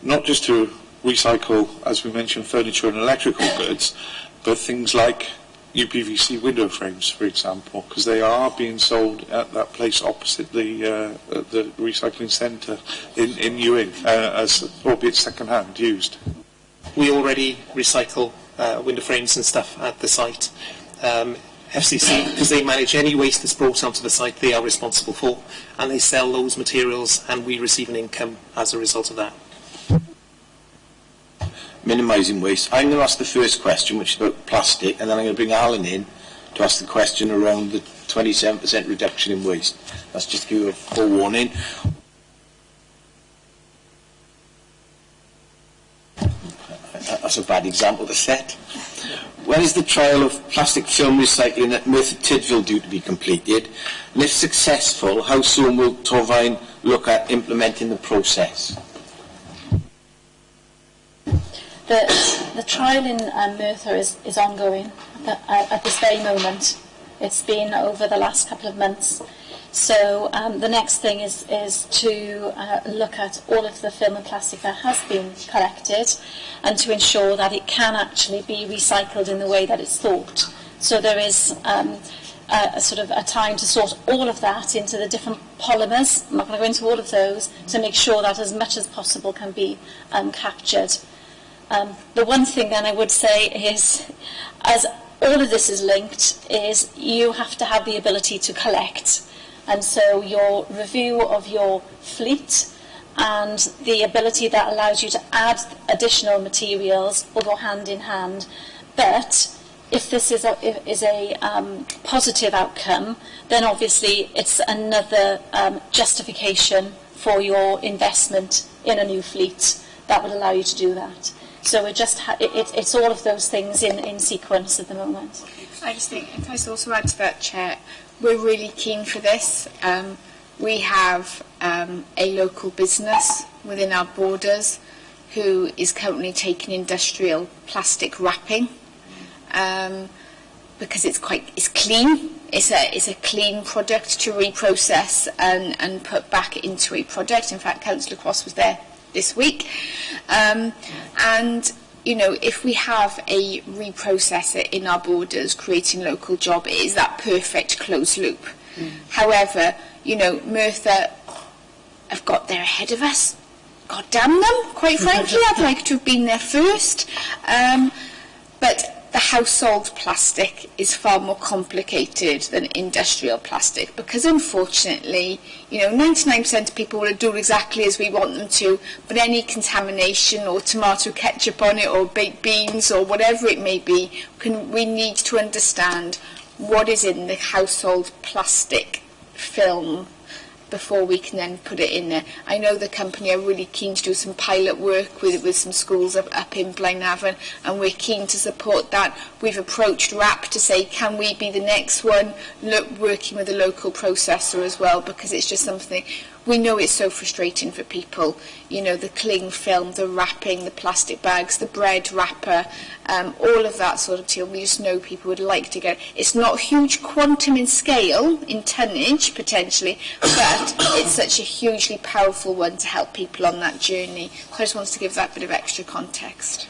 not just to recycle, as we mentioned, furniture and electrical goods, but things like UPVC window frames, for example, because they are being sold at that place opposite the recycling centre in Newin, as albeit second-hand used. We already recycle window frames and stuff at the site. FCC, because they manage any waste that's brought onto the site, they are responsible for, and they sell those materials, and we receive an income as a result of that. Minimising waste. I'm going to ask the first question, which is about plastic, and then I'm going to bring Alan in to ask the question around the 27% reduction in waste. That's just to give you a forewarning. That's a bad example to set. When is the trial of plastic film recycling at Merthyr Tydfil due to be completed? And if successful, how soon will Torvine look at implementing the process? The trial in Merthyr is ongoing at this very moment. It's been over the last couple of months. So the next thing is to look at all of the film and plastic that has been collected and to ensure that it can actually be recycled in the way that it's thought. So there is a sort of a time to sort all of that into the different polymers. I'm not going to go into all of those, to make sure that as much as possible can be captured. The one thing then I would say is, as all of this is linked, is you have to have the ability to collect. And so your review of your fleet and the ability that allows you to add additional materials will go hand in hand. But if this is a positive outcome, then obviously it's another justification for your investment in a new fleet that would allow you to do that. So we're just it's all of those things in sequence at the moment. I just think, if I could also add to that, Chair, we're really keen for this. We have a local business within our borders who is currently taking industrial plastic wrapping because it's clean. It's a clean product to reprocess and put back into a project. In fact, Councillor Cross was there this week. And you know, if we have a reprocessor in our borders creating local job, it is that perfect closed loop. However, you know, Merthyr have got there ahead of us. God damn them, quite frankly. I'd like to have been there first. But the household plastic is far more complicated than industrial plastic, because unfortunately, you know, 99% of people will do exactly as we want them to, but any contamination or tomato ketchup on it or baked beans or whatever it may be, we need to understand what is in the household plastic film before we can then put it in there. I know the company are really keen to do some pilot work with some schools up in Blaenavon, and we're keen to support that. We've approached RAP to say, can we be the next one, working with a local processor as well, because it's just something, we know it's so frustrating for people, you know, the cling film, the wrapping, the plastic bags, the bread wrapper, all of that sort of deal. We just know people would like to get. It's not huge quantum in scale, in tonnage potentially, but it's such a hugely powerful one to help people on that journey. So I just wanted to give that bit of extra context.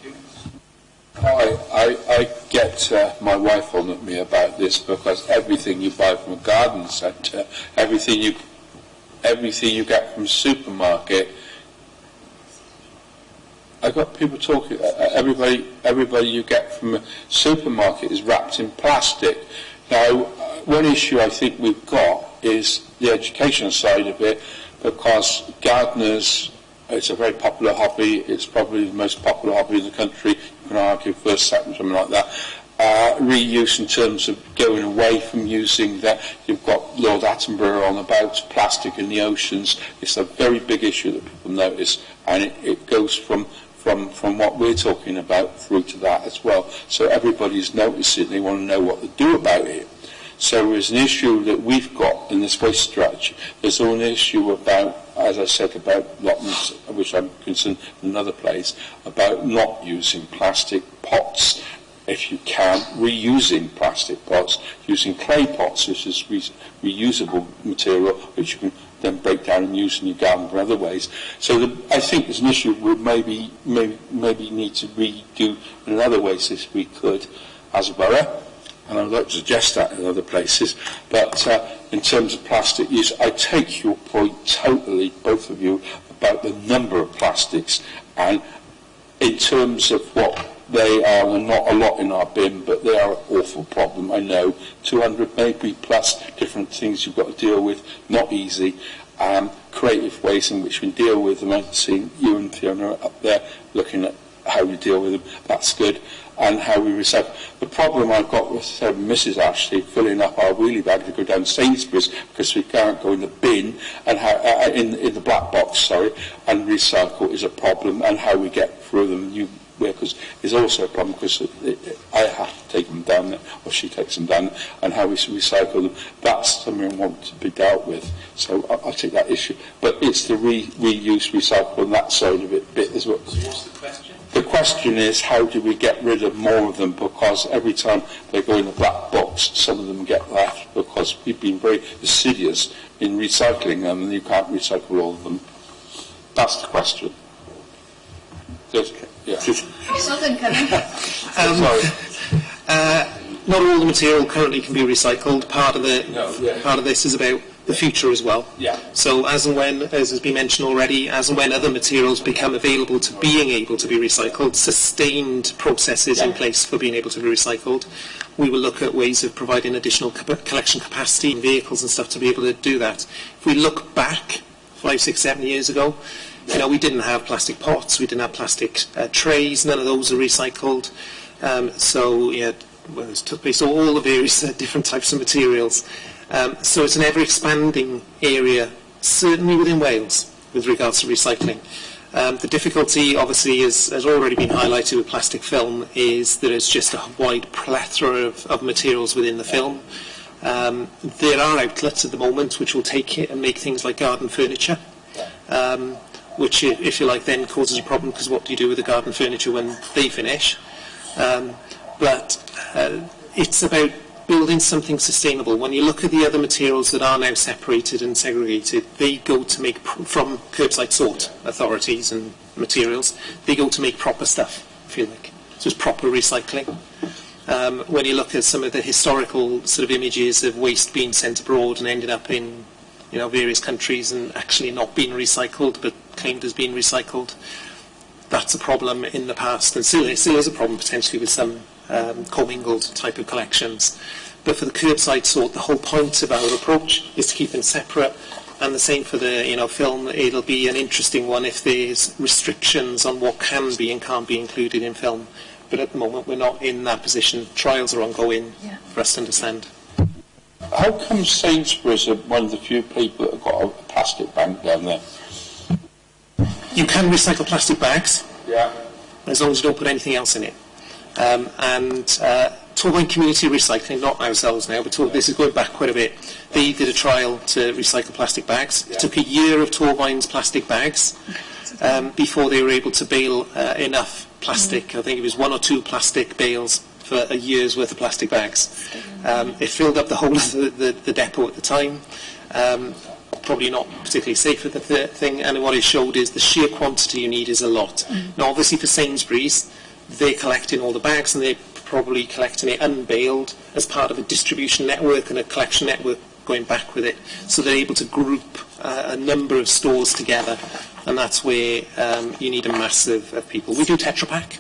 I get my wife on at me about this, because everything you buy from a garden centre, everything you get from a supermarket, I've got people talking, everybody you get from a supermarket is wrapped in plastic. Now, one issue I think we've got is the education side of it, because gardeners, it's a very popular hobby, it's probably the most popular hobby in the country, you can argue first, second, something like that. Reuse in terms of going away from using that. You've got Lord Attenborough on about plastic in the oceans. It's a very big issue that people notice, and it goes from what we're talking about through to that as well. So everybody's noticing, they want to know what to do about it. So there's an issue that we've got in this waste strategy. There's an issue about, as I said, about allotments, which I'm concerned in another place, about not using plastic pots. If you can, reusing plastic pots, using clay pots, which is reusable material, which you can then break down and use in your garden for other ways. So I think there's an issue we maybe need to redo in other ways if we could as a borough, and I would like to suggest that in other places. But in terms of plastic use, I take your point totally, both of you, about the number of plastics, and in terms of what they are, and not a lot in our bin, but they are an awful problem, I know. 200 maybe plus different things you've got to deal with, not easy. Creative ways in which we deal with them. I've seen you and Fiona up there looking at how we deal with them, that's good, and how we recycle. The problem I've got with Mrs. Ashley filling up our wheelie bag to go down Sainsbury's, because we can't go in the bin, and how, in the black box, and recycle is a problem, and how we get through them. Because is also a problem, because I have to take them down there, or she takes them down, and how we recycle them. That's something I want to be dealt with. So I'll take that issue. But it's the reuse, recycle, and that side of it bit as well. So what's the question? The question is, how do we get rid of more of them? Because every time they go in the black box, some of them get left, because we've been very assiduous in recycling them, and you can't recycle all of them. That's the question. Yeah. Not all the material currently can be recycled. Part of this is about the future as well. Yeah. So as and when, as has been mentioned already, as and when other materials become available to being able to be recycled, sustained processes in place for being able to be recycled, we will look at ways of providing additional collection capacity in vehicles and stuff to be able to do that. If we look back 5, 6, 7 years ago, you know, we didn't have plastic pots, we didn't have plastic trays, none of those are recycled. It took place all the various different types of materials. So it's an ever-expanding area, certainly within Wales, with regards to recycling. The difficulty, obviously, has already been highlighted with plastic film, is there is just a wide plethora of materials within the film. There are outlets at the moment which will take it and make things like garden furniture. Which, if you like, then causes a problem, because what do you do with the garden furniture when they finish? But it's about building something sustainable. When you look at the other materials that are now separated and segregated, they go to make, from curbside sort authorities and materials, they go to make proper stuff, I feel like. So it's proper recycling. When you look at some of the historical sort of images of waste being sent abroad and ended up in, you know, various countries and actually not being recycled but claimed as being recycled, that's a problem in the past, and still is a problem potentially with some commingled type of collections. But for the curbside sort, the whole point of our approach is to keep them separate. And the same for the, you know, film. It'll be an interesting one if there's restrictions on what can be and can't be included in film. But at the moment, we're not in that position. Trials are ongoing for us to understand. How come Sainsbury's are one of the few people that have got a plastic bank down there? You can recycle plastic bags, as long as you don't put anything else in it. Torvine Community Recycling, not ourselves now, but this is going back quite a bit. They did a trial to recycle plastic bags. It took a year of Torvine's plastic bags before they were able to bale enough plastic. I think it was 1 or 2 plastic bales for a year's worth of plastic bags. It filled up the whole of the depot at the time. Probably not particularly safe for the thing, and what it showed is the sheer quantity you need is a lot. Now obviously for Sainsbury's, they're collecting all the bags and they're probably collecting it unbaled as part of a distribution network and a collection network going back with it, so they're able to group a number of stores together, and that's where you need a mass of people. We do Tetra Pak.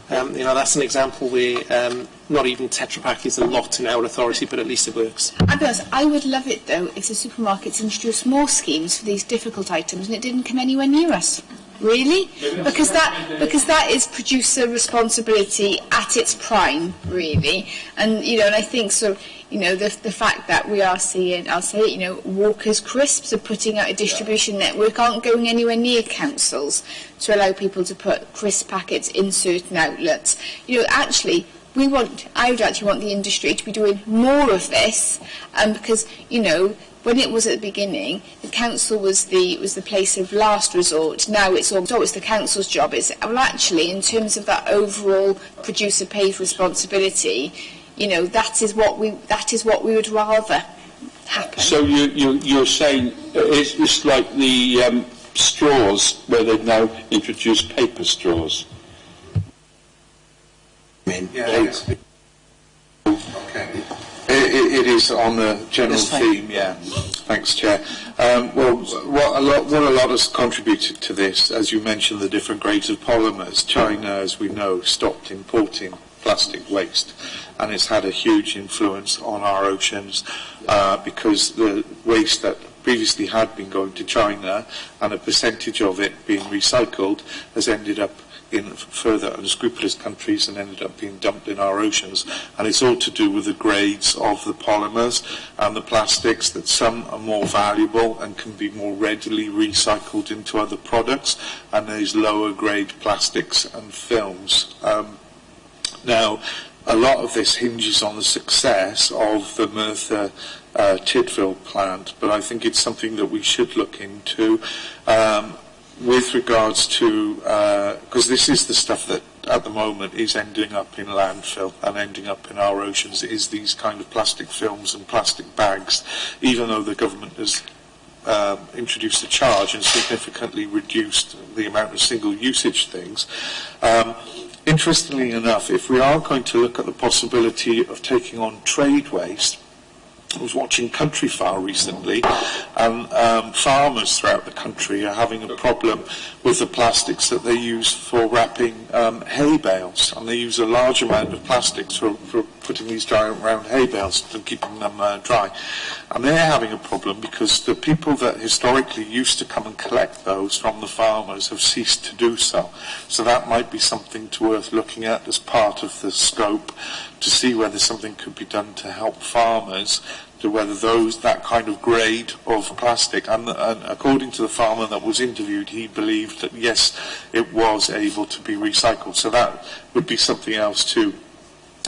You know, that's an example where not even Tetra Pak is a lot in our authority, but at least it works. I'll be honest, I would love it though if the supermarkets introduced more schemes for these difficult items and it didn't come anywhere near us. Really? Because that is producer responsibility at its prime, really. And, you know, and I think so, you know, the fact that we are seeing, I'll say it, you know, Walker's Crisps are putting out a distribution network, aren't going anywhere near councils to allow people to put crisp packets in certain outlets. You know, actually, I would actually want the industry to be doing more of this, because, you know, when it was at the beginning, the council was the place of last resort. Now it's the council's job. Well, actually, in terms of that overall producer pays responsibility, you know, that is what we would rather happen. So you're saying it's like the straws where they've now introduced paper straws. Okay. It is on the general theme, Thanks, Chair. Well, what a lot has contributed to this, as you mentioned, the different grades of polymers. China, as we know, stopped importing plastic waste, and it's had a huge influence on our oceans because the waste that previously had been going to China and a percentage of it being recycled has ended up in further unscrupulous countries and ended up being dumped in our oceans. And it's all to do with the grades of the polymers and the plastics, that some are more valuable and can be more readily recycled into other products, and these lower grade plastics and films. Now, a lot of this hinges on the success of the Merthyr Tydfil plant, but I think it's something that we should look into. With regards to, because this is the stuff that at the moment is ending up in landfill and ending up in our oceans, is these kind of plastic films and plastic bags, even though the government has introduced a charge and significantly reduced the amount of single usage things. Interestingly enough, if we are going to look at the possibility of taking on trade waste, I was watching Countryfile recently, and farmers throughout the country are having a problem with the plastics that they use for wrapping hay bales, and they use a large amount of plastics for putting these giant round hay bales and keeping them dry. And they're having a problem because the people that historically used to come and collect those from the farmers have ceased to do so. So that might be something worth looking at as part of the scope, to see whether something could be done to help farmers, to whether that kind of grade of plastic, and according to the farmer that was interviewed, he believed that yes, it was able to be recycled. So that would be something else to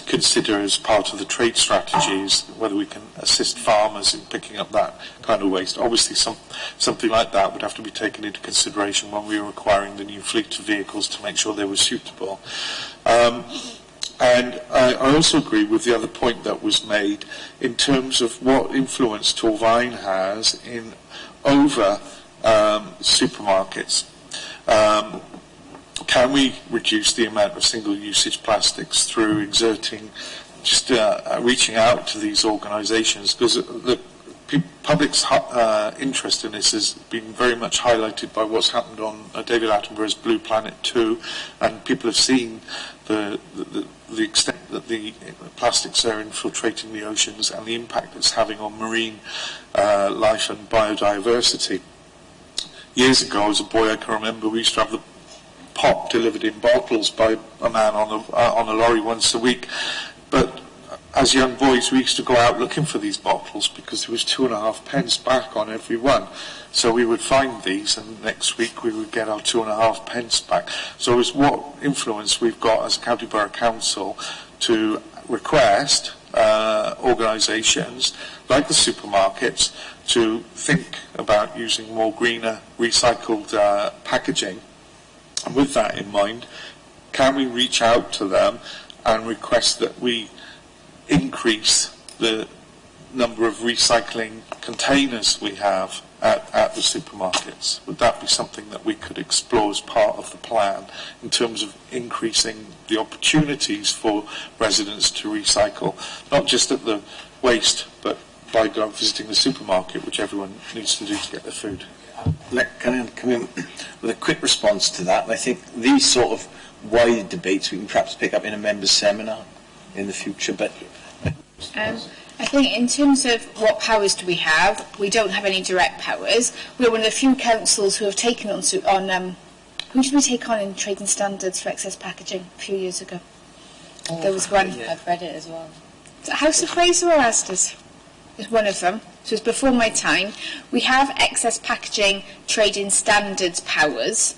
consider as part of the trade strategies, whether we can assist farmers in picking up that kind of waste. Obviously something like that would have to be taken into consideration when we were acquiring the new fleet of vehicles to make sure they were suitable. And I also agree with the other point that was made in terms of what influence Torfaen has over supermarkets. Can we reduce the amount of single-usage plastics through exerting, just reaching out to these organisations? Because the public's interest in this has been very much highlighted by what's happened on David Attenborough's Blue Planet 2, and people have seen the extent that the plastics are infiltrating the oceans and the impact it's having on marine life and biodiversity. Years ago, as a boy, I can remember we used to have the pop delivered in bottles by a man on a lorry once a week. But as young boys, we used to go out looking for these bottles because there was 2.5 pence back on every one. So we would find these, and next week we would get our 2.5 pence back. So it's what influence we've got as County Borough Council to request organisations like the supermarkets to think about using more greener recycled packaging. And with that in mind, can we reach out to them and request that we increase the number of recycling containers we have at the supermarkets? Would that be something that we could explore as part of the plan in terms of increasing the opportunities for residents to recycle, not just at the waste, but by visiting the supermarket, which everyone needs to do to get their food? Can I come in with a quick response to that? And I think these sort of wider debates we can perhaps pick up in a members' seminar in the future. But I think in terms of what powers do we have, we don't have any direct powers. We're one of the few councils who have taken on who did we take on in trading standards for excess packaging a few years ago? There was one. Yeah. I've read it as well. House of Fraser or Asda's is one of them. So it's before my time. We have excess packaging trading standards powers,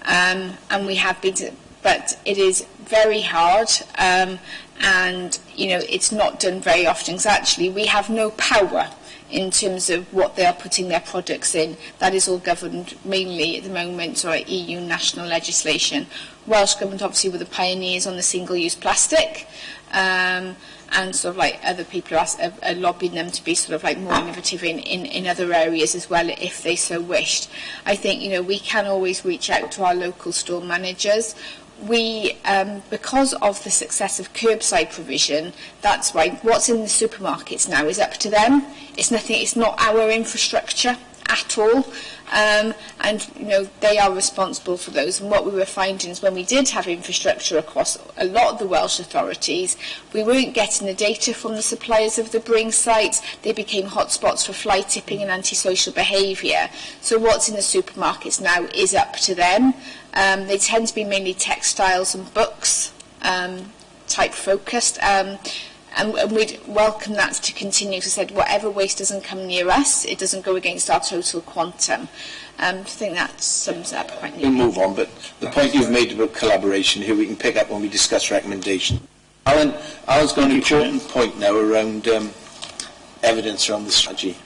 and we have been but it is very hard, and it's not done very often. Because actually, we have no power in terms of what they are putting their products in. That is all governed mainly at the moment by EU national legislation. Welsh Government obviously were the pioneers on the single-use plastic, and sort of like other people are lobbying them to be sort of like more innovative in other areas as well if they so wished. I think we can always reach out to our local store managers. We, because of the success of curbside provision, that's why what's in the supermarkets now is up to them. It's not our infrastructure at all, and they are responsible for those. And what we were finding is when we did have infrastructure across a lot of the Welsh authorities, we weren't getting the data from the suppliers of the bring sites. They became hotspots for fly tipping and antisocial behaviour. So what's in the supermarkets now is up to them. They tend to be mainly textiles and books type focused, and we'd welcome that to continue. As I said, whatever waste doesn't come near us, it doesn't go against our total quantum. I think that sums up quite neatly. We'll move on, but the point you've made about collaboration here we can pick up when we discuss recommendations. Alan's got an important point now around evidence around the strategy.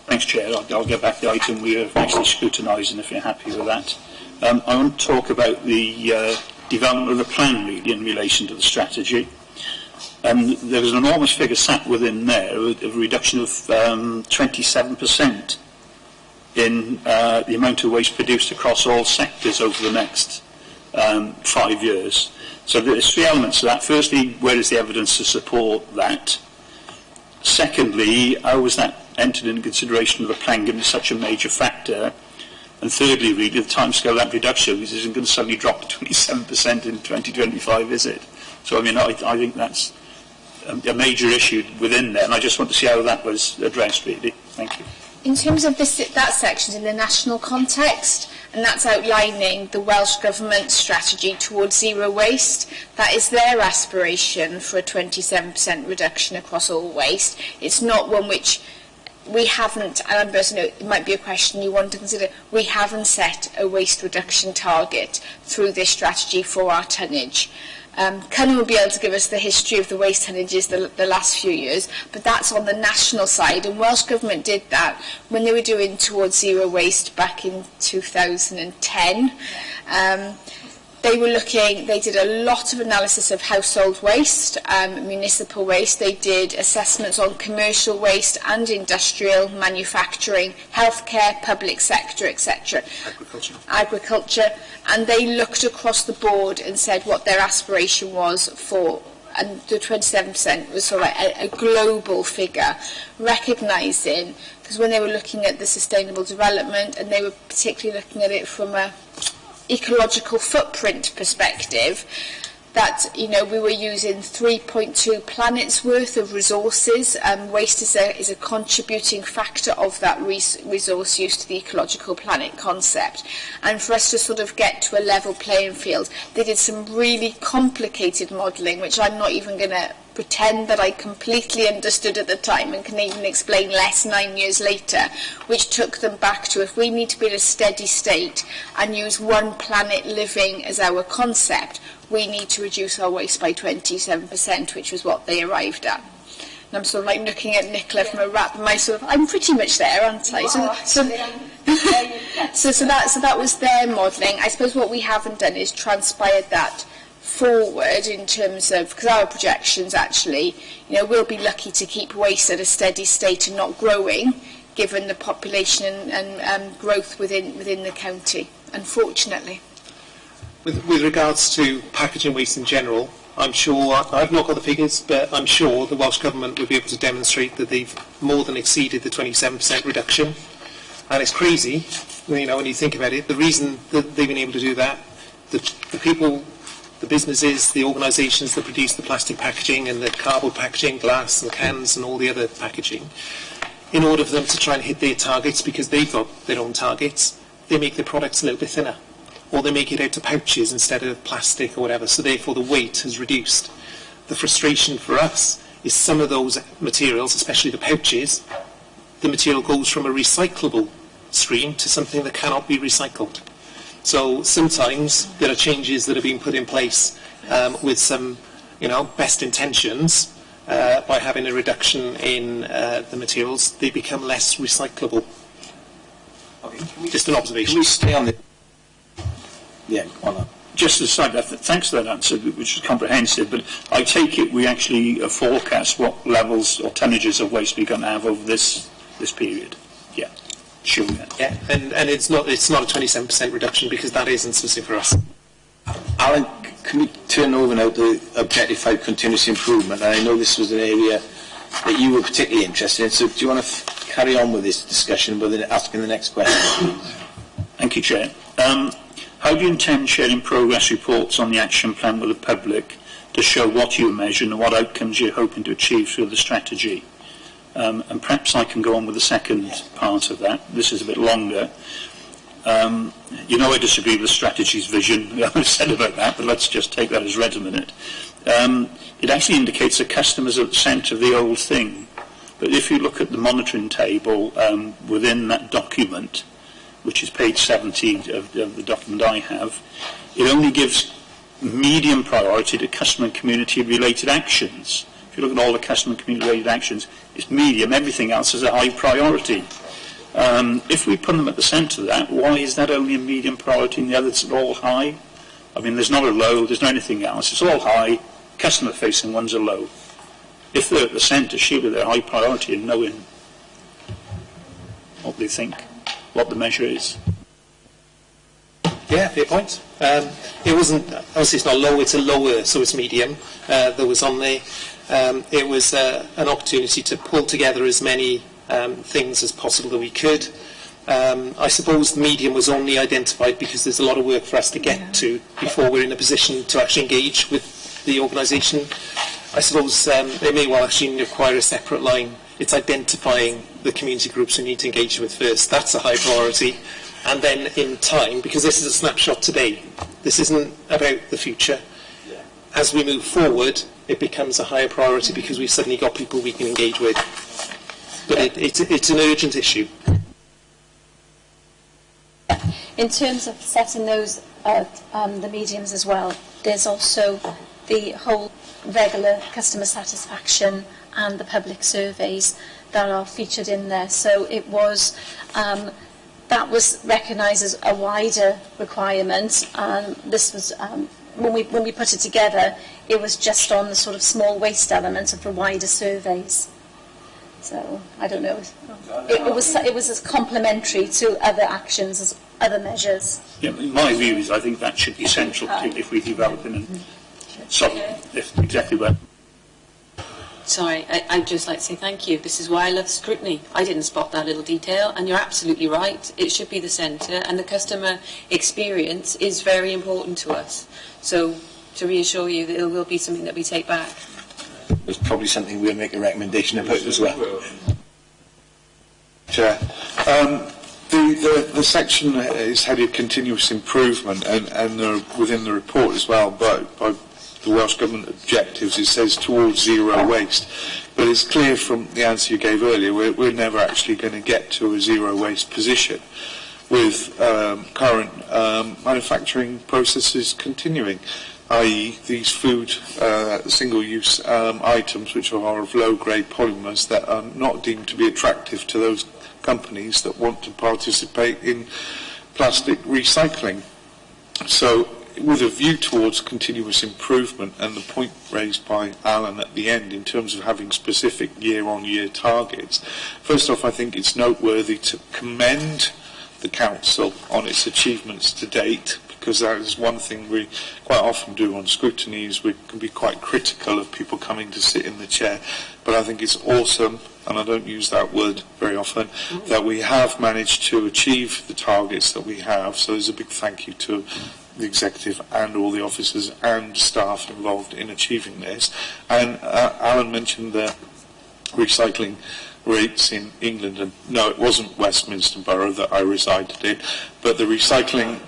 Thanks, Chair. I'll get back to the item we are actually scrutinising if you're happy with that. I want to talk about the development of the plan really in relation to the strategy. There was an enormous figure sat within there of a reduction of 27% in the amount of waste produced across all sectors over the next 5 years. So there's 3 elements to that. Firstly, where is the evidence to support that? Secondly, how was that entered into consideration of the plan given such a major factor? And thirdly, really, the timescale of that reduction isn't going to suddenly drop to 27% in 2025, is it? So, I think that's a major issue within there, and I just want to see how that was addressed, really. Thank you. In terms of that section in the national context, and that's outlining the Welsh Government strategy towards zero waste. That is their aspiration for a 27% reduction across all waste. It's not one which we haven't, and it might be a question you want to consider, we haven't set a waste reduction target through this strategy for our tonnage. Cunning will be able to give us the history of the waste tonnages the last few years, but that's on the national side, and Welsh Government did that when they were doing towards zero waste back in 2010. They did a lot of analysis of household waste, municipal waste. They did assessments on commercial waste and industrial, manufacturing, healthcare, public sector, etc. Agriculture. And they looked across the board and said what their aspiration was for, and the 27% was sort of like a global figure, recognising, because when they were looking at the sustainable development, and they were particularly looking at it from a ecological footprint perspective, that, you know, we were using 3.2 planets worth of resources. Waste is a contributing factor of that resource use to the ecological planet concept. And for us to sort of get to a level playing field, they did some really complicated modelling, which I'm not even going to pretend that I completely understood at the time and can even explain less 9 years later, which took them back to, if we need to be in a steady state and use one planet living as our concept, we need to reduce our waste by 27%, which was what they arrived at. And I'm sort of like looking at Nicola from a wrap, I'm pretty much there, aren't I? So that was their modelling. I suppose what we haven't done is transpired that forward in terms of, because our projections actually, you know, we'll be lucky to keep waste at a steady state and not growing, given the population and growth within the county, unfortunately. With regards to packaging waste in general, I'm sure, I've not got the figures, but I'm sure the Welsh Government will be able to demonstrate that they've more than exceeded the 27% reduction. And it's crazy, you know, when you think about it. The reason that they've been able to do that, the people, the businesses, the organisations that produce the plastic packaging and the cardboard packaging, glass and cans and all the other packaging, in order for them to try and hit their targets, because they've got their own targets, they make their products a little bit thinner. Or they make it out to pouches instead of plastic or whatever, so therefore the weight has reduced. The frustration for us is some of those materials, especially the pouches, the material goes from a recyclable stream to something that cannot be recycled. So sometimes there are changes that are being put in place with some, you know, best intentions. By having a reduction in the materials, they become less recyclable. Okay, just an observation. Can we stay on the... Yeah, on that. Just as a side, thanks for that answer, which is comprehensive, but I take it we actually forecast what levels or tonnages of waste we're going to have over this period. Yeah, sure. Yeah, and it's not a 27% reduction, because that isn't specific for us. Alan, can we turn over now to Objective 5 continuous improvement? And I know this was an area that you were particularly interested in, so do you want to carry on with this discussion by asking the next question, please? Thank you, Chair. How do you intend sharing progress reports on the action plan with the public to show what you measure and what outcomes you're hoping to achieve through the strategy? And perhaps I can go on with the second part of that. This is a bit longer. You know I disagree with the strategy's vision. I've said about that, but let's just take that as read a minute. It actually indicates that customers are at the centre of the whole thing. But if you look at the monitoring table within that document, which is page 70 of the document I have, it only gives medium priority to customer and community related actions. If you look at all the customer and community related actions, it's medium, everything else is a high priority. If we put them at the centre of that, why is that only a medium priority and the others are all high? I mean, there's not a low, there's not anything else, it's all high, customer facing ones are low. If they're at the centre, surely they're high priority in knowing what they think, what the measure is. Yeah, fair point. It wasn't, obviously it's not low, it's a lower, so it's medium, that was on there. It was an opportunity to pull together as many things as possible that we could. I suppose the medium was only identified because there's a lot of work for us to get to before we're in a position to actually engage with the organisation. I suppose they may well actually require a separate line. It's identifying the community groups we need to engage with first. That's a high priority. And then in time, because this is a snapshot today, this isn't about the future. As we move forward, it becomes a higher priority because we've suddenly got people we can engage with. But it's an urgent issue. In terms of setting those the mediums as well, there's also the whole regular customer satisfaction and the public surveys that are featured in there. So it was that that was recognised as a wider requirement. This was, when we put it together, it was just on the sort of small waste element of the wider surveys. So, I don't know. It was as complementary to other actions, as other measures. Yeah, my view is I think that should be central to if we develop in and sorry, if exactly where. Sorry, I'd just like to say thank you. This is why I love scrutiny. I didn't spot that little detail, and you're absolutely right. It should be the centre, and the customer experience is very important to us. So, to reassure you that it will be something that we take back. It's probably something we'll make a recommendation about as well. Chair, the section is headed continuous improvement, and within the report as well, by the Welsh Government objectives, it says towards zero waste. But it's clear from the answer you gave earlier, we're never actually going to get to a zero waste position with current manufacturing processes continuing, i.e. these food single-use items which are of low-grade polymers that are not deemed to be attractive to those companies that want to participate in plastic recycling. So, with a view towards continuous improvement, and the point raised by Alan at the end in terms of having specific year-on-year targets, first off, I think it's noteworthy to commend the Council on its achievements to date, because that is one thing we quite often do on scrutiny, is we can be quite critical of people coming to sit in the chair. But I think it's awesome, and I don't use that word very often, that we have managed to achieve the targets that we have. So there's a big thank you to the executive and all the officers and staff involved in achieving this. And Alan mentioned the recycling rates in England, and no, it wasn't Westminster Borough that I resided in, but the recycling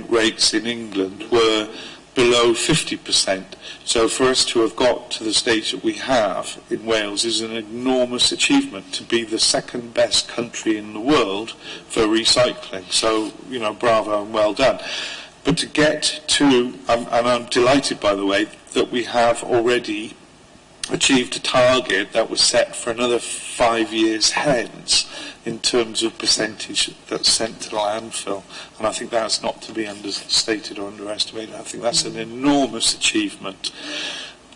rates in England were below 50%. So for us to have got to the stage that we have in Wales is an enormous achievement, to be the second best country in the world for recycling. So, you know, bravo and well done. But to get to, and I'm delighted, by the way, that we have already achieved a target that was set for another 5 years hence in terms of percentage that's sent to the landfill. And I think that's not to be understated or underestimated. I think that's an enormous achievement.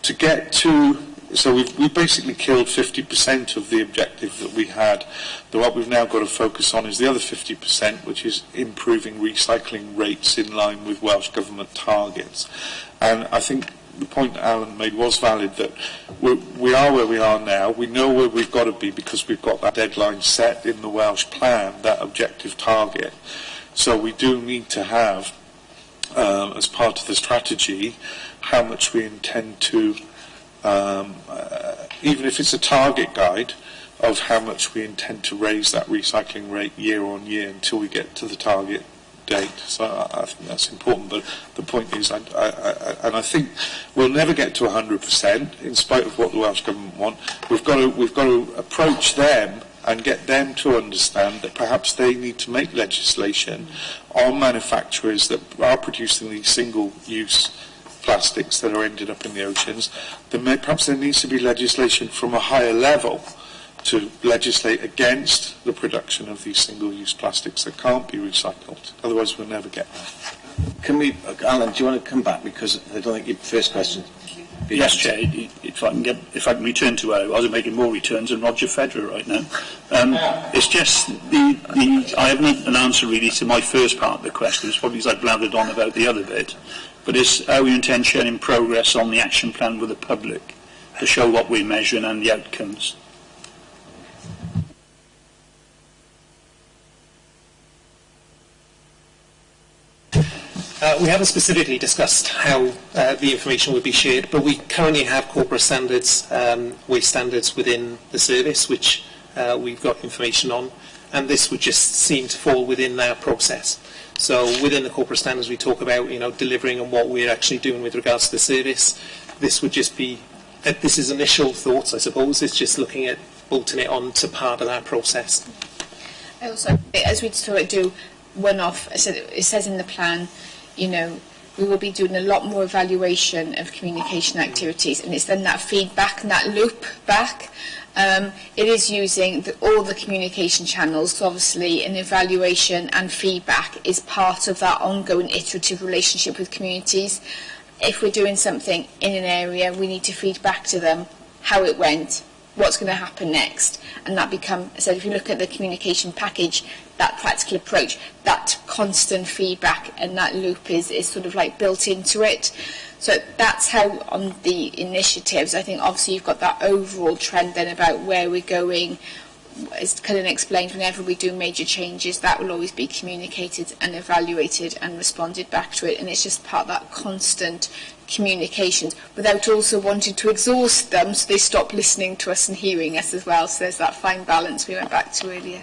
To get to, so we've basically killed 50% of the objective that we had. What we've now got to focus on is the other 50%, which is improving recycling rates in line with Welsh Government targets. And I think the point that Alan made was valid, that we are where we are now. We know where we've got to be because we've got that deadline set in the Welsh plan, that objective target. So we do need to have, as part of the strategy, how much we intend to, even if it's a target guide, of how much we intend to raise that recycling rate year on year until we get to the target date. So I think that's important, but the point is, and I think we'll never get to 100% in spite of what the Welsh Government want. We've got to approach them and get them to understand that perhaps they need to make legislation on manufacturers that are producing these single-use plastics that are ended up in the oceans. Perhaps there needs to be legislation from a higher level to legislate against the production of these single-use plastics that can't be recycled. Otherwise, we'll never get there. Can we, Alan, do you want to come back, because I don't think your first question. Yes, Chair. If I can return to where I was making more returns than Roger Federer right now. It's just I haven't an answer really to my first part of the question. It's probably because I blathered on about the other bit. But it's how we intend sharing progress on the action plan with the public to show what we're measuring and the outcomes. We haven't specifically discussed how the information would be shared, but we currently have corporate standards, waste standards within the service, which we've got information on, and this would just seem to fall within that process. So within the corporate standards we talk about, you know, delivering and what we're actually doing with regards to the service. This would just be, this is initial thoughts, I suppose. It's just looking at bolting it on to part of that process. I also, as we sort of do one-off, it says in the plan, you know, we will be doing a lot more evaluation of communication activities, and it's then that feedback and that loop back. It is using all the communication channels, so obviously an evaluation and feedback is part of that ongoing iterative relationship with communities. If we're doing something in an area, we need to feed back to them how it went, what's going to happen next, and that so if you look at the communication package, that practical approach, that constant feedback and that loop is sort of like built into it. So that's how on the initiatives, I think obviously you've got that overall trend then about where we're going. As Cullen explained, whenever we do major changes, that will always be communicated and evaluated and responded back to it, and it's just part of that constant communications without also wanting to exhaust them so they stop listening to us and hearing us as well. So there's that fine balance we went back to earlier.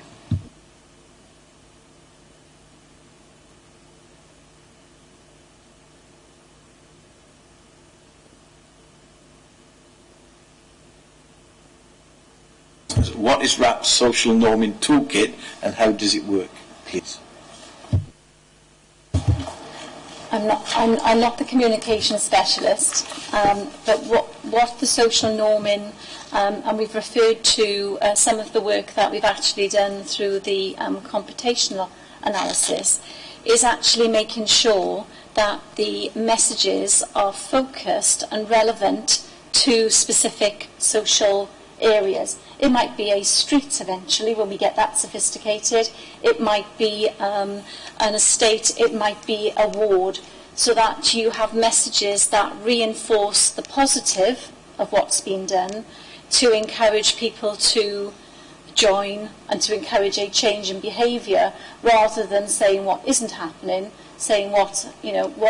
What is RAP's social norming toolkit and how does it work, please? I'm not the communication specialist, but what the social norming, and we've referred to some of the work that we've actually done through the computational analysis, is actually making sure that the messages are focused and relevant to specific social areas. It might be a street eventually when we get that sophisticated. It might be an estate. It might be a ward, so that you have messages that reinforce the positive of what's been done to encourage people to join and to encourage a change in behaviour rather than saying what isn't happening, saying what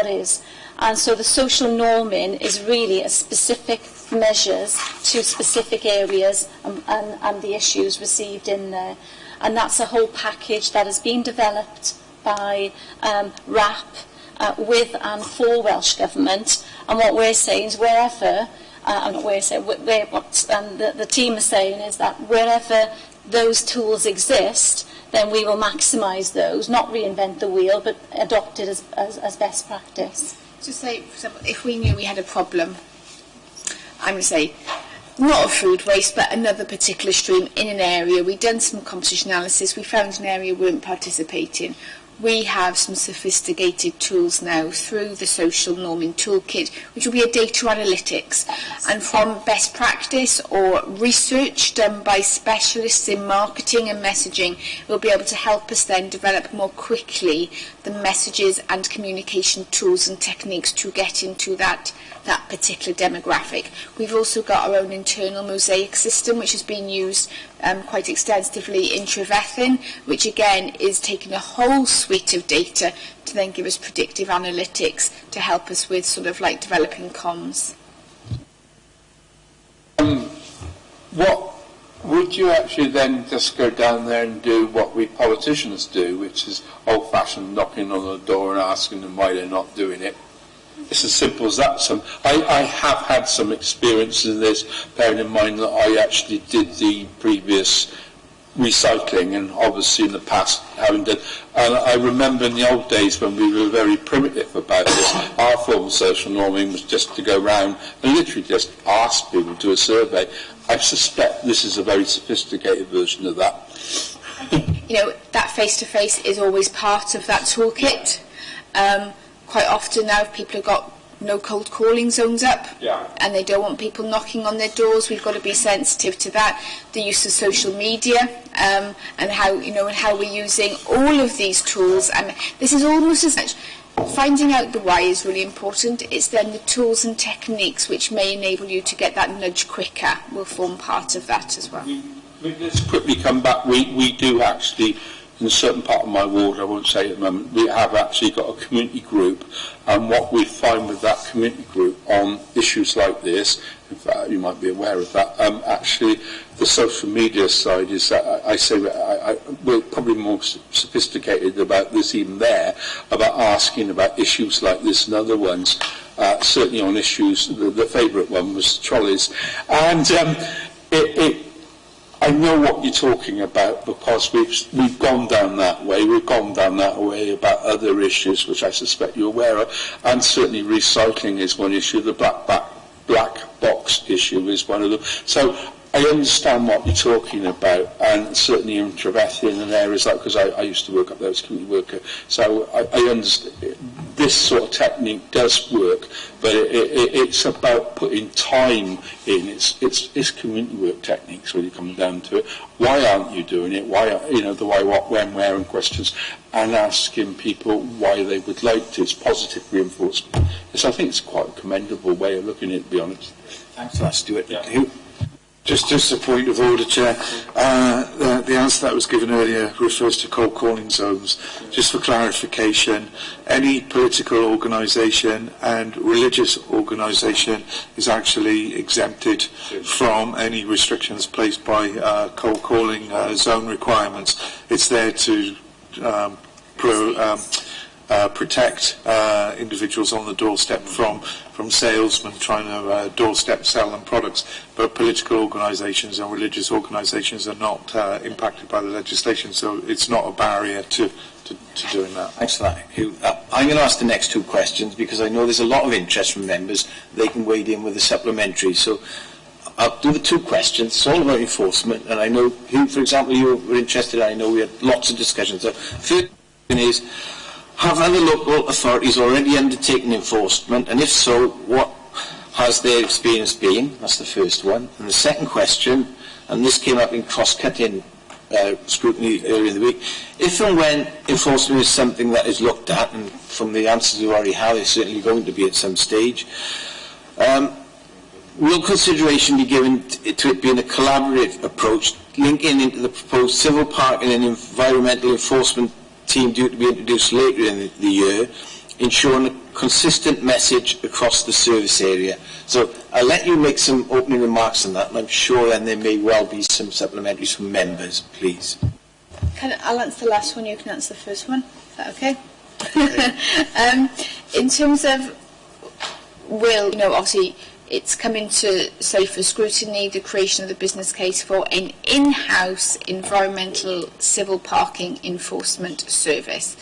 is. And so the social norming is really a specific measures to specific areas and the issues received in there. And that's a whole package that has been developed by RAP with and for Welsh Government. And what we're saying is the team is saying is that wherever those tools exist, then we will maximise those, not reinvent the wheel, but adopt it as best practice. To say, for example, if we knew we had a problem, I'm going to say, not of food waste, but another particular stream in an area, we've done some competition analysis, we found an area we weren't participating. We have some sophisticated tools now through the social norming toolkit, which will be a data analytics. And from best practice or research done by specialists in marketing and messaging, we'll be able to help us then develop more quickly the messages and communication tools and techniques to get into that particular demographic. We've also got our own internal mosaic system, which has been used quite extensively in Trefethin, which again is taking a whole suite of data to then give us predictive analytics to help us with sort of like developing comms. What would you actually then just go down there and do what we politicians do, which is old-fashioned knocking on the door and asking them why they're not doing it? It's as simple as that. I have had some experience in this, bearing in mind that I actually did the previous recycling, and obviously in the past having done. And I remember in the old days when we were very primitive about this, our form of social norming was just to go round and literally just ask people to do a survey. I suspect this is a very sophisticated version of that. That face-to-face is always part of that toolkit. Quite often now, if people have got no cold calling zones up, and they don't want people knocking on their doors, we've got to be sensitive to that. The use of social media, and how we're using all of these tools. And this is almost as much finding out the why is really important. It's then the tools and techniques which may enable you to get that nudge quicker will form part of that as well. Let's quickly come back. We do actually, in a certain part of my ward, I won't say at the moment, we have actually got a community group, and what we find with that community group on issues like this, in fact you might be aware of that, actually the social media side is that we're probably more sophisticated about this even there, about asking about issues like this and other ones, certainly on issues, the favourite one was trolleys, and I know what you're talking about because we've gone down that way. We've gone down that way about other issues, which I suspect you're aware of, and certainly recycling is one issue. The black box issue is one of them. So I understand what you're talking about, and certainly in Trevethian and areas like, because I used to work up there as a community worker, so I understand this sort of technique does work, but it's about putting time in. It's community work techniques when you come down to it. Why aren't you doing it? Why, the why, what, when, where, and questions, and asking people why they would like to. It's positive reinforcement. So I think it's quite a commendable way of looking at it, to be honest. Thanks for that, Stuart. Yeah. Just a point of order, Chair. The answer that was given earlier refers to cold calling zones. Just for clarification, any political organisation and religious organisation is actually exempted from any restrictions placed by cold calling zone requirements. It's there to protect individuals on the doorstep from salesmen trying to doorstep sell them products, but political organisations and religious organisations are not impacted by the legislation, so it's not a barrier to doing that. Thanks for that, Hugh. I'm going to ask the next two questions because I know there's a lot of interest from members. They can wade in with a supplementary, so I'll do the two questions. It's all about enforcement, and I know, Hugh, for example, you were interested. I know we had lots of discussions. So first question is, have other local authorities already undertaken enforcement, and if so, what has their experience been? That's the first one. And the second question, and this came up in cross-cutting scrutiny earlier in the week, if and when enforcement is something that is looked at, and from the answers you already have, it's certainly going to be at some stage, will consideration be given to it being a collaborative approach, linking into the proposed civil parking and environmental enforcement team due to be introduced later in the year, ensuring a consistent message across the service area? So I'll let you make some opening remarks on that, and I'm sure then there may well be some supplementaries from members, please. I'll answer the last one, you can answer the first one. Is that okay? In terms of obviously it's come into safer scrutiny, the creation of the business case for an in-house environmental civil parking enforcement service.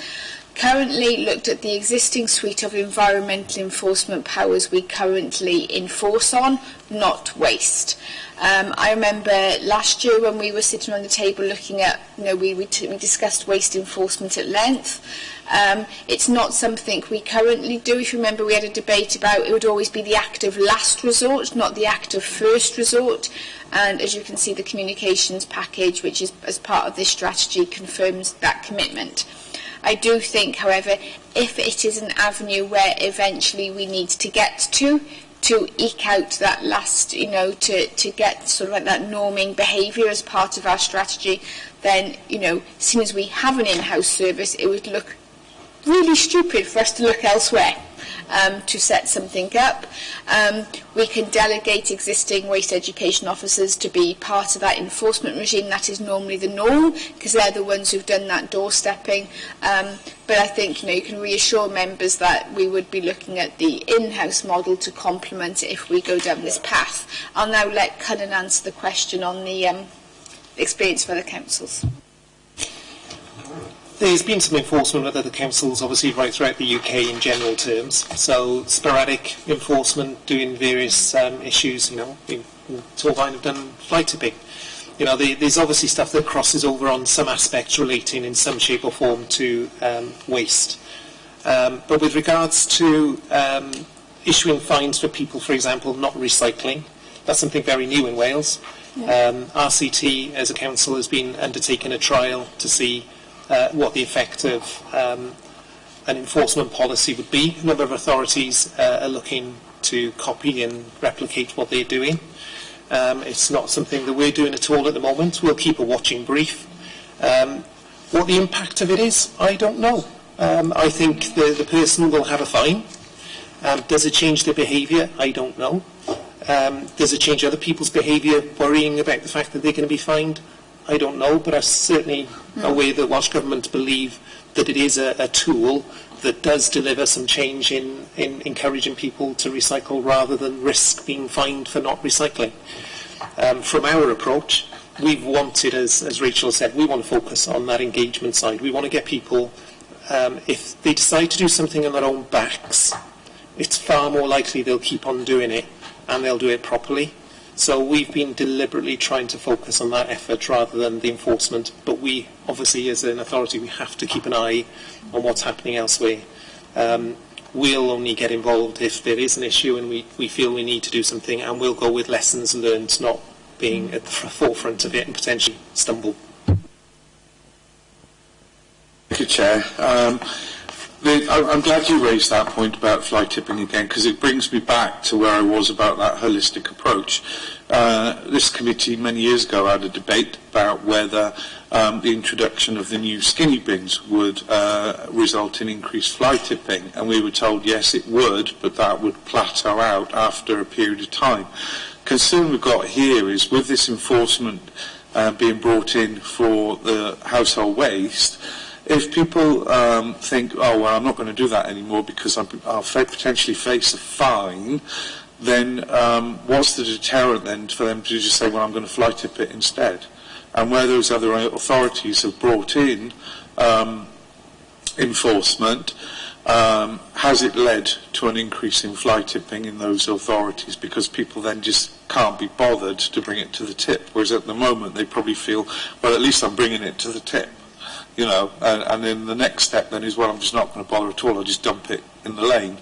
Currently looked at the existing suite of environmental enforcement powers we currently enforce on, not waste. I remember last year when we were sitting on the table looking at, we discussed waste enforcement at length. It's not something we currently do. If you remember, we had a debate about it would always be the act of last resort, not the act of first resort. And as you can see, the communications package, which is as part of this strategy, confirms that commitment. I do think, however, if it is an avenue where eventually we need to get to eke out that last, to get sort of like that norming behaviour as part of our strategy, then, as soon as we have an in-house service, it would look really stupid for us to look elsewhere to set something up. We can delegate existing waste education officers to be part of that enforcement regime. That is normally the norm because they're the ones who've done that doorstepping. But I think you can reassure members that we would be looking at the in-house model to complement it if we go down this path. I'll now let Cullen answer the question on the experience for the councils. There's been some enforcement with other councils, obviously, right throughout the UK in general terms. So sporadic enforcement, doing various issues, Torvine have done fly tipping. There's obviously stuff that crosses over on some aspects relating in some shape or form to waste. But with regards to issuing fines for people, for example, not recycling, that's something very new in Wales. Yeah. RCT, as a council, has been undertaking a trial to see what the effect of an enforcement policy would be. A number of authorities are looking to copy and replicate what they're doing. It's not something that we're doing at all at the moment. We'll keep a watching brief. What the impact of it is, I don't know. I think the person will have a fine. Does it change their behaviour? I don't know. Does it change other people's behaviour, worrying about the fact that they're going to be fined? I don't know, but I'm certainly aware that Welsh Government believe that it is a tool that does deliver some change in encouraging people to recycle rather than risk being fined for not recycling. From our approach, we've wanted, as Rachel said, we want to focus on that engagement side. We want to get people, if they decide to do something on their own backs, it's far more likely they'll keep on doing it and they'll do it properly. So we've been deliberately trying to focus on that effort rather than the enforcement, but we, obviously, as an authority, we have to keep an eye on what's happening elsewhere. We'll only get involved if there is an issue and we feel we need to do something, and we'll go with lessons learned, not being at the forefront of it and potentially stumble. Thank you, Chair. I'm glad you raised that point about fly tipping again, because it brings me back to where I was about that holistic approach. This committee many years ago had a debate about whether the introduction of the new skinny bins would result in increased fly tipping, and we were told yes it would, but that would plateau out after a period of time. Concern we've got here is with this enforcement being brought in for the household waste, if people think, oh, well, I'm not going to do that anymore because I'll potentially face a fine, then what's the deterrent then for them to just say, well, I'm going to fly tip it instead? And where those other authorities have brought in enforcement, has it led to an increase in fly tipping in those authorities because people then just can't be bothered to bring it to the tip, whereas at the moment they probably feel, well, at least I'm bringing it to the tip. You know, and then the next step then is, well, I'm just not going to bother at all, I'll just dump it in the lane.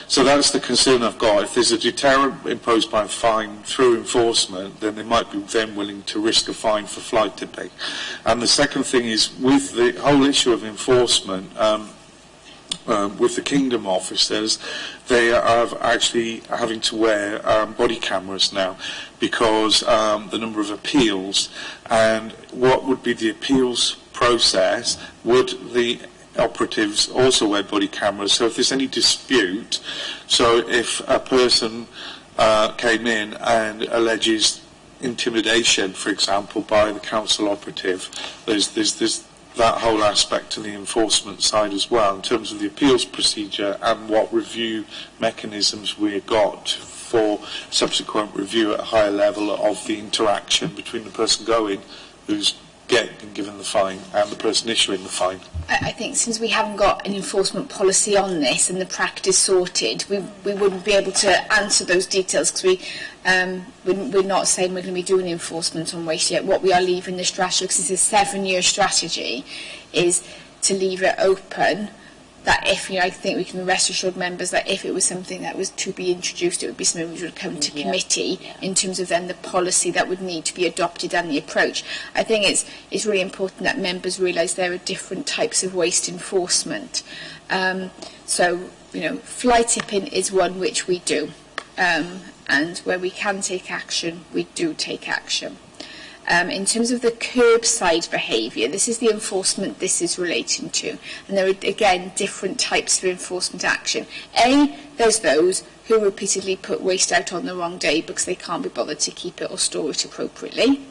So that's the concern I've got. If there's a deterrent imposed by a fine through enforcement, then they might be then willing to risk a fine for fly tipping. And the second thing is, with the whole issue of enforcement, with the Kingdom officers, they are actually having to wear body cameras now because the number of appeals, and what would be the appeals process, would the operatives also wear body cameras? So if there's any dispute, so if a person came in and alleges intimidation, for example, by the council operative, there's that whole aspect to the enforcement side as well, in terms of the appeals procedure and what review mechanisms we've got for subsequent review at a higher level of the interaction between the person going, who's getting given the fine, and the person issuing the fine. I think since we haven't got an enforcement policy on this and the practice sorted, we wouldn't be able to answer those details because we're not saying we're going to be doing enforcement on waste yet. What we are leaving the strategy, because it's a 7-year strategy, is to leave it open. That if, I think we can rest assured members that if it was something that was to be introduced, it would be something which would come to committee in terms of then the policy that would need to be adopted and the approach. I think it's really important that members realise there are different types of waste enforcement. So, fly tipping is one which we do, and where we can take action, we do take action. In terms of the curbside behaviour, this is the enforcement this is relating to. And there are, again, different types of enforcement action. There's those who repeatedly put waste out on the wrong day because they can't be bothered to keep it or store it appropriately.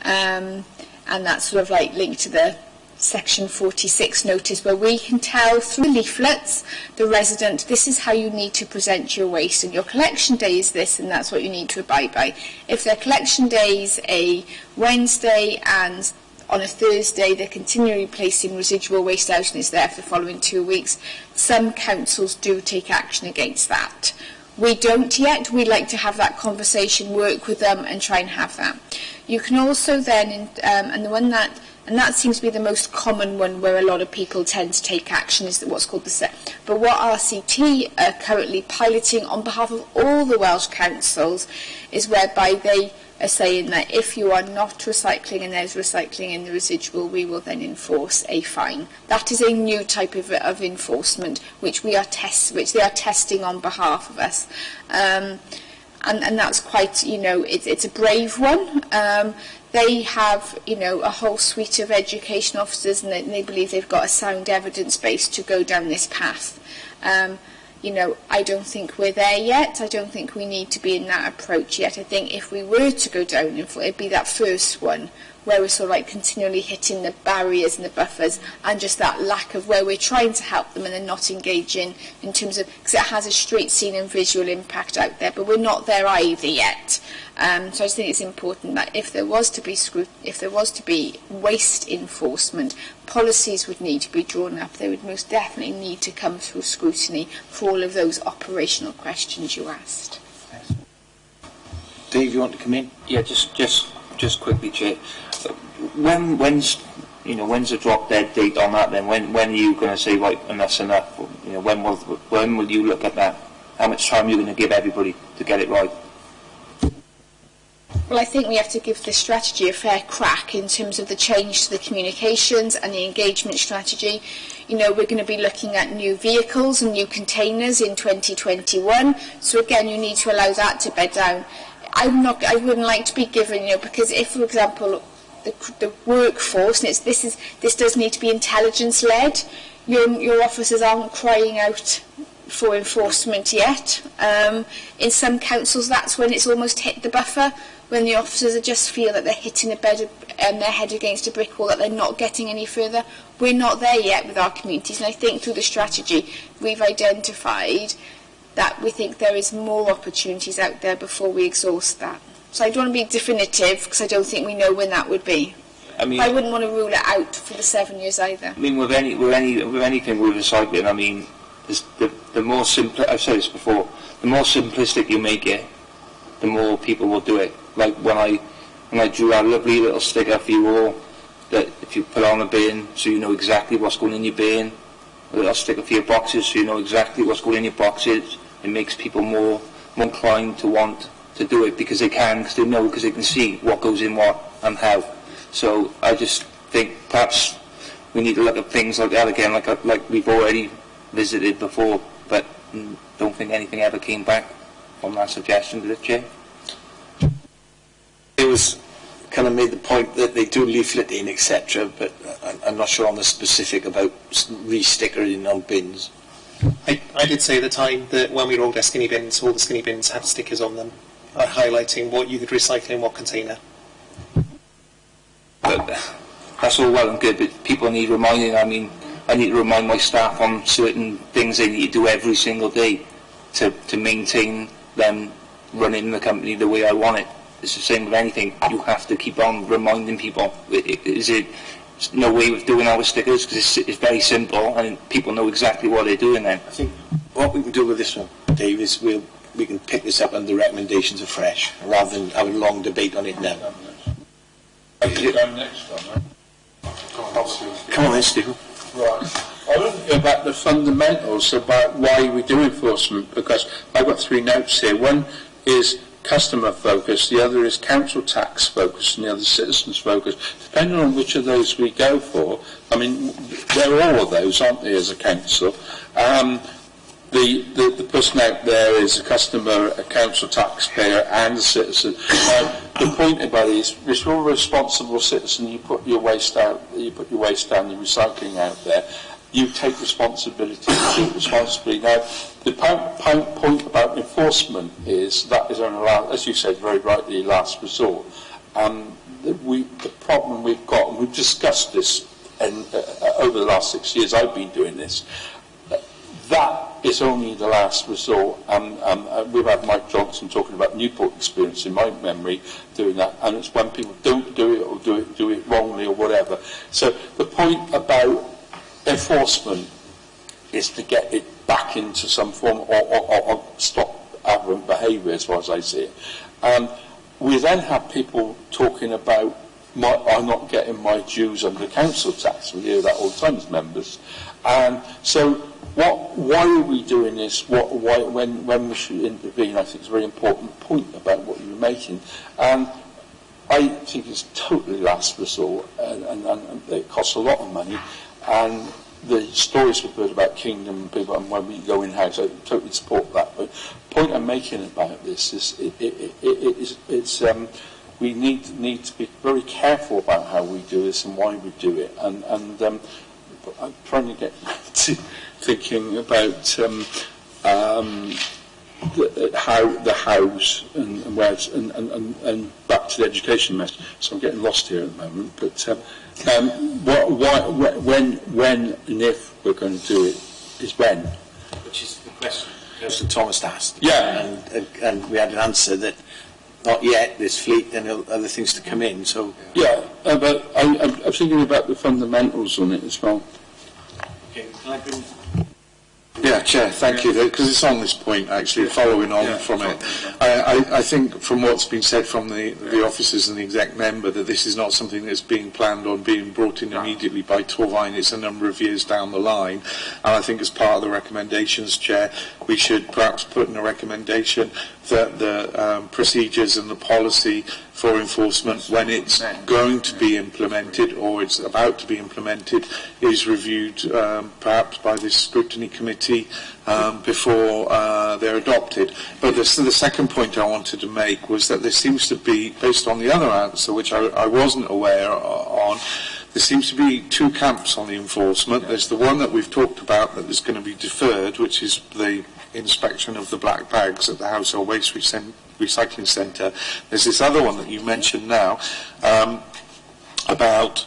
And that's sort of like linked to the Section 46 notice, where we can tell through leaflets the resident, this is how you need to present your waste, and your collection day is this, and that's what you need to abide by. If their collection day is a Wednesday and on a Thursday they're continually placing residual waste out and it's there for the following 2 weeks, some councils do take action against that. We don't yet. We'd like to have that conversation, work with them and try and have that. You can also then, and that seems to be the most common one where a lot of people tend to take action, is what's called the set. But what RCT are currently piloting on behalf of all the Welsh councils is whereby they are saying that if you are not recycling and there's recycling in the residual, we will then enforce a fine. That is a new type of enforcement which they are testing on behalf of us. And that's quite, it's a brave one. They have, a whole suite of education officers, and they believe they've got a sound evidence base to go down this path. I don't think we're there yet. I don't think we need to be in that approach yet. I think if we were to go down, it'd be that first one, where we're sort of like continually hitting the barriers and the buffers, and just that lack of where we're trying to help them and they're not engaging in terms of, because it has a street scene and visual impact out there, but we're not there either yet. So I just think it's important that if there was to be waste enforcement, policies would need to be drawn up. They would most definitely need to come through scrutiny for all of those operational questions you asked. Dave, you want to come in? Yeah, just quickly, Chair. When's the drop dead date on that then? When are you going to say, right, enough's enough? When will you look at that? How much time are you going to give everybody to get it right? Well, I think we have to give this strategy a fair crack in terms of the change to the communications and the engagement strategy. You know, we're going to be looking at new vehicles and new containers in 2021. So again, you need to allow that to bed down. I wouldn't like to be given, because if, for example, the workforce, and this does need to be intelligence led. Your officers aren't crying out for enforcement yet. In some councils, that's when it's almost hit the buffer, when the officers just feel that they're hitting their head against a brick wall, that they're not getting any further. We're not there yet with our communities, and I think through the strategy we've identified that we think there is more opportunities out there before we exhaust that. So I don't want to be definitive, because I don't think we know when that would be. I wouldn't want to rule it out for the 7 years either. I mean, with anything with recycling, I mean, the more simple, I've said this before, the more simplistic you make it, the more people will do it. Like when I drew a lovely little sticker for you all, that if you put on a bin, so you know exactly what's going in your bin, a little sticker for your boxes, so you know exactly what's going in your boxes, it makes people more inclined to want to do it, because they know, because they can see what goes in what and how. So I just think perhaps we need to look at things like that again, like we've already visited before, but don't think anything ever came back from that suggestion, did it, Jay? It was kind of made the point that they do leafleting, etc., but I'm not sure on the specific about re-stickering on bins. I did say at the time that when we rolled our skinny bins, all the skinny bins had stickers on them highlighting what you could recycle in what container. But that's all well and good, but people need reminding. I mean, I need to remind my staff on certain things they need to do every single day to maintain them running the company the way I want it. It's the same with anything. You have to keep on reminding people. There's no way of doing our stickers, because it's very simple and people know exactly what they're doing then. I think what we can do with this one, Dave, is we can pick this up under recommendations afresh, rather than have a long debate on it now. Come on then, Stephen. Right. I want to go back to the fundamentals about why we do enforcement, because I've got 3 notes here. One is customer focus, the other is council tax focus, and the other citizens focus. Depending on which of those we go for, I mean, there are all of those, aren't they, as a council? The person out there is a customer, a council taxpayer, and a citizen. The point about it is, if you're a responsible citizen, you put your waste out, you put your waste down, your recycling out there, you take responsibility, you do it responsibly. Now, the point about enforcement is that is, as you said very rightly, last resort. The problem we've got, and we've discussed this over the last 6 years I've been doing this, that is only the last resort. We've had Mike Johnson talking about Newport experience in my memory doing that, and it's when people don't do it or do it wrongly or whatever. So the point about enforcement is to get it back into some form or stop aberrant behaviour, as far as I see it. We then have people talking about I'm not getting my dues under the council tax. We hear that all the time as members. So why are we doing this? When we should intervene? I think it's a very important point about what you're making. I think it's totally last resort, and it costs a lot of money. And the stories we've heard about Kingdom and people, and when we go in-house, I totally support that. But the point I'm making about this is we need to be very careful about how we do this and why we do it. And I'm trying to get to thinking about how the house and where it's, and back to the education message. So I'm getting lost here at the moment. But when and if we're going to do it is when. Which is the question Councillor Thomas asked. Yeah. And we had an answer that not yet, there's fleet and other things to come in. So yeah, but I'm thinking about the fundamentals on it as well. Okay, can I bring... Yeah, Chair, thank you, because it's on this point, actually, following on from it. I think from what's been said from the officers and the exec member that this is not something that's being planned on being brought in immediately by Torfaen. It's a number of years down the line, and I think as part of the recommendations, Chair, we should perhaps put in a recommendation that the procedures and the policy for enforcement, when it's going to be implemented or it's about to be implemented, is reviewed perhaps by this scrutiny committee before they're adopted. But the second point I wanted to make was that there seems to be, based on the other answer, which I wasn't aware on, there seems to be two camps on the enforcement. There's the one that we've talked about that is going to be deferred, which is the inspection of the black bags at the household waste recycling centre. There's this other one that you mentioned now about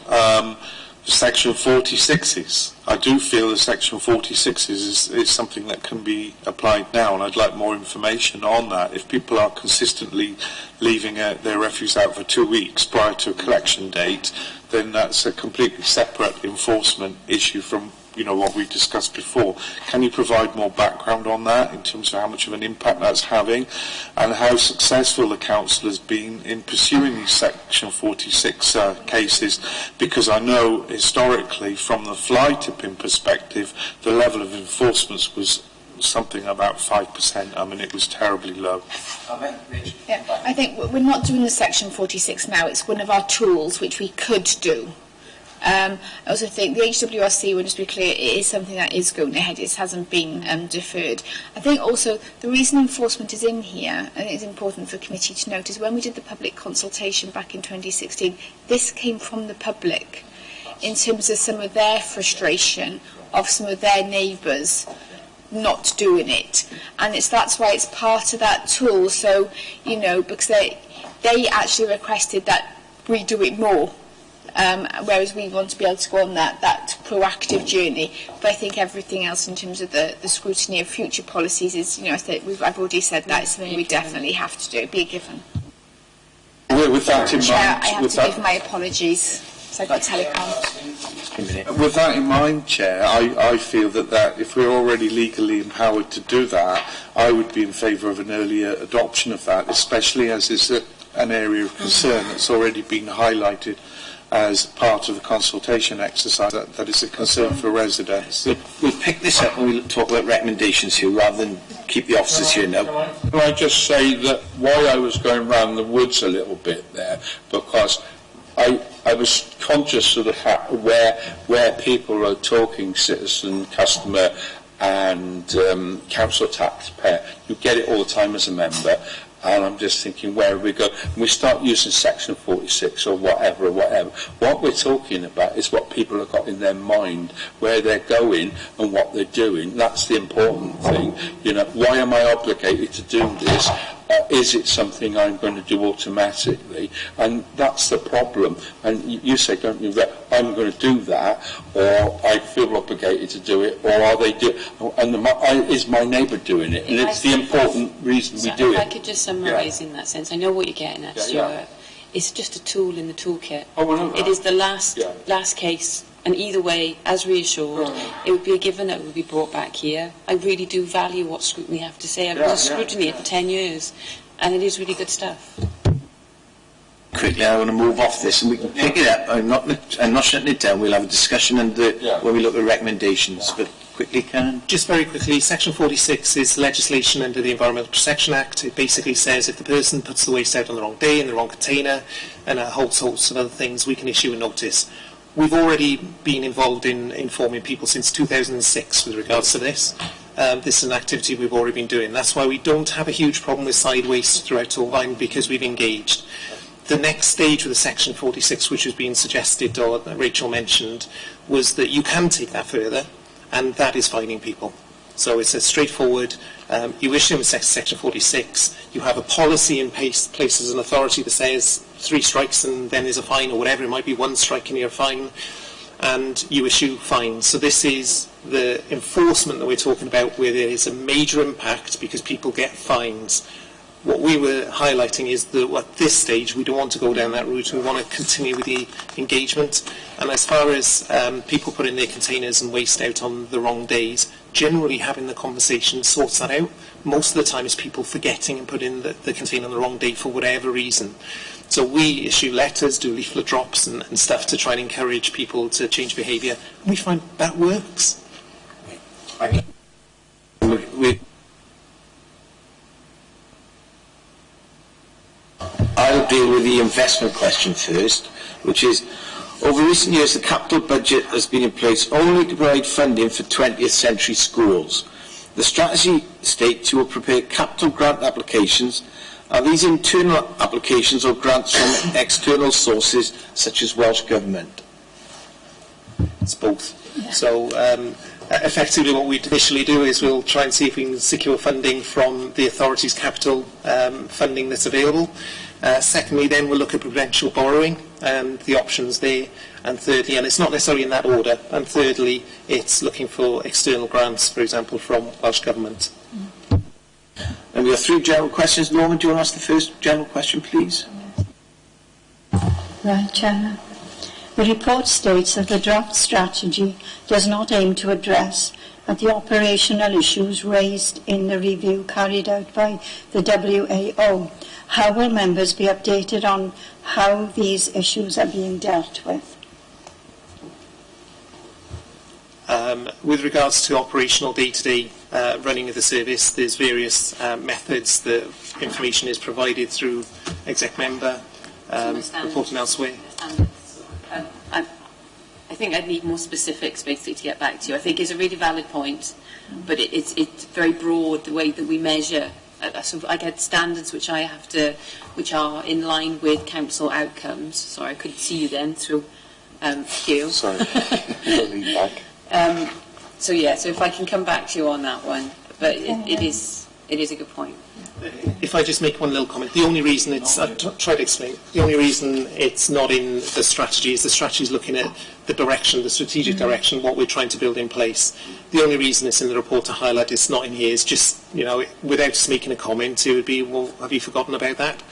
Section 46s. I do feel that Section 46s is something that can be applied now, and I'd like more information on that. If people are consistently leaving their refuse out for 2 weeks prior to a collection date, then that's a completely separate enforcement issue from what we discussed before. Can you provide more background on that in terms of how much of an impact that's having and how successful the council has been in pursuing these Section 46 cases? Because I know historically from the fly tipping perspective the level of enforcement was something about 5%. I mean, it was terribly low. Yeah, I think we're not doing the Section 46 now. It's one of our tools which we could do. I also think the HWRC, we'll just be clear, it is something that is going ahead. It hasn't been deferred. I think also the reason enforcement is in here, and it's important for the committee to note, is when we did the public consultation back in 2016, this came from the public in terms of some of their frustration of some of their neighbours not doing it. And that's why it's part of that tool. So, because they actually requested that we do it more. Whereas we want to be able to go on that proactive journey. But I think everything else in terms of the scrutiny of future policies is, I've already said that is something we definitely have to do, be a given. With that in mind, I have to give my apologies, so I got telecom. With that in mind, Chair, I feel that if we're already legally empowered to do that, I would be in favour of an earlier adoption of that, especially as it's an area of concern that's already been highlighted as part of the consultation exercise, that is a concern for residents. We'll pick this up when we talk about recommendations here, rather than keep the officers here now. Can I just say that why I was going round the woods a little bit there, because I was conscious of the fact where people are talking citizen, customer and council taxpayer. You get it all the time as a member. And I'm just thinking, where we go? And we start using Section 46 or whatever. What we're talking about is what people have got in their mind, where they're going and what they're doing. That's the important thing. Why am I obligated to do this? Is it something I'm going to do automatically? And that's the problem. And you say, don't you, I'm going to do that, or I feel obligated to do it, or are they do? And is my neighbour doing it? And it's the important reason we do it. If I could just summarise in that sense, I know what you're getting at, Stuart. Yeah. It's just a tool in the toolkit. It is the last case. And either way, as reassured, it would be a given that it would be brought back here. I really do value what scrutiny have to say. I was a scrutiny for 10 years, and it is really good stuff. Quickly, I want to move off this, and we can pick it up. I'm not shutting it down. We'll have a discussion when we look at recommendations. But quickly, Karen. Just very quickly, Section 46 is legislation under the Environmental Protection Act. It basically says if the person puts the waste out on the wrong day, in the wrong container, and a whole host of other things, we can issue a notice. We've already been involved in informing people since 2006 with regards to this. This is an activity we've already been doing. That's why we don't have a huge problem with side waste throughout Torfaen, because we've engaged. The next stage with the Section 46, which has been suggested or Rachel mentioned, was that you can take that further, and that is fining people. So it's a straightforward, you issue them Section 46, you have a policy in place as an authority that says 3 strikes and then there's a fine, or whatever, it might be 1 strike and you're fine, and you issue fines. So this is the enforcement that we're talking about, where there is a major impact because people get fines. What we were highlighting is that at this stage we don't want to go down that route. We want to continue with the engagement. And as far as people putting their containers and waste out on the wrong days, generally having the conversation sorts that out. Most of the time it's people forgetting and putting the container on the wrong date for whatever reason. So we issue letters, do leaflet drops and stuff to try and encourage people to change behaviour. And we find that works. I'll deal with the investment question first, which is, over recent years the capital budget has been in place only to provide funding for 20th century schools. The strategy states you will prepare capital grant applications. Are these internal applications or grants from external sources such as Welsh Government? It's both. Yeah. So effectively what we initially do is we'll try and see if we can secure funding from the authority's capital funding that's available. Secondly, then we'll look at prudential borrowing and the options there. And thirdly, and it's not necessarily in that order, and thirdly, it's looking for external grants, for example, from Welsh Government. And we have 3 general questions. Norman, do you want to ask the first general question, please? Right, Chairman. The report states that the draft strategy does not aim to address the operational issues raised in the review carried out by the WAO. How will members be updated on how these issues are being dealt with? With regards to operational day-to-day running of the service, there's various methods that information is provided through exec member, reporting elsewhere. I think I'd need more specifics basically to get back to you. I think it's a really valid point, but it's very broad the way that we measure. So I get standards which are in line with council outcomes. Sorry, I couldn't see you then through Hugh. Sorry, lean back. So if I can come back to you on that one, but it is a good point. If I just make one little comment, the only reason I'll try to explain, the only reason it's not in the strategy is the strategy is looking at the direction, the strategic direction, what we're trying to build in place. The only reason it's in the report to highlight it's not in here is just, without just making a comment, it would be, well, have you forgotten about that?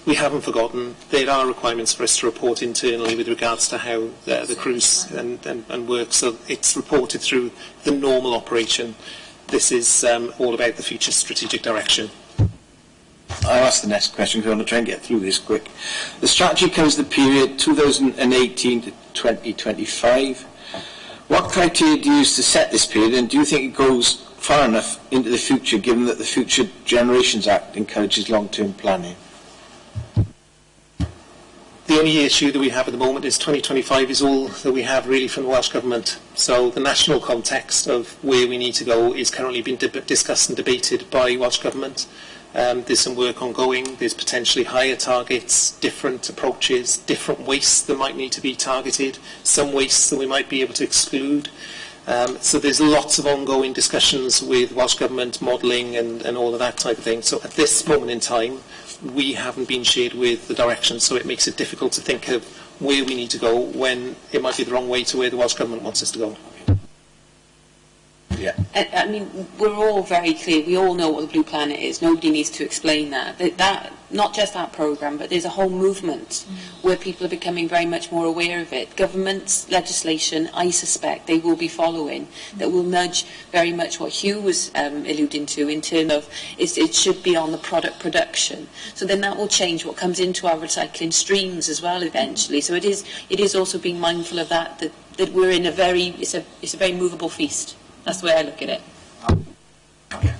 We haven't forgotten. There are requirements for us to report internally with regards to how the cruise and work, so it's reported through the normal operation. This is all about the future strategic direction. I'll ask the next question because I want to try and get through this quick. The strategy covers the period 2018 to 2025. What criteria do you use to set this period, and do you think it goes far enough into the future, given that the Future Generations Act encourages long-term planning? The only issue that we have at the moment is 2025 is all that we have really from the Welsh Government. So the national context of where we need to go is currently being discussed and debated by Welsh Government. There's some work ongoing. There's potentially higher targets, different approaches, different wastes that might need to be targeted, some wastes that we might be able to exclude. So there's lots of ongoing discussions with Welsh Government, modelling and all of that type of thing. So at this moment in time, we haven't been shared with the direction, so it makes it difficult to think of where we need to go when it might be the wrong way to where the Welsh Government wants us to go. Yeah. I mean, we're all very clear. We all know what the Blue Planet is. Nobody needs to explain that. That not just that programme, but there's a whole movement where people are becoming very much more aware of it. Government's legislation, I suspect, they will be following, that will nudge very much what Hugh was alluding to in terms of it should be on the product production. So then that will change what comes into our recycling streams as well eventually. So it is also being mindful of that we're in it's a very movable feast. That's the way I look at it. Yeah,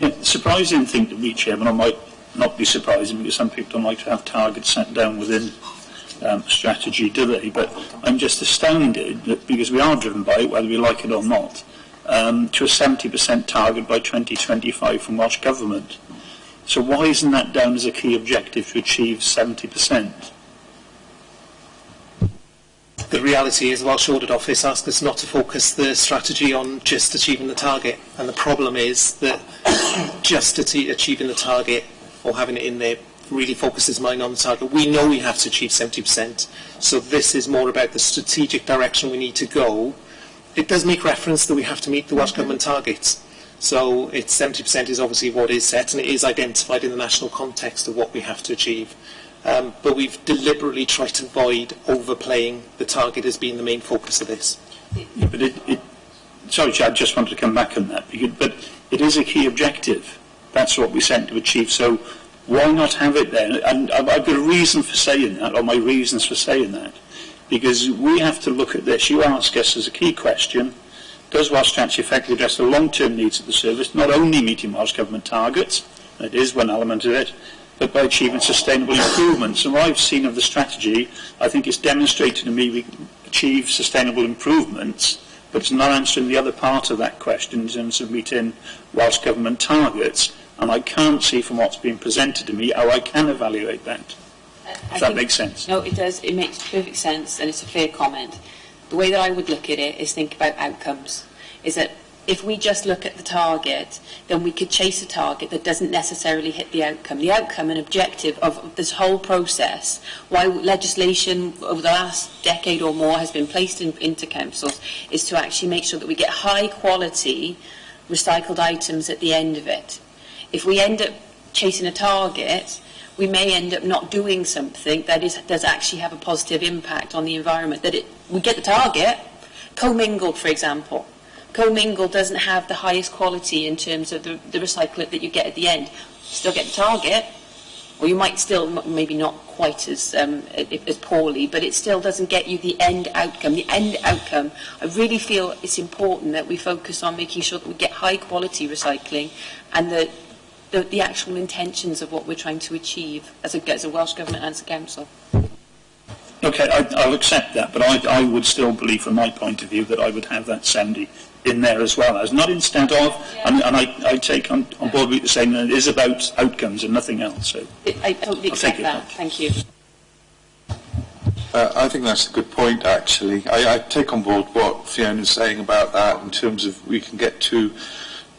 the surprising thing to me, Chairman, I might not be surprising because some people don't like to have targets set down within strategy, do they? But I'm just astounded that because we are driven by it, whether we like it or not, to a 70% target by 2025 from Welsh Government. So why isn't that down as a key objective to achieve 70%? The reality is the Welsh Audit Office asked us not to focus the strategy on just achieving the target, and the problem is that just achieving the target or having it in there really focuses mine on the target. We know we have to achieve 70%, so this is more about the strategic direction we need to go. It does make reference that we have to meet the Welsh Government targets, so it's 70% is obviously what is set, and it is identified in the national context of what we have to achieve. But we've deliberately tried to avoid overplaying the target as being the main focus of this. Yeah, but sorry, Chad, I just wanted to come back on that, but it is a key objective. That's what we set to achieve, so why not have it there? And I've got a reason for saying that, or my reasons for saying that, because we have to look at this. You ask us as a key question, does Welsh Strategy effectively address the long-term needs of the service, not only meeting Welsh Government targets, that is one element of it, but by achieving sustainable improvements? And what I've seen of the strategy, I think it's demonstrated to me we achieve sustainable improvements, but it's not answering the other part of that question in terms of meeting Welsh Government targets, and I can't see from what's being presented to me how I can evaluate that. Does that make sense? No, it does. It makes perfect sense, and it's a fair comment. The way that I would look at it is think about outcomes. Is that if we just look at the target, then we could chase a target that doesn't necessarily hit the outcome. The outcome and objective of this whole process, why legislation over the last decade or more has been placed into councils, is to actually make sure that we get high quality recycled items at the end of it. If we end up chasing a target, we may end up not doing something that does actually have a positive impact on the environment. We get the target, commingled, for example. Commingled doesn't have the highest quality in terms of the recyclate that you get at the end. Still get the target, or you might still, maybe not quite as poorly, but it still doesn't get you the end outcome. The end outcome, I really feel it's important that we focus on making sure that we get high quality recycling and the actual intentions of what we're trying to achieve as a Welsh Government and as a council. Okay, I'll accept that, but I would still believe, from my point of view, that I would have that 70 in there as well, as not instead of, and I take on board what you're saying, that it is about outcomes and nothing else. So I totally accept that. Thank you. I think that's a good point, actually. I take on board what Fiona's saying about that in terms of we can get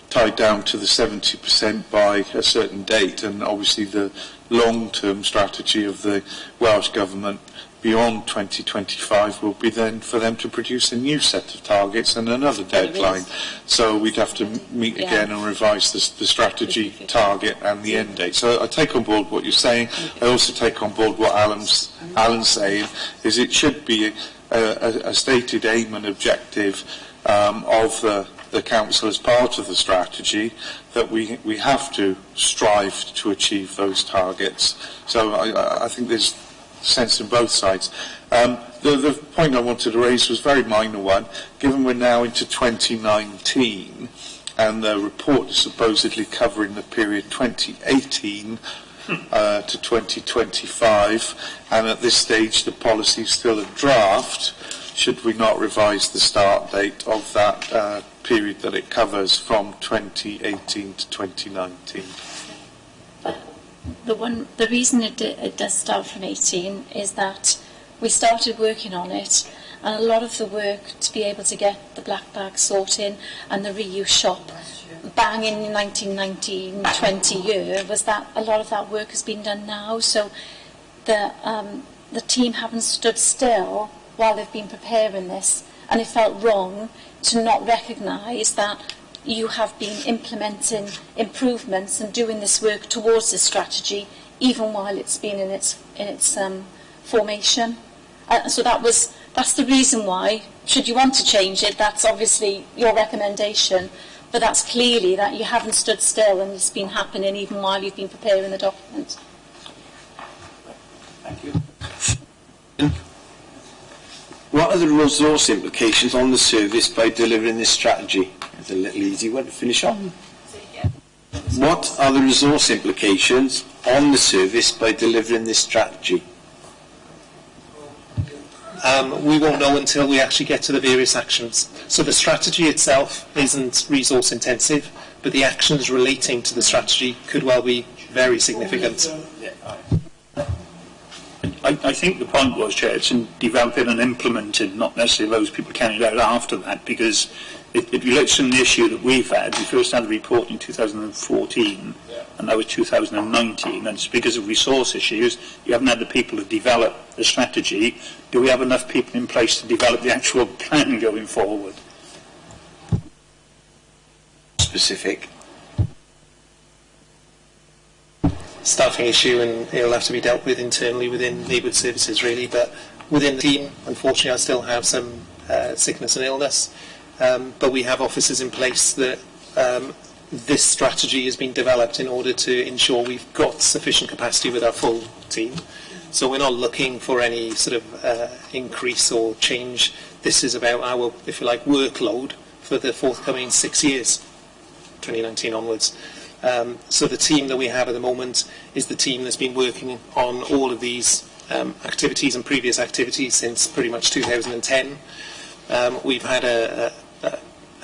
tied down to the 70% by a certain date, and obviously the long-term strategy of the Welsh Government beyond 2025 will be then for them to produce a new set of targets and another deadline. So we'd have to meet again and revise the strategy target and the end date. So I take on board what you're saying. I also take on board what Alan's saying, is it should be a stated aim and objective of the council as part of the strategy, that we have to strive to achieve those targets. So I think there's sense in both sides. The point I wanted to raise was a very minor one. Given we're now into 2019 and the report is supposedly covering the period 2018 to 2025, and at this stage the policy is still a draft, should we not revise the start date of that period that it covers from 2018 to 2019? The reason it does start from 18 is that we started working on it, and a lot of the work to be able to get the black bag sorting and the reuse shop bang in 1919-20 year was that a lot of that work has been done now. So the team haven't stood still while they've been preparing this, and it felt wrong to not recognise that you have been implementing improvements and doing this work towards this strategy even while it's been in its formation. So that's the reason why, should you want to change it, that's obviously your recommendation, but that's clearly that you haven't stood still and it's been happening even while you've been preparing the document. Thank you. What are the resource implications on the service by delivering this strategy? It's a little easy one to finish on. What are the resource implications on the service by delivering this strategy? We won't know until we actually get to the various actions. So the strategy itself isn't resource intensive, but the actions relating to the strategy could well be very significant. I think the point was, Chair, it's in developing and implementing, not necessarily those people carrying it out after that, because it relates to the issue that we've had. We first had the report in 2014, and that was 2019, and it's because of resource issues. You haven't had the people to develop the strategy. Do we have enough people in place to develop the actual plan going forward? Specific. Staffing issue, and it'll have to be dealt with internally within neighbourhood services really, but within the team, unfortunately, I still have some sickness and illness, but we have officers in place that this strategy has been developed in order to ensure we've got sufficient capacity with our full team. So we're not looking for any sort of increase or change. This is about our, if you like, workload for the forthcoming 6 years, 2019 onwards. So the team that we have at the moment is the team that's been working on all of these activities and previous activities since pretty much 2010. We've had a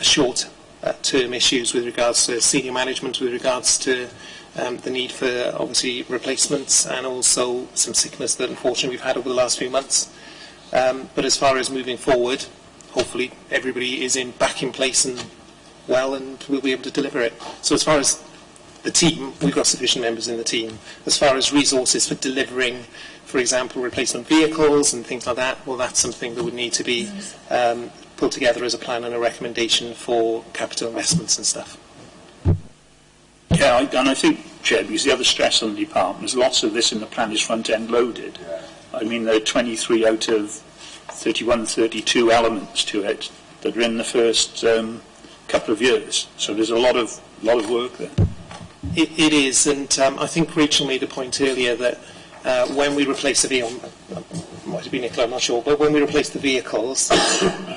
short-term issues with regards to senior management, with regards to the need for obviously replacements, and also some sickness that unfortunately we've had over the last few months. But as far as moving forward, hopefully everybody is back in place and well, and we'll be able to deliver it. So as far as the team, we've got sufficient members in the team. As far as resources for delivering, for example, replacement vehicles and things like that, well, that's something that would need to be put together as a plan and a recommendation for capital investments and stuff. Yeah, and I think, Chair, because the other stress on the department is lots of this in the plan is front-end loaded. Yeah. I mean, there are 23 out of 31, 32 elements to it that are in the first couple of years. So there's a lot of work there. It is, and I think Rachel made the point earlier that when we replace a vehicle, might have been Nicola, I'm not sure, but when we replace the vehicles,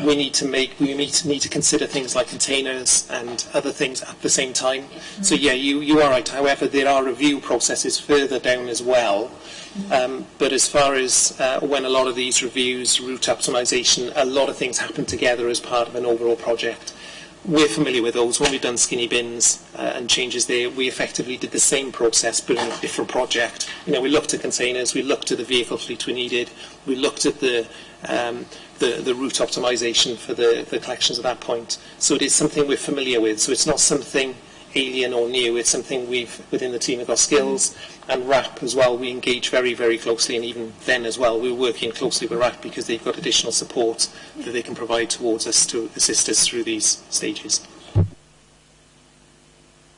we need to consider things like containers and other things at the same time. So yeah, you are right. However, there are review processes further down as well. But as far as when a lot of these reviews, route optimisation, a lot of things happen together as part of an overall project. We're familiar with those. When we've done skinny bins and changes there, we effectively did the same process but in a different project. You know, we looked at containers, we looked at the vehicle fleet we needed, we looked at the route optimisation for the collections at that point. So it is something we're familiar with. So it's not something alien or new. It's something within the team have got skills. And RAP as well, we engage very, very closely, and even then as well, we're working closely with RAP because they've got additional support that they can provide towards us to assist us through these stages.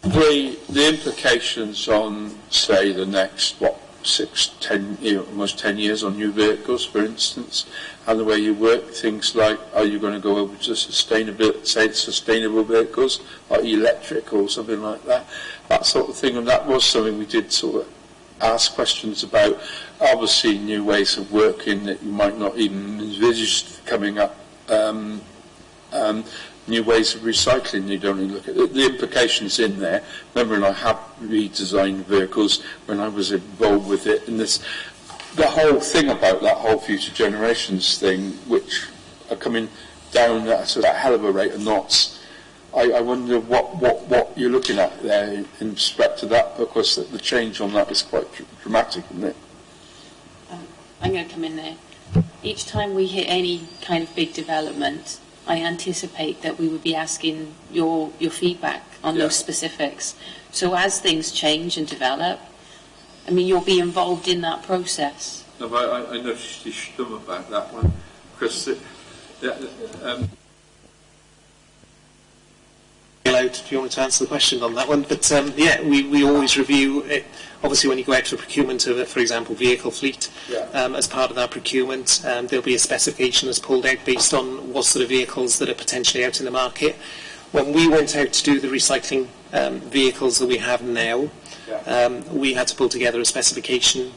The implications on, say, the next, 6, 10, almost 10 years on new vehicles, for instance, and the way you work, things like, are you going to go over to sustainable vehicles, like electric or something like that, that sort of thing, and that was something we did sort of ask questions about. Obviously, new ways of working that you might not even envisage coming up, new ways of recycling. You don't even look at the implications in there. Remember, I have redesigned vehicles when I was involved with it, and the whole thing about that whole future generations thing, which are coming down at a hell of a rate of knots. I wonder what you're looking at there in respect to that, because the change on that is quite dramatic, isn't it? I'm going to come in there. Each time we hit any kind of big development, I anticipate that we would be asking your feedback on those specifics. So as things change and develop, I mean, you'll be involved in that process. No, but I noticed you stum about that one, Chris. If you want to answer the question on that one, but yeah, we always review it. Obviously, when you go out for procurement of, for example, vehicle fleet, as part of that procurement, there'll be a specification that's pulled out based on what sort of vehicles that are potentially out in the market. When we went out to do the recycling vehicles that we have now, we had to pull together a specification.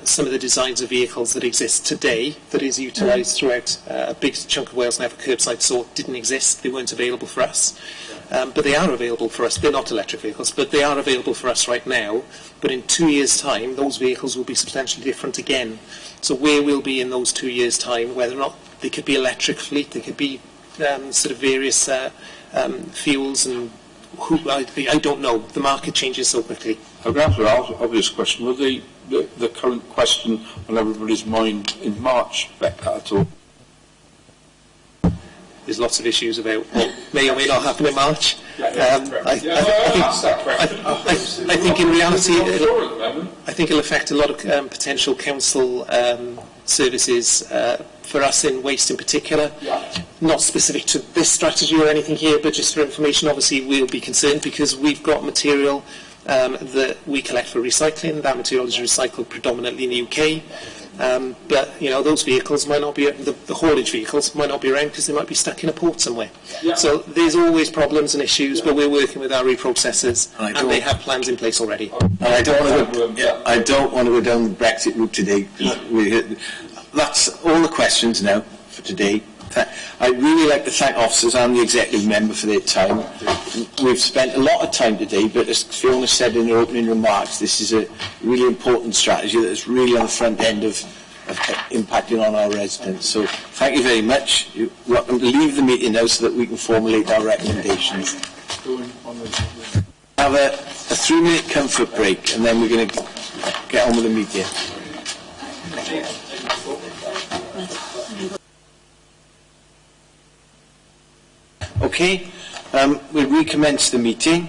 Some of the designs of vehicles that exist today that is utilised throughout a big chunk of Wales now for curbside sort didn't exist. They weren't available for us. But they are available for us. They're not electric vehicles, but they are available for us right now. But in 2 years' time, those vehicles will be substantially different again. So where we'll be in those 2 years' time, whether or not they could be electric fleet, they could be sort of various fuels, and I don't know. The market changes so quickly. I'm going to ask an obvious question. Will the current question on everybody's mind in March affect that at all? There's lots of issues about what may or may not happen in March. I think in reality, I think it'll affect a lot of potential council services for us in waste in particular. Not specific to this strategy or anything here, but just for information. Obviously, we'll be concerned because we've got material that we collect for recycling. That material is recycled predominantly in the UK. But, you know, those vehicles might not be, the haulage vehicles might not be around because they might be stuck in a port somewhere. Yeah. So there's always problems and issues, but we're working with our reprocessors, and they have plans in place already. And I don't want to go down the Brexit route today. That's all the questions now for today. I'd really like to thank officers and the executive member for their time. We've spent a lot of time today, but as Fiona said in her opening remarks, this is a really important strategy that is really on the front end of impacting on our residents. So thank you very much. You're welcome to leave the meeting now so that we can formulate our recommendations. Have a 3-minute comfort break, and then we're going to get on with the meeting. Okay, we'll recommence the meeting.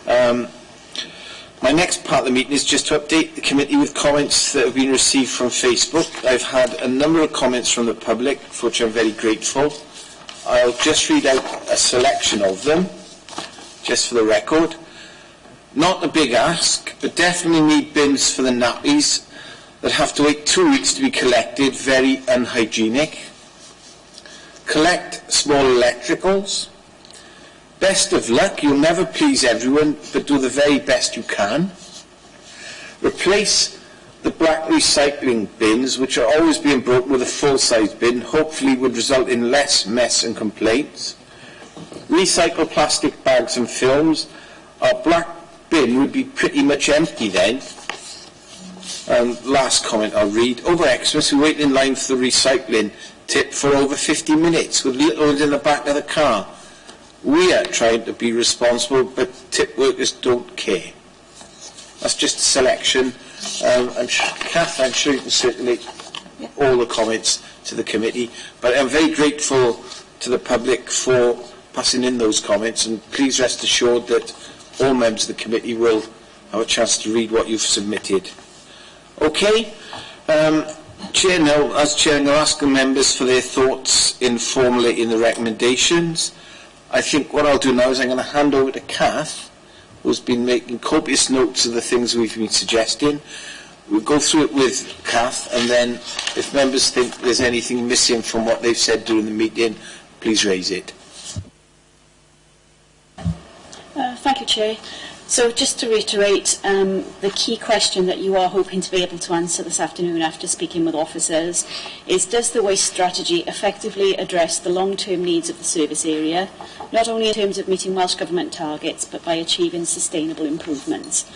My next part of the meeting is just to update the committee with comments that have been received from Facebook. I've had a number of comments from the public, for which I'm very grateful. I'll just read out a selection of them, just for the record. Not a big ask, but definitely need bins for the nappies that have to wait 2 weeks to be collected, very unhygienic. Collect small electricals. Best of luck, you'll never please everyone, but do the very best you can. Replace the black recycling bins, which are always being broken, with a full-size bin, hopefully would result in less mess and complaints. Recycle plastic bags and films. Our black bin would be pretty much empty then. Last comment I'll read. Over Xmas, we wait in line for the recycling tip for over 50 minutes with littles in the back of the car. We are trying to be responsible, but tip workers don't care. That's just a selection. Kath, I'm sure you can circulate all the comments to the committee, but I'm very grateful to the public for passing in those comments, and please rest assured that all members of the committee will have a chance to read what you've submitted. Okay. Chair, now, as Chair, I'm going to ask the members for their thoughts in formulating the recommendations. I think what I'll do now is I'm going to hand over to Kath, who's been making copious notes of the things we've been suggesting. We'll go through it with Kath, and then if members think there's anything missing from what they've said during the meeting, please raise it. Thank you, Chair. So just to reiterate, the key question that you are hoping to be able to answer this afternoon after speaking with officers is, does the waste strategy effectively address the long-term needs of the service area, not only in terms of meeting Welsh Government targets, but by achieving sustainable improvements?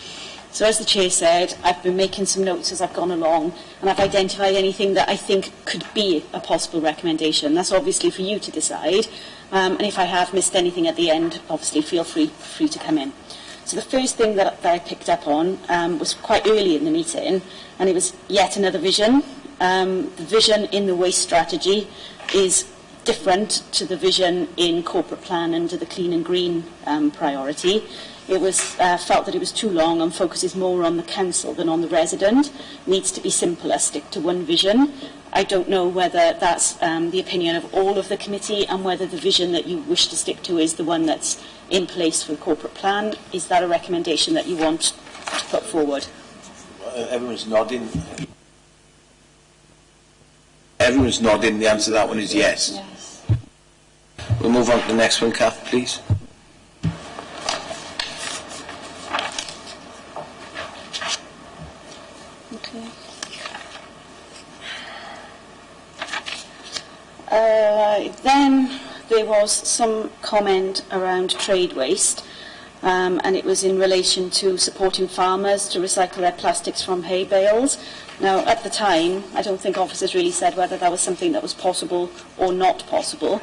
So as the Chair said, I've been making some notes as I've gone along, and I've identified anything that I think could be a possible recommendation. That's obviously for you to decide, and if I have missed anything at the end, obviously feel free to come in. So the first thing that I picked up on was quite early in the meeting, and it was yet another vision. The vision in the waste strategy is different to the vision in corporate plan under the clean and green priority. It was felt that it was too long and focuses more on the council than on the resident. Needs to be simpler, stick to one vision. I don't know whether that's the opinion of all of the committee, and whether the vision that you wish to stick to is the one that's in place for the corporate plan. Is that a recommendation that you want to put forward? Everyone's nodding. Everyone's nodding. The answer to that one is yes. Yes. We'll move on to the next one, Kath, please. Okay. Then there was some comment around trade waste, and it was in relation to supporting farmers to recycle their plastics from hay bales. Now, at the time, I don't think officers really said whether that was something that was possible or not possible,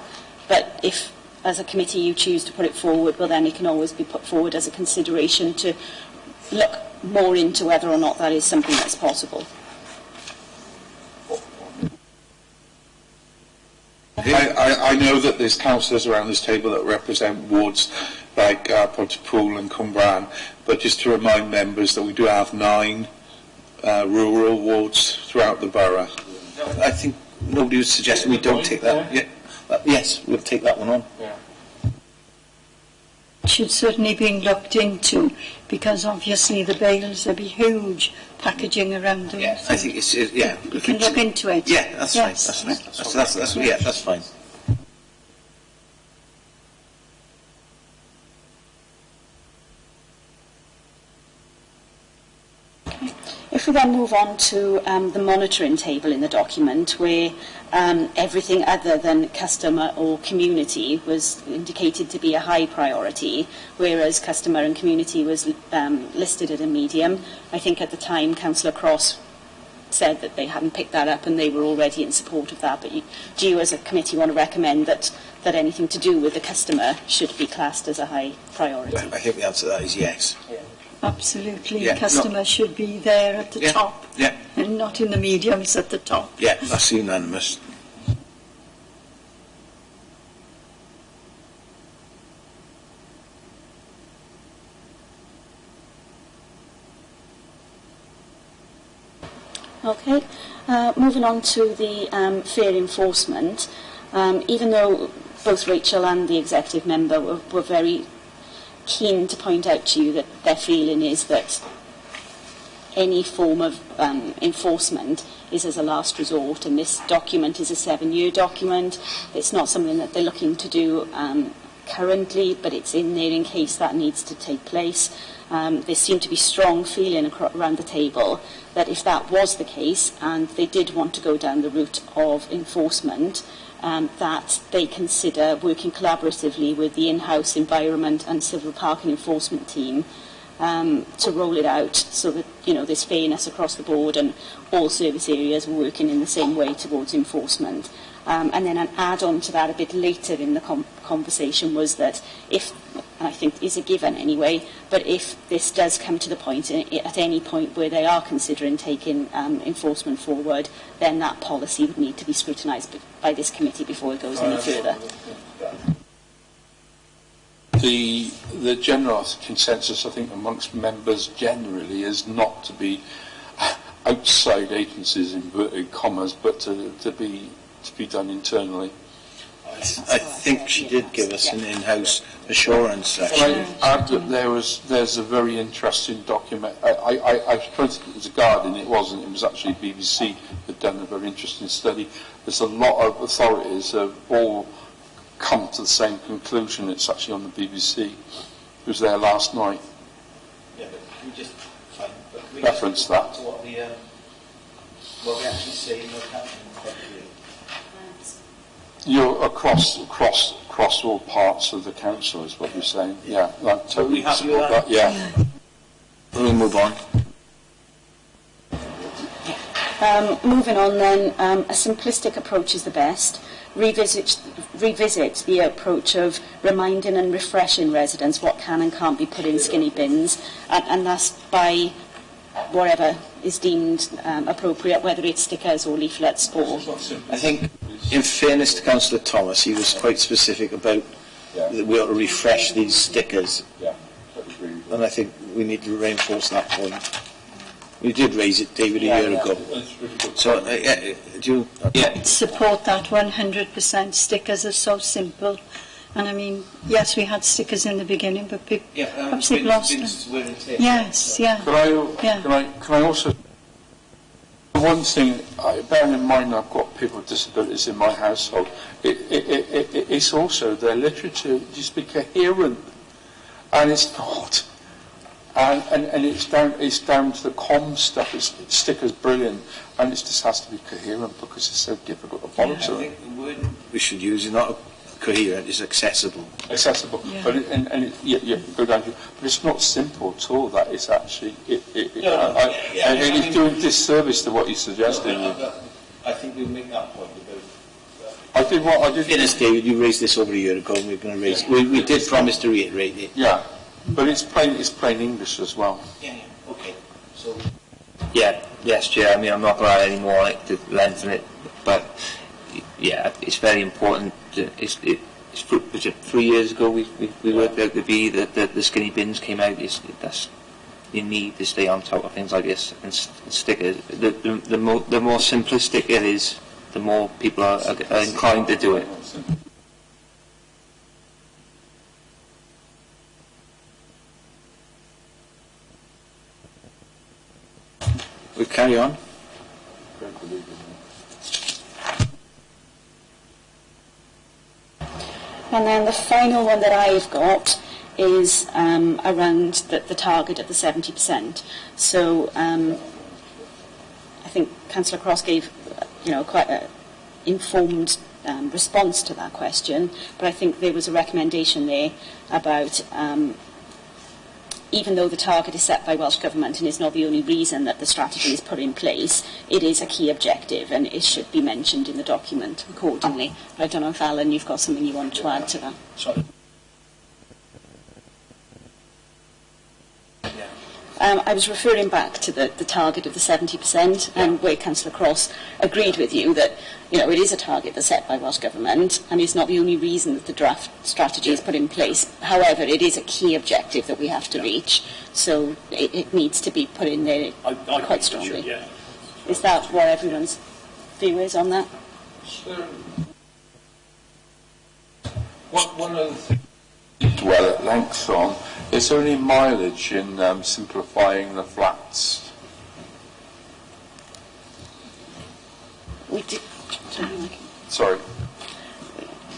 but if, as a committee, you choose to put it forward, well, then it can always be put forward as a consideration to look more into whether or not that is something that's possible. I know that there's councillors around this table that represent wards like Pontypool and Cwmbran, but just to remind members that we do have 9 rural wards throughout the borough. I think nobody was suggesting we don't take that. Yeah. Yes, we'll take that one on. Yeah. should certainly be looked into, because obviously the bales, there'll be huge packaging around them. Yeah, I think it's, yeah. You can look into it. Yeah, that's Yes. fine, that's fine. If we then move on to the monitoring table in the document, where everything other than customer or community was indicated to be a high priority, whereas customer and community was listed at a medium. I think at the time Councillor Cross said that they hadn't picked that up and they were already in support of that. But do you as a committee want to recommend that anything to do with the customer should be classed as a high priority? Well, I think the answer to that is yes. Absolutely. Yeah, Customer should be there at the top. Yeah. And not in the mediums at the top. Yeah, that's unanimous. Okay, moving on to the fair enforcement. Even though both Rachel and the executive member were very keen to point out to you that their feeling is that any form of enforcement is as a last resort, and this document is a 7-year document. It's not something that they're looking to do currently, but it's in there in case that needs to take place. There seemed to be strong feeling around the table that if that was the case and they did want to go down the route of enforcement, that they consider working collaboratively with the in-house environment and civil parking enforcement team to roll it out so that, you know, there's fairness across the board and all service areas working in the same way towards enforcement. And then an add-on to that a bit later in the conversation was that if, and I think is a given anyway, but if this does come to the point, at any point where they are considering taking enforcement forward, then that policy would need to be scrutinised by this committee before it goes any further. The general consensus, I think, amongst members generally is not to be outside agencies, inverted commas, but to be done internally. I think she did give us an in-house assurance. Can I add that there's a very interesting document. I suppose it was a Guardian, it wasn't. It was actually BBC that had done a very interesting study. There's a lot of authorities have all come to the same conclusion. It's actually on the BBC. It was there last night. Yeah, but we just reference that. To what we actually say in the cabinet. You're across all parts of the council, is what you're saying. Yeah, I totally support that. Yeah. We'll move on. Moving on then, a simplistic approach is the best. Revisit the approach of reminding and refreshing residents what can and can't be put in skinny bins, and that's by whatever is deemed appropriate, whether it's stickers or leaflets or... I think, in fairness to Councillor Thomas, he was quite specific about that we ought to refresh these stickers. Yeah. And I think we need to reinforce that point. We did raise it, David, a year ago. So, do you... Yeah. Support that 100%. Stickers are so simple. And I mean, yes, we had stickers in the beginning, but perhaps they've lost them. Yes, yeah. Can I also... One thing, bearing in mind I've got people with disabilities in my household, it's also their literature just be coherent, and it's not. And it's down to the comm stuff. Stickers brilliant, and it just has to be coherent because it's so difficult to follow. I think the word we should use is not coherent, it's accessible. Accessible, yeah. But good idea. But it's not simple at all. That it's actually and it's doing disservice to what you're suggesting. I think we'll make that point about. I did. Dennis, David, you raised this over a year ago, and we're going to raise. We did promise to reiterate it. Yeah, but it's plain English as well. Yeah. Okay. So. Yeah. Yes, Chair. I mean, I'm not going to add any more to lengthen it, but yeah, it's very important. It's 3 years ago we worked out to be that the skinny bins came out. That's you need to stay on top of things like this and stickers. The more simplistic it is, the more people are inclined to do it. we'll carry on. And then the final one that I've got is around the target of the 70%. So I think Councillor Cross gave, quite an informed response to that question, but I think there was a recommendation there about even though the target is set by Welsh Government and is not the only reason that the strategy is put in place, it is a key objective and it should be mentioned in the document accordingly. But I don't know if, Alan, you've got something you want to add to that. Sorry. I was referring back to the target of the 70% and where Councillor Cross agreed with you that it is a target that's set by Welsh Government and it's not the only reason that the draft strategy is put in place. However, it is a key objective that we have to reach, so it needs to be put in there quite strongly. Is that what everyone's view is on that? One other thing to dwell at length on, is there any mileage in simplifying the flats? We did. Sorry.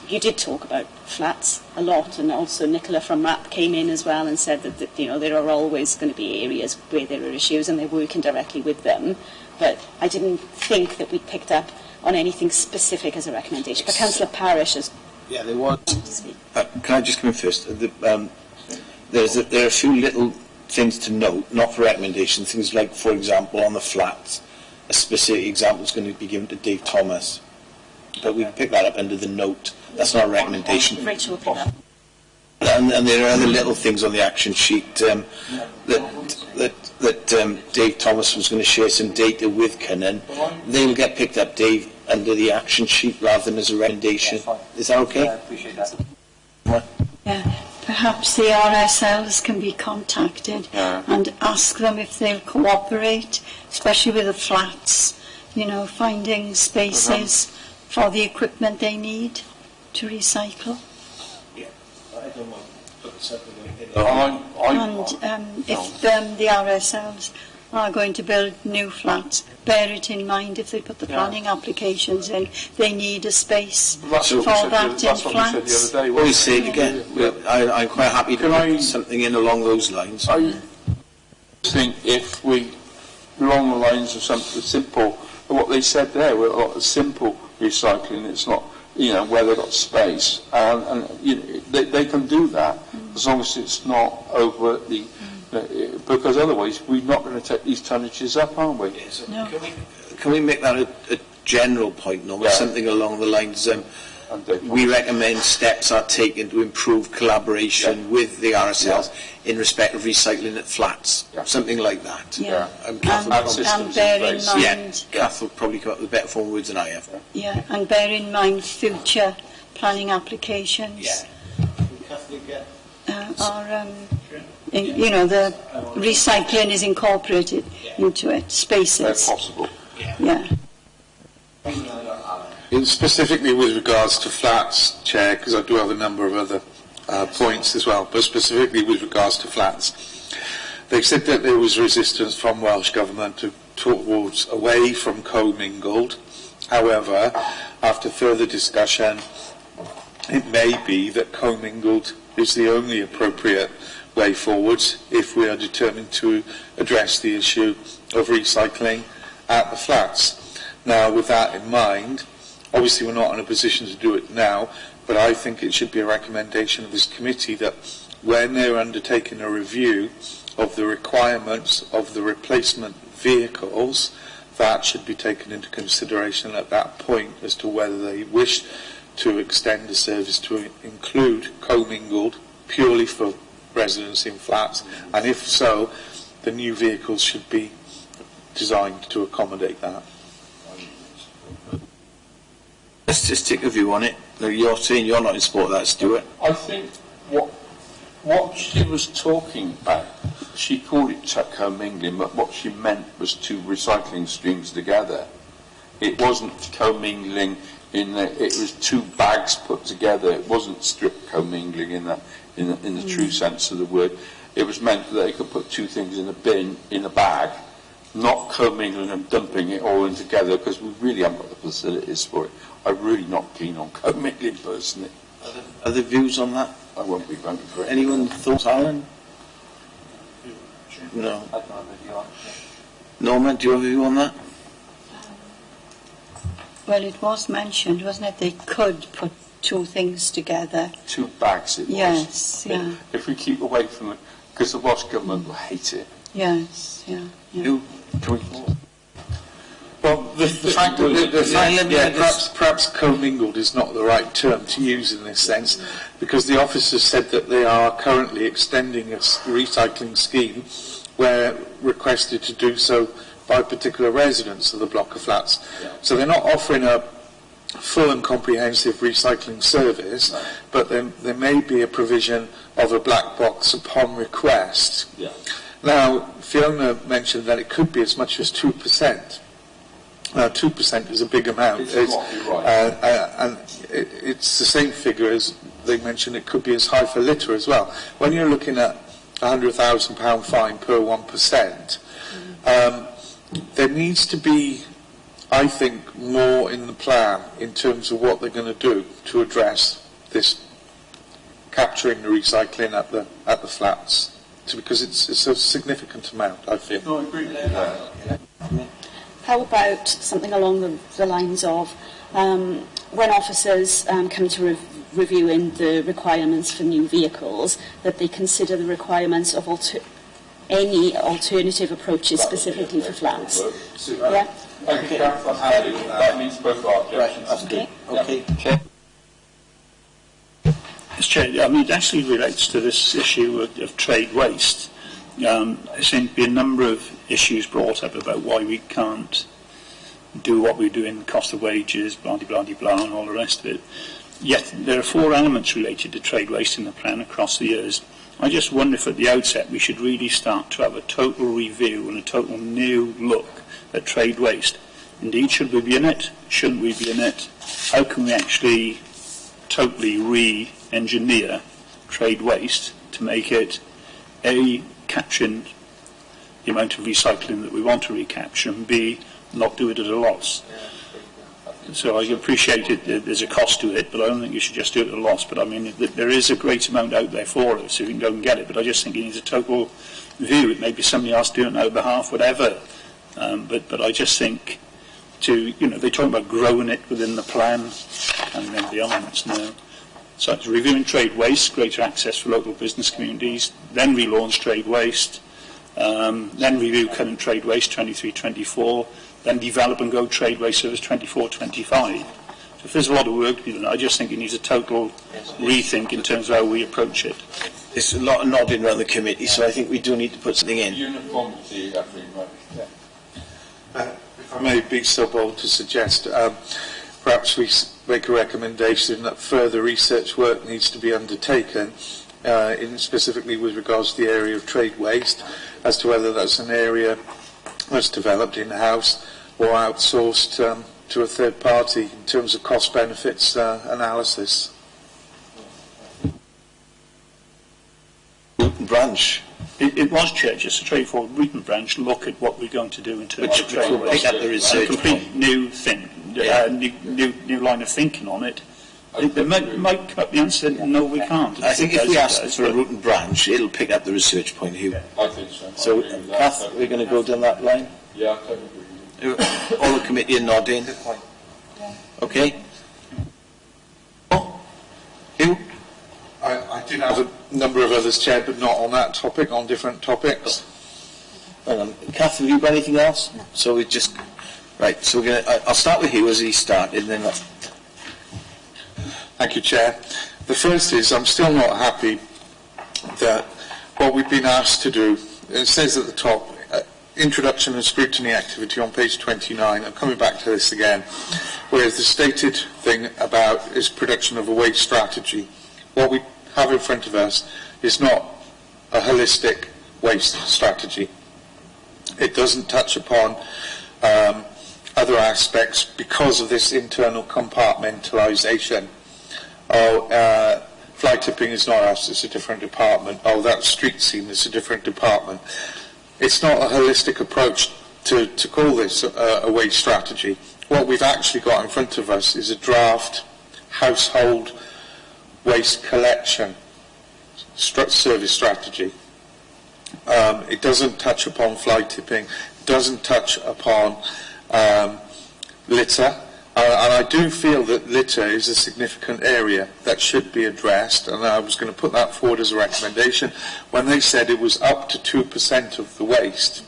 You did talk about flats a lot, and also Nicola from RAP came in as well and said that there are always going to be areas where there are issues and they're working directly with them. But I didn't think that we picked up on anything specific as a recommendation. But Councillor Parish has... Yeah, there was. Can I just come in first? There are a few little things to note, not for recommendation, things like, for example, on the flats, a specific example is going to be given to Dave Thomas. But we can pick that up under the note. That's not a recommendation. Rachel will pick that up. And there are other little things on the action sheet that Dave Thomas was going to share some data with Cynnan. They will get picked up, Dave, under the action sheet rather than as a recommendation. Is that okay? Yeah, I appreciate that. Yeah, perhaps the RSLs can be contacted and ask them if they'll cooperate, especially with the flats, finding spaces for the equipment they need to recycle. Yeah, I don't want to put something And if the RSLs are going to build new flats, bear it in mind if they put the planning applications in, they need a space for that in flats. That's what we said the other day. Always say it again. I'm quite happy to put something in along those lines. I think if we, along the lines of something simple, what they said there, were a lot of simple recycling, it's not, where they've got space, and they can do that as long as it's not overtly. Because otherwise we're not going to take these tonnages up, aren't we? Yeah, so no. Can we make that a general point, no? Something along the lines, we recommend steps are taken to improve collaboration with the RSLs in respect of recycling at flats, something like that. Yeah. And bear in mind... Kath will probably come up with better form words than I have. Yeah, and bear in mind future planning applications are... the recycling is incorporated into it, spaces. Where possible. Yeah. Specifically with regards to flats, Chair, because I do have a number of other points as well, but specifically with regards to flats, they've said that there was resistance from Welsh Government towards away from commingled. However, after further discussion, it may be that commingled is the only appropriate way forwards if we are determined to address the issue of recycling at the flats. Now, with that in mind, obviously we're not in a position to do it now, but I think it should be a recommendation of this committee that when they're undertaking a review of the requirements of the replacement vehicles, that should be taken into consideration at that point as to whether they wish to extend the service to include commingled purely for residents in flats, and if so, the new vehicles should be designed to accommodate that. Let's just take a view on it. You're saying you're not in support of that, Stuart. I think what she was talking about, she called it commingling, but what she meant was two recycling streams together. It wasn't commingling in that it was two bags put together. It wasn't strict commingling in the true sense of the word. It was meant that they could put two things in a bin, in a bag, not commingling and dumping it all in together, because we really haven't got the facilities for it. I'm really not keen on commingling personally. Other views on that? I won't be voting for it. Anyone thoughts, Alan? No. Norman, do you have a view on that? Well, it was mentioned, wasn't it? They could put two things together. 2 bags it was. Yes, yeah. If we keep away from it, because the Welsh Government will hate it. Yes, yeah. You, can we, Well, the fact that perhaps commingled is not the right term to use in this sense, because the officers said that they are currently extending a recycling scheme where requested to do so by particular residents of the block of flats. Yeah. So they're not offering a full and comprehensive recycling service, but there may be a provision of a black box upon request. Yeah. Now, Fiona mentioned that it could be as much as 2%. 2% is a big amount. It's right. And it's the same figure as they mentioned. It could be as high for litter as well. When you're looking at £100,000 fine per 1%, there needs to be, I think, more in the plan in terms of what they're going to do to address this capturing the recycling at the flats, because it's a significant amount, I feel. No, I agree with that. How about something along the lines of when officers come to reviewing the requirements for new vehicles, that they consider the requirements of any alternative approaches specifically for flats? Yeah? Okay. That means both our objections. Okay. Okay. Mr. Chair, I mean, it actually relates to this issue of trade waste. There seem to be a number of issues brought up about why we can't do what we do in cost of wages, blah-de-blah-de-blah, and all the rest of it. Yet there are 4 elements related to trade waste in the plan across the years. I just wonder if at the outset we should really start to have a total review and a total new look at trade waste. Indeed, should we be in it? Shouldn't we be in it? How can we actually totally re-engineer trade waste to make it A, capturing the amount of recycling that we want to recapture, and B, not do it at a loss. So I appreciate it, there's a cost to it, but I don't think you should just do it at a loss. But I mean, there is a great amount out there for us, so we can go and get it. But I just think it needs a total view. It may be somebody else doing it on our behalf, whatever. But I just think they talk about growing it within the plan. I can't remember the elements now. So it's reviewing trade waste, greater access for local business communities, then relaunch trade waste, then review current trade waste 23-24, then develop and grow trade waste service 24-25. So if there's a lot of work to be done, I just think it needs a total rethink in terms of how we approach it. There's a lot of nodding around the committee, so I think we do need to put something in. Uniformity, I think, right. If I may be so bold to suggest, perhaps we make a recommendation that further research work needs to be undertaken, specifically with regards to the area of trade waste, as to whether that's an area that's developed in-house or outsourced to a third party in terms of cost-benefits analysis. Root and branch. It was, Chair, just a straightforward root and branch look at what we're going to do in terms of trade will waste. pick up the research a complete new thing, new line of thinking on it. They might come up the answer, no, we can't. I think if we ask for a root and branch, it'll pick up the research point here. I think so. So, Kath, we're going to go down that line? Yeah, I totally agree. All the committee are nodding. Okay? Hugh? I did have a number of others, Chair, but not on that topic, on different topics. Kath, have you got anything else? No. So we just... Right, so we're going to... I'll start with Hugh as he started, and then... Thank you, Chair. The first is I'm still not happy that what we've been asked to do, it says at the top, introduction and scrutiny activity on page 29. I'm coming back to this again, whereas the stated thing about is production of a waste strategy. What we have in front of us is not a holistic waste strategy. It doesn't touch upon other aspects because of this internal compartmentalisation. Fly tipping is not us, it's a different department. That street scene is a different department. It's not a holistic approach to call this a waste strategy. What we've actually got in front of us is a draft household waste collection service strategy. It doesn't touch upon fly tipping, doesn't touch upon litter, and I do feel that litter is a significant area that should be addressed, and I was going to put that forward as a recommendation. When they said it was up to 2% of the waste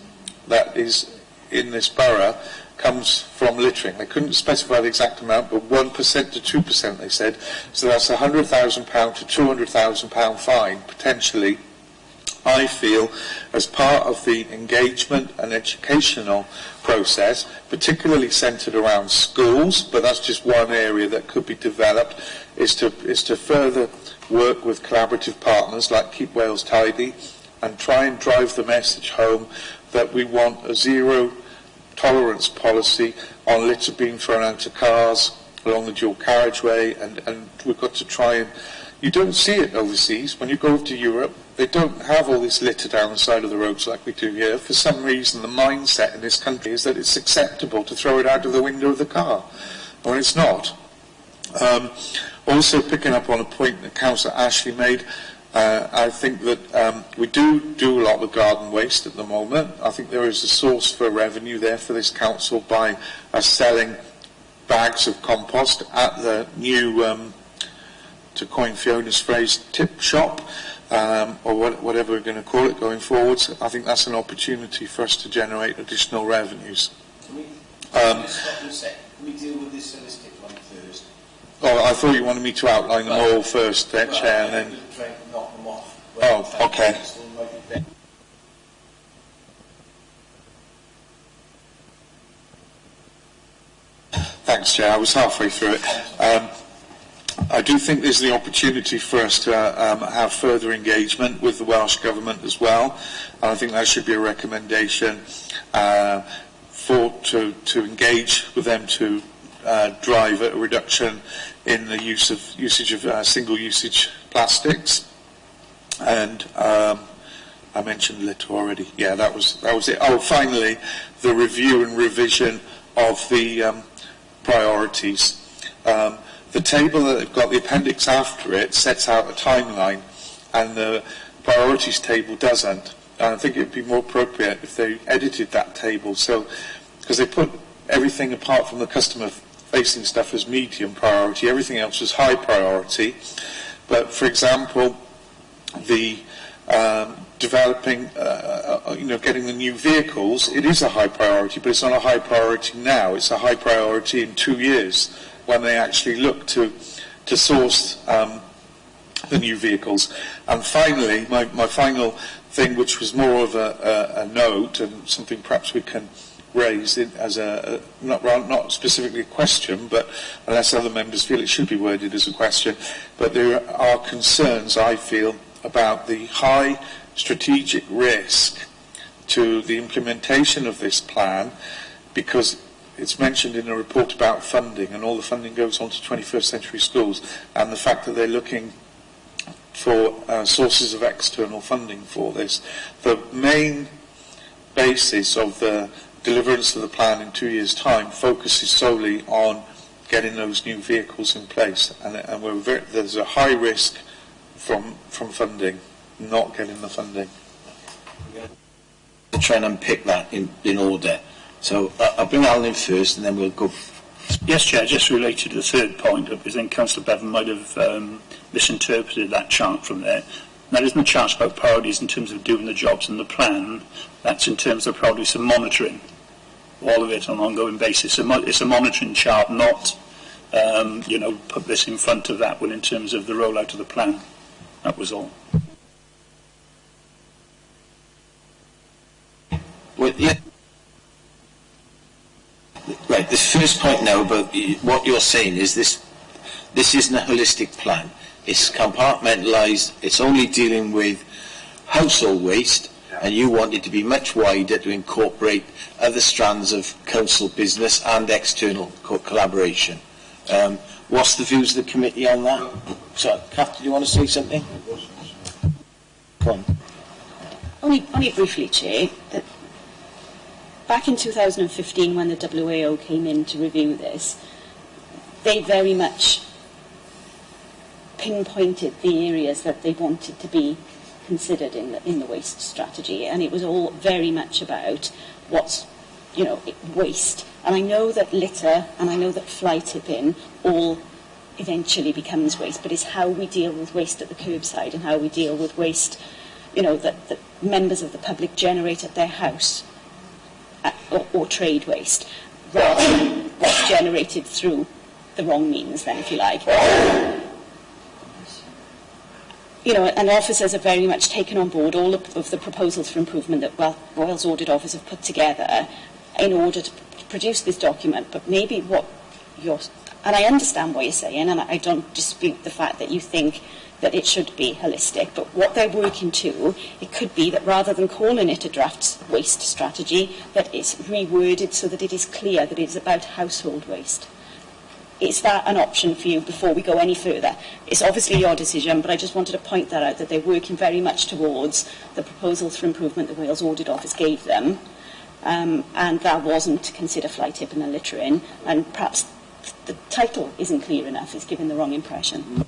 that is in this borough comes from littering. They couldn't specify the exact amount, but 1% to 2% they said. So that's a £100,000 to £200,000 fine, potentially. I feel, as part of the engagement and educational process, particularly centred around schools, but that's just one area that could be developed, is to further work with collaborative partners like Keep Wales Tidy and try and drive the message home that we want a zero tolerance policy on litter being thrown out of cars along the dual carriageway, and we've got to try and... You don't see it overseas. When you go to Europe, they don't have all this litter down the side of the roads like we do here. For some reason, the mindset in this country is that it's acceptable to throw it out of the window of the car, when it's not. Also, picking up on a point that Councillor Ashley made, I think that we do a lot with garden waste at the moment. I think there is a source for revenue there for this council by us selling bags of compost at the new, to coin Fiona's phrase, tip shop, or whatever we're going to call it going forwards. I think that's an opportunity for us to generate additional revenues. Can we deal with this holistic one first? Oh, I thought you wanted me to outline them all first, Chair, and then... Try and knock them off. Oh, okay. Thanks, Chair. I was halfway through it. I do think there's the opportunity for us to have further engagement with the Welsh Government as well. And I think that should be a recommendation to engage with them to drive a reduction in the usage of single-usage plastics. And I mentioned litter already. Yeah, that was it. Oh, finally, the review and revision of the priorities. The table that they've got, the appendix after it, sets out a timeline, and the priorities table doesn't. And I think it would be more appropriate if they edited that table, so because they put everything apart from the customer-facing stuff as medium priority, everything else was high priority. But, for example, the developing, getting the new vehicles, it is a high priority, but it's not a high priority now. It's a high priority in 2 years, when they actually look to source the new vehicles. And finally, my final thing, which was more of a note and something perhaps we can raise it as not specifically a question, but unless other members feel it should be worded as a question, but there are concerns, I feel, about the high strategic risk to the implementation of this plan, because it's mentioned in a report about funding, and all the funding goes on to 21st century schools, and the fact that they're looking for sources of external funding for this. The main basis of the deliverance of the plan in 2 years' time focuses solely on getting those new vehicles in place, and there's a high risk from funding, not getting the funding. To try and unpick that in order. So I'll bring Alan in first, and then we'll go. Yes, Chair, just related to the third point, because then Councillor Bevan might have misinterpreted that chart from there. That isn't a chart about priorities in terms of doing the jobs and the plan. That's in terms of priorities and monitoring, all of it on an ongoing basis. It's a monitoring chart, not, put this in front of that one in terms of the rollout of the plan. That was all. Well, yeah. Right, this first point now about what you're saying is this isn't a holistic plan. It's compartmentalised, it's only dealing with household waste, and you want it to be much wider to incorporate other strands of council business and external collaboration. What's the views of the committee on that? So, Kath, do you want to say something? Go on. Only briefly, Chair, that back in 2015, when the WAO came in to review this, they very much pinpointed the areas that they wanted to be considered in the waste strategy, and it was all very much about what's, waste. And I know that litter and I know that fly tipping all eventually becomes waste, but it's how we deal with waste at the curbside and how we deal with waste, that members of the public generate at their house, or trade waste, rather than what's generated through the wrong means, then, if you like. And officers have very much taken on board all of the proposals for improvement that Wales Audit Office have put together in order to produce this document. But maybe and I understand what you're saying, and I don't dispute the fact that you think that it should be holistic, but what they're working to, it could be that rather than calling it a draft waste strategy, that it's reworded so that it is clear that it is about household waste. Is that an option for you before we go any further? It's obviously your decision, but I just wanted to point that out, that they're working very much towards the proposals for improvement the Wales Audit Office gave them, and that wasn't to consider fly tipping and littering, and perhaps the title isn't clear enough, it's giving the wrong impression.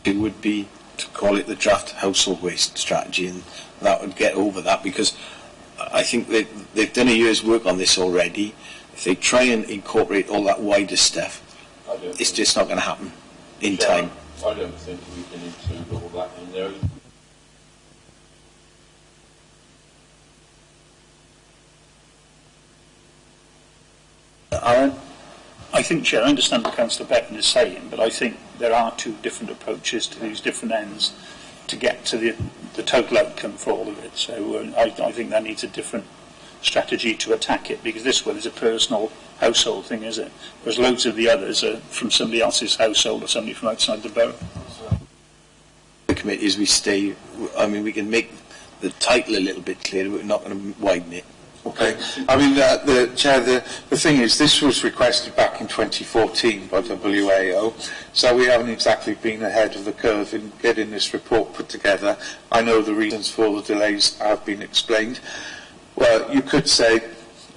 It would be to call it the draft household waste strategy, and that would get over that, because I think they've done a year's work on this already. If they try and incorporate all that wider stuff, it's just not going to happen in time. I don't think we can include all that in there. Aaron? I think, Chair, I understand what Councillor Bevan is saying, but I think there are two different approaches to these different ends to get to the total outcome for all of it. So I think that needs a different strategy to attack it, because this one is a personal household thing, is it? Whereas loads of the others are from somebody else's household or somebody from outside the borough. The committee, as we stay, we can make the title a little bit clearer, but we're not going to widen it. Okay. The Chair, the thing is, this was requested back in 2014 by WAO, so we haven't exactly been ahead of the curve in getting this report put together. I know the reasons for the delays have been explained. Well, you could say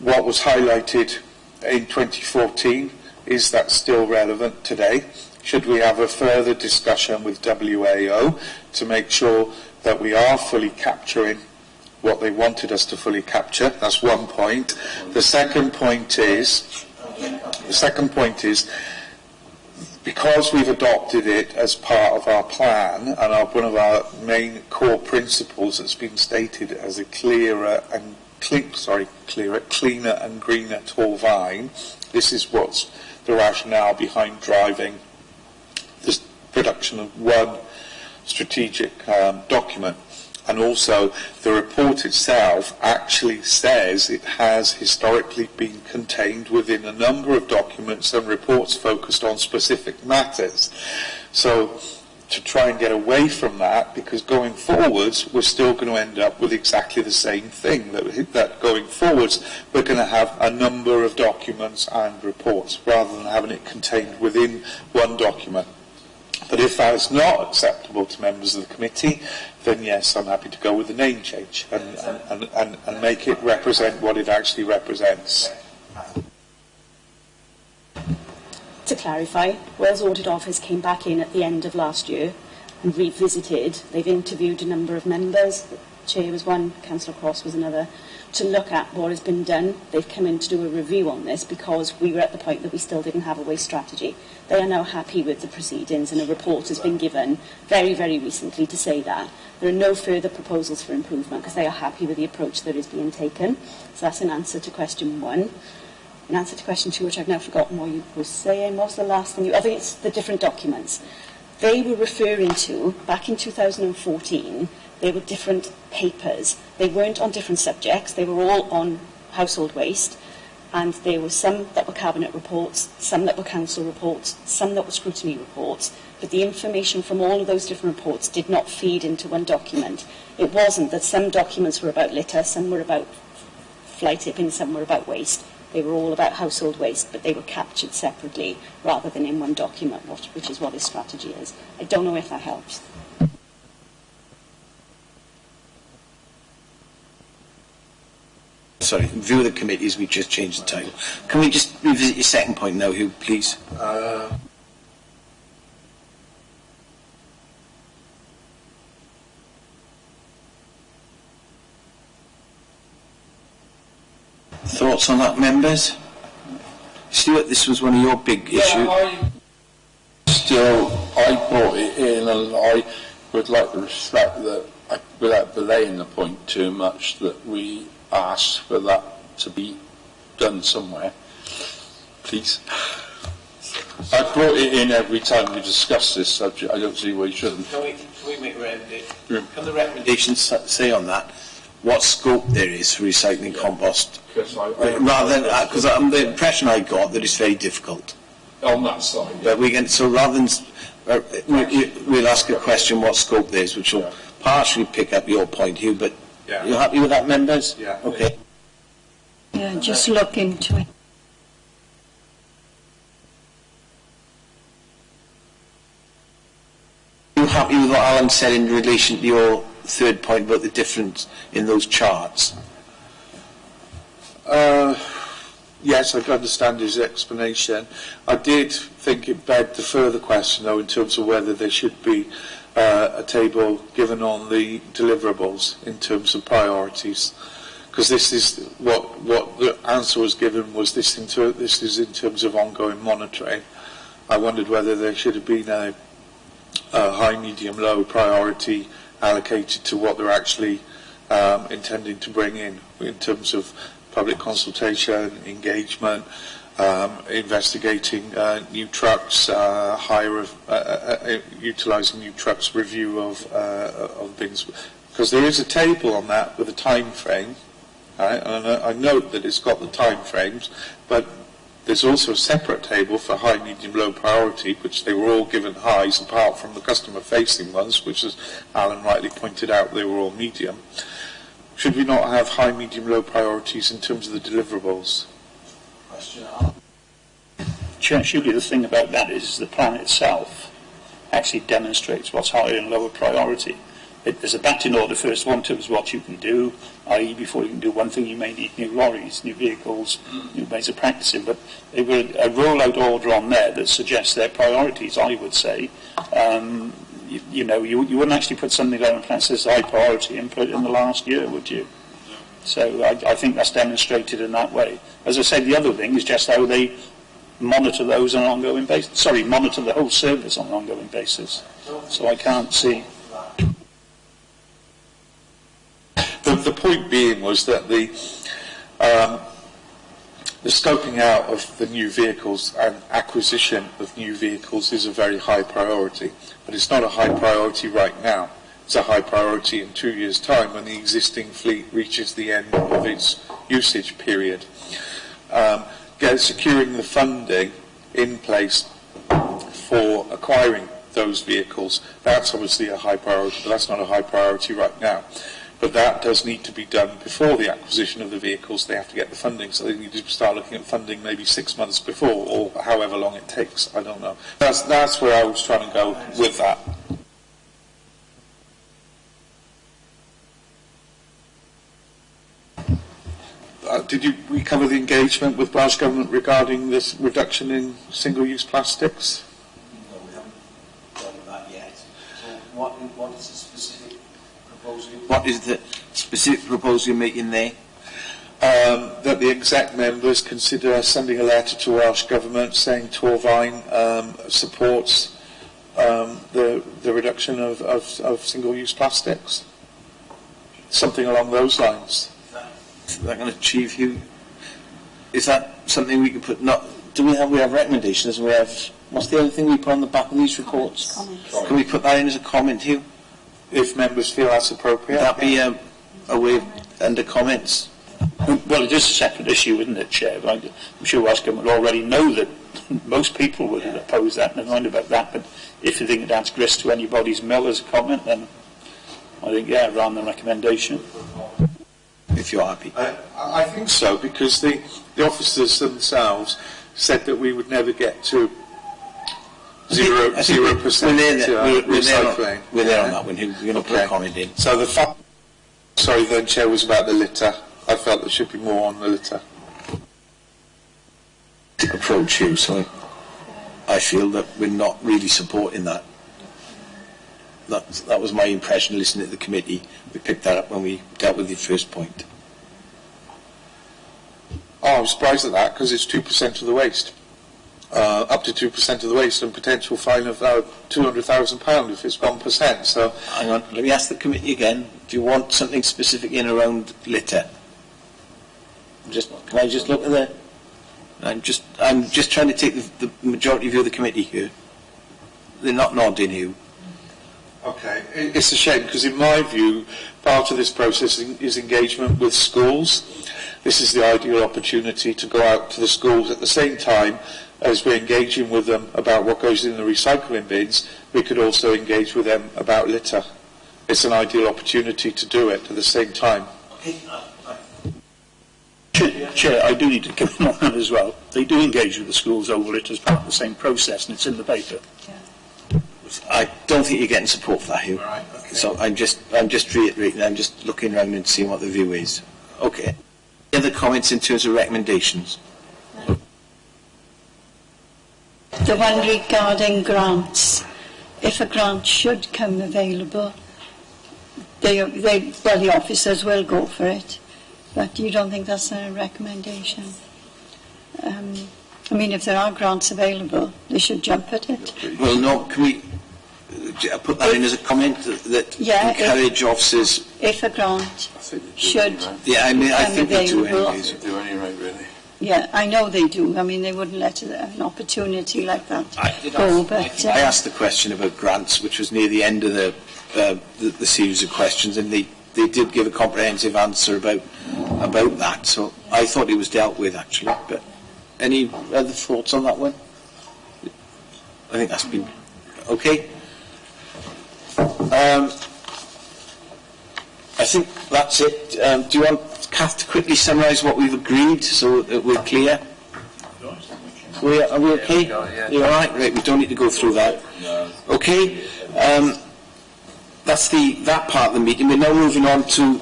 what was highlighted in 2014, is that still relevant today? Should we have a further discussion with WAO to make sure that we are fully capturing what they wanted us to fully capture? That's one point. The second point is because we've adopted it as part of our plan, and one of our main core principles that's been stated as a cleaner and greener Torfaen. This is what's the rationale behind driving this production of one strategic document. And also, the report itself actually says it has historically been contained within a number of documents and reports focused on specific matters. So, to try and get away from that, because going forwards, we're still going to end up with exactly the same thing, that going forwards, we're going to have a number of documents and reports, rather than having it contained within one document. But if that is not acceptable to members of the committee, then yes, I'm happy to go with the name change and make it represent what it actually represents. To clarify, Wales Audit Office came back in at the end of last year and revisited. They've interviewed a number of members. The Chair was one, Councillor Cross was another, to look at what has been done. They've come in to do a review on this because we were at the point that we still didn't have a waste strategy. They are now happy with the proceedings, and a report has been given very, very recently to say that. There are no further proposals for improvement because they are happy with the approach that is being taken. So that's an answer to question one. In answer to question two, which I've now forgotten what you were saying, what was the last thing? I think it's the different documents. They were referring to, back in 2014, they were different papers. They weren't on different subjects. They were all on household waste. And there were some that were cabinet reports, some that were council reports, some that were scrutiny reports. But the information from all of those different reports did not feed into one document. It wasn't that some documents were about litter, some were about fly tipping, some were about waste. They were all about household waste, but they were captured separately rather than in one document, which is what this strategy is. I don't know if that helps. sorry, view of the committees, we just changed the title. Can we just revisit your second point now, Hugh, please? Thoughts on that, members? Stuart, this was one of your big issues. I brought it in, and I would like to respect that, without belaying the point too much, that we ask for that to be done somewhere. Please. I brought it in every time we discuss this subject. I don't see why you shouldn't. Can we make can the recommendations say on that what scope there is for recycling compost? Rather than, because the impression I got that it's very difficult. On that side. But we can, so rather than, we'll ask a question what scope there is, which will partially pick up your point, Hugh, but you're happy with that, members? Yeah. Okay. Yeah, just look into it. Are you happy with what Alan said in relation to your third point about the difference in those charts? Yes, I can understand his explanation. I did think it begged the further question, though, in terms of whether there should be a table given on the deliverables in terms of priorities, because this is what the answer was given was this is in terms of ongoing monitoring. I wondered whether there should have been a high, medium, low priority allocated to what they're actually intending to bring in terms of public consultation, engagement, investigating new trucks, utilising new trucks, review of things. Because there is a table on that with a time frame, right? And I note that it's got the time frames, but there's also a separate table for high, medium, low priority, which they were all given highs apart from the customer-facing ones, which, as Alan rightly pointed out, they were all medium. Should we not have high, medium, low priorities in terms of the deliverables? Chair, surely the thing about that is the plan itself actually demonstrates what's higher and lower priority. There's a batting order first, one terms what you can do, i.e. before you can do one thing you may need new lorries, new vehicles, new ways of practicing, but there were a rollout order on there that suggests their priorities, I would say. You wouldn't actually put something down in plan that says high priority and put it in the last year, would you? So I think that's demonstrated in that way. As I said, the other thing is just how they monitor those on an ongoing basis. Sorry, monitor the whole service on an ongoing basis. So I can't see. The point being was that the scoping out of the new vehicles and acquisition of new vehicles is a very high priority, but it's not a high priority right now. It's a high priority in 2 years' time when the existing fleet reaches the end of its usage period. Securing the funding in place for acquiring those vehicles, that's obviously a high priority, but that's not a high priority right now. But that does need to be done before the acquisition of the vehicles. They have to get the funding, so they need to start looking at funding maybe 6 months before, or however long it takes. I don't know. That's where I was trying to go with that. Did we cover the engagement with Welsh Government regarding this reduction in single-use plastics? No, we haven't done that yet. So what is the specific proposal? What is the specific proposal you're making there? That the exec members consider sending a letter to Welsh Government saying Torfaen supports the reduction of single-use plastics. Something along those lines. Is that going to achieve you? Is that something we can put? We have recommendations. And we have. What's the other thing we put on the back of these reports? Comments. Can we put that in as a comment, Hugh? If members feel that's appropriate. Would that be a way under comments? Well, it is a separate issue, isn't it, Chair? But I'm sure Welsh Government already know that most people would oppose that, never mind about that. But if you think it adds grist to anybody's mill as a comment, then I think, rather than recommendation. If you're happy. I think so, because the officers themselves said that we would never get to 0% recycling. We're there on that one. You're going to put a comment in. So sorry then, Chair, was about the litter. I felt there should be more on the litter. Approach you, so I feel that we're not really supporting that. That was my impression listening to the committee. We picked that up when we dealt with the first point. Oh, I'm surprised at that because it's 2% of the waste. Up to 2% of the waste and potential fine of £200,000 if it's 1%. So, hang on, let me ask the committee again. Do you want something specific in around litter? Can I just look at the? I'm just trying to take the majority view of the committee here. They're not nodding here. Okay, it's a shame because in my view, part of this process is engagement with schools. This is the ideal opportunity to go out to the schools at the same time as we're engaging with them about what goes in the recycling bins. We could also engage with them about litter. It's an ideal opportunity to do it at the same time. Chair, I do need to come in on that as well. They do engage with the schools over it as part of the same process, and it's in the paper. I don't think you're getting support for that, Hugh. Right, okay. So I'm just reiterating. I'm just looking around and seeing what the view is. Okay. Any other comments in terms of recommendations? The one regarding grants. If a grant should come available, the officers will go for it. But you don't think that's a recommendation? I mean, if there are grants available, they should jump at it. Well, no, can we put that in as a comment that encourage officers? If a grant should Yeah, I mean, I think they do available. anyways. They do anyway, really. Yeah, I know they do. I mean, they wouldn't let an opportunity like that go. But I asked the question about grants, which was near the end of the series of questions, and they did give a comprehensive answer about that. So I thought it was dealt with actually. But any other thoughts on that one? I think that's been okay. I think that's it. Do you want Kath to quickly summarise what we've agreed so that we're clear? Are we okay? You're all right? Right, we don't need to go through that. Okay. That's that part of the meeting. We're now moving on to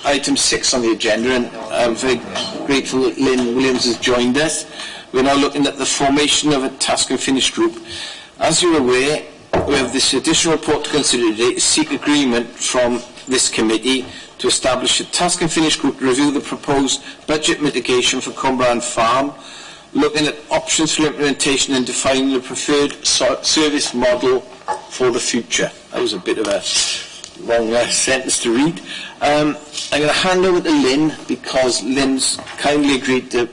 item 6 on the agenda, and I'm very grateful that Lynn Williams has joined us. We're now looking at the formation of a task and finish group. As you're aware, we have this additional report to consider today to seek agreement from this committee to establish a task and finish group to review the proposed budget mitigation for Cumberland Farm, looking at options for implementation and defining the preferred service model for the future. That was a bit of a long sentence to read. I'm going to hand over to Lynn because Lynn's kindly agreed to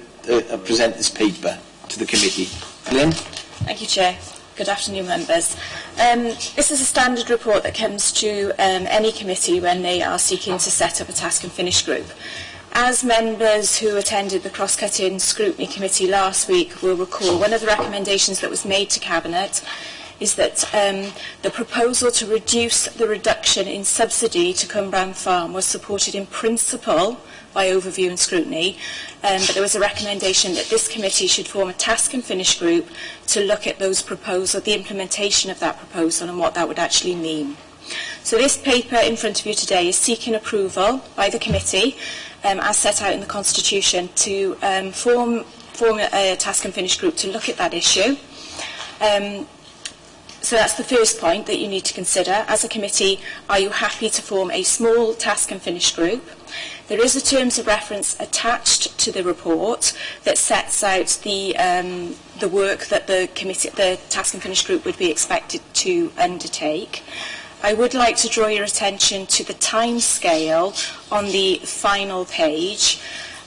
present this paper to the committee. Lynn? Thank you, Chair. Good afternoon, members. This is a standard report that comes to any committee when they are seeking to set up a task and finish group. As members who attended the cross-cutting scrutiny committee last week will recall, one of the recommendations that was made to Cabinet is that the proposal to reduce the reduction in subsidy to Cumberland Farm was supported in principle by overview and scrutiny, but there was a recommendation that this committee should form a task and finish group to look at those proposals, the implementation of that proposal and what that would actually mean. So this paper in front of you today is seeking approval by the committee, as set out in the Constitution, to form a task and finish group to look at that issue. So that's the first point that you need to consider. As a committee, are you happy to form a small task and finish group? There is a terms of reference attached to the report that sets out the work that the task and finish group would be expected to undertake. I would like to draw your attention to the time scale on the final page.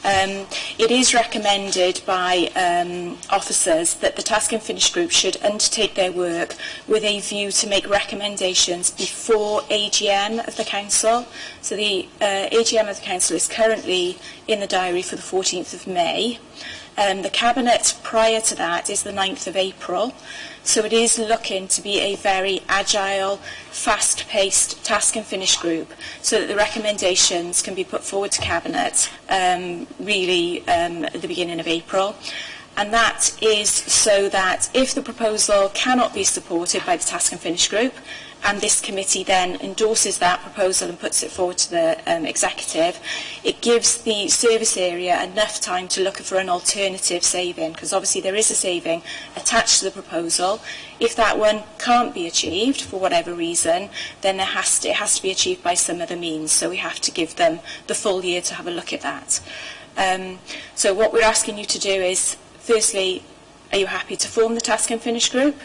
It is recommended by officers that the task and finish group should undertake their work with a view to make recommendations before AGM of the Council. So the AGM of the Council is currently in the diary for the 14th of May. The Cabinet prior to that is the 9th of April. So it is looking to be a very agile, fast-paced task and finish group so that the recommendations can be put forward to Cabinet really at the beginning of April. And that is so that if the proposal cannot be supported by the task and finish group, and this committee then endorses that proposal and puts it forward to the executive, it gives the service area enough time to look for an alternative saving, because obviously there is a saving attached to the proposal. If that one can't be achieved for whatever reason, then it has to be achieved by some other means. So we have to give them the full year to have a look at that. So what we're asking you to do is, firstly, are you happy to form the task and finish group?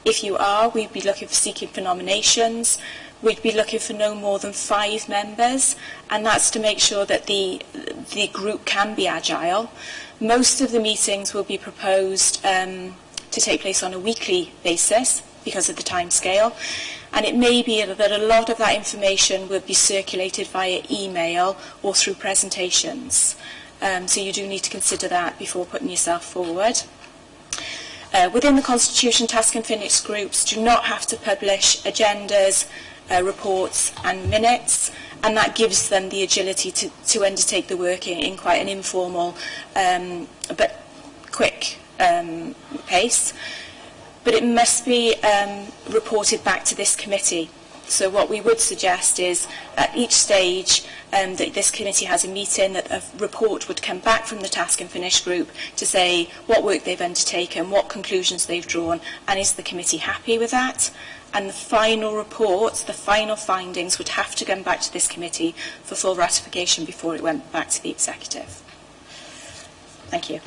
If you are, we'd be seeking for nominations. We'd be looking for no more than 5 members, and that's to make sure that the group can be agile. Most of the meetings will be proposed to take place on a weekly basis because of the timescale, and it may be that a lot of that information will be circulated via email or through presentations. So you do need to consider that before putting yourself forward. Within the Constitution, task and finish groups do not have to publish agendas, reports and minutes, and that gives them the agility to undertake the work in quite an informal but quick pace. But it must be reported back to this committee. So what we would suggest is at each stage that this committee has a meeting, that a report would come back from the task and finish group to say what work they've undertaken, what conclusions they've drawn, and is the committee happy with that? And the final report, the final findings would have to come back to this committee for full ratification before it went back to the executive. Thank you.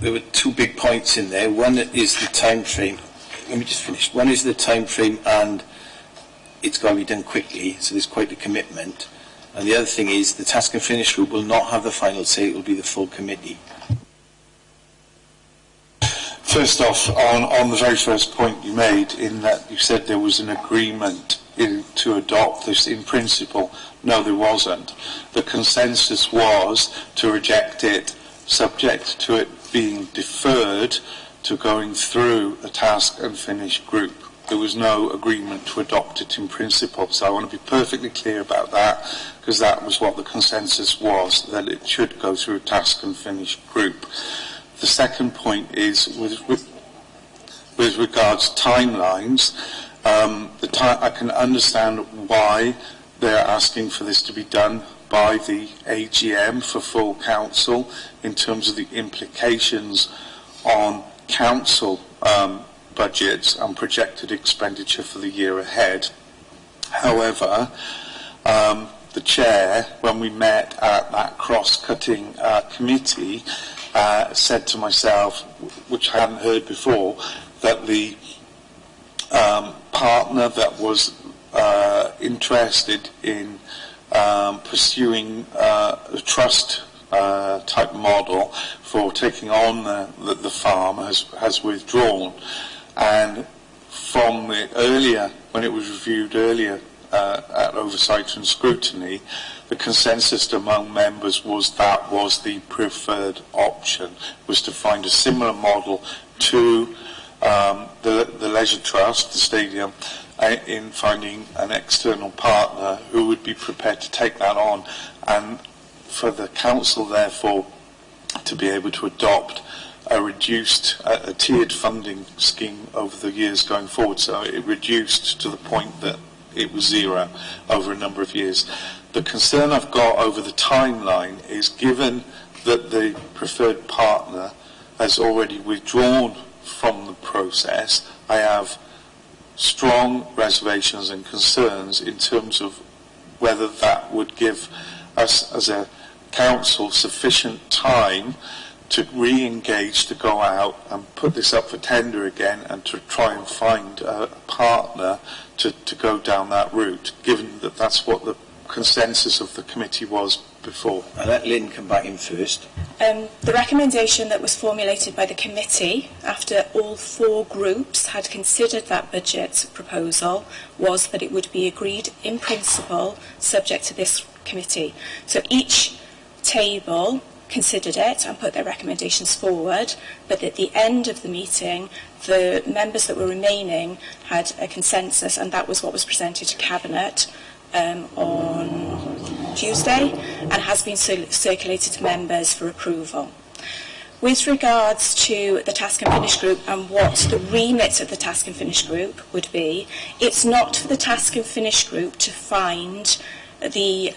There were 2 big points in there. One is the time frame. Let me just finish. One is the time frame, and it's got to be done quickly, so there's quite a commitment. And the other thing is the task and finish group will not have the final say, it will be the full committee. First off, on the very first point you made, in that you said there was an agreement to adopt this in principle. No, there wasn't. The consensus was to reject it, subject to it being deferred to going through a task and finish group. There was no agreement to adopt it in principle. So I want to be perfectly clear about that, because that was what the consensus was, that it should go through a task and finish group. The second point is with regards to timelines. I can understand why they're asking for this to be done by the AGM for full council in terms of the implications on council budgets and projected expenditure for the year ahead. However, the chair, when we met at that cross-cutting committee, said to myself, which I hadn't heard before, that the partner that was interested in pursuing a trust type model for taking on the farm has withdrawn. And from the earlier, when it was reviewed earlier at oversight and scrutiny, the consensus among members was that was the preferred option, was to find a similar model to the Leisure Trust, the stadium, in finding an external partner who would be prepared to take that on, and for the council therefore to be able to adopt a tiered funding scheme over the years going forward. So it reduced to the point that it was 0 over a number of years. The concern I've got over the timeline is, given that the preferred partner has already withdrawn from the process, I have strong reservations and concerns in terms of whether that would give us as a council sufficient time to re-engage, to go out and put this up for tender again and to try and find a partner to go down that route, given that that's what the consensus of the committee was before. I'll let Lynn come back in first. The recommendation that was formulated by the committee after all 4 groups had considered that budget proposal was that it would be agreed in principle subject to this committee. So each table considered it and put their recommendations forward, but at the end of the meeting the members that were remaining had a consensus, and that was what was presented to Cabinet on Tuesday and has been circulated to members for approval. With regards to the Task and Finish Group and what the remit of the Task and Finish Group would be, it's not for the Task and Finish Group to find the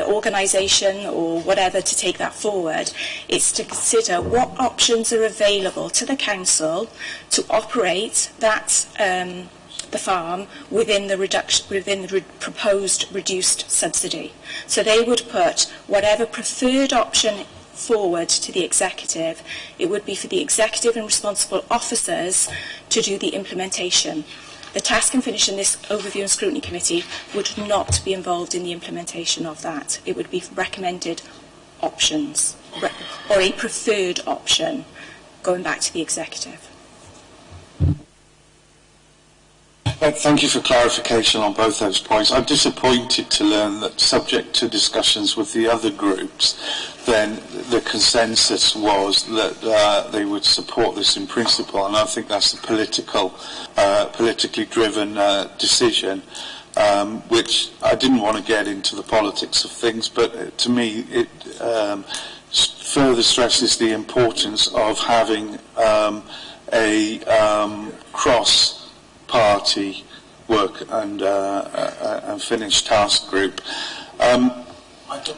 organisation or whatever to take that forward. It's to consider what options are available to the council to operate that the farm within the proposed reduced subsidy. So they would put whatever preferred option forward to the executive. It would be for the executive and responsible officers to do the implementation. The Task and Finish in this Overview and Scrutiny Committee would not be involved in the implementation of that. It would be recommended options, or a preferred option, going back to the executive. Thank you for clarification on both those points. I'm disappointed to learn that, subject to discussions with the other groups, then the consensus was that they would support this in principle, and I think that's a politically driven decision, which I didn't want to get into the politics of things, but to me it further stresses the importance of having a cross-party work and finish task group.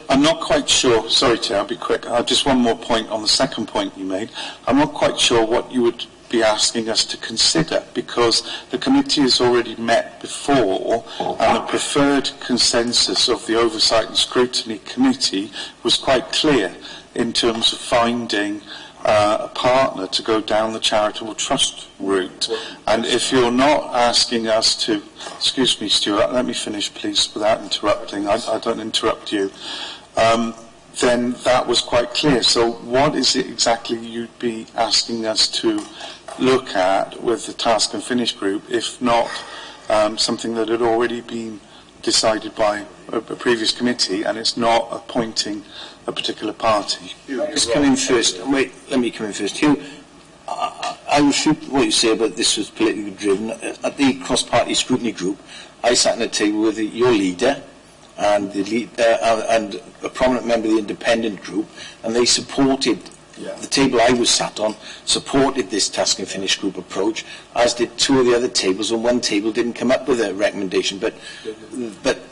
I'm not quite sure, sorry Chair, I'll be quick, just one more point on the second point you made. I'm not quite sure what you would be asking us to consider, because the committee has already met before and the preferred consensus of the Oversight and Scrutiny Committee was quite clear in terms of finding a partner to go down the charitable trust route. And if you're not asking us to, excuse me Stuart, let me finish please without interrupting, I don't interrupt you, then that was quite clear. So what is it exactly you'd be asking us to look at with the Task and Finish group, if not something that had already been decided by a previous committee, and it's not appointing a particular party? Just come in first. Wait, let me come in first. Hugh, I refute what you say about this was politically driven. At the cross-party scrutiny group, I sat at a table with your leader and and a prominent member of the independent group, and they supported. The table I was sat on supported this Task and Finish group approach, as did two of the other tables, and one table didn't come up with a recommendation. But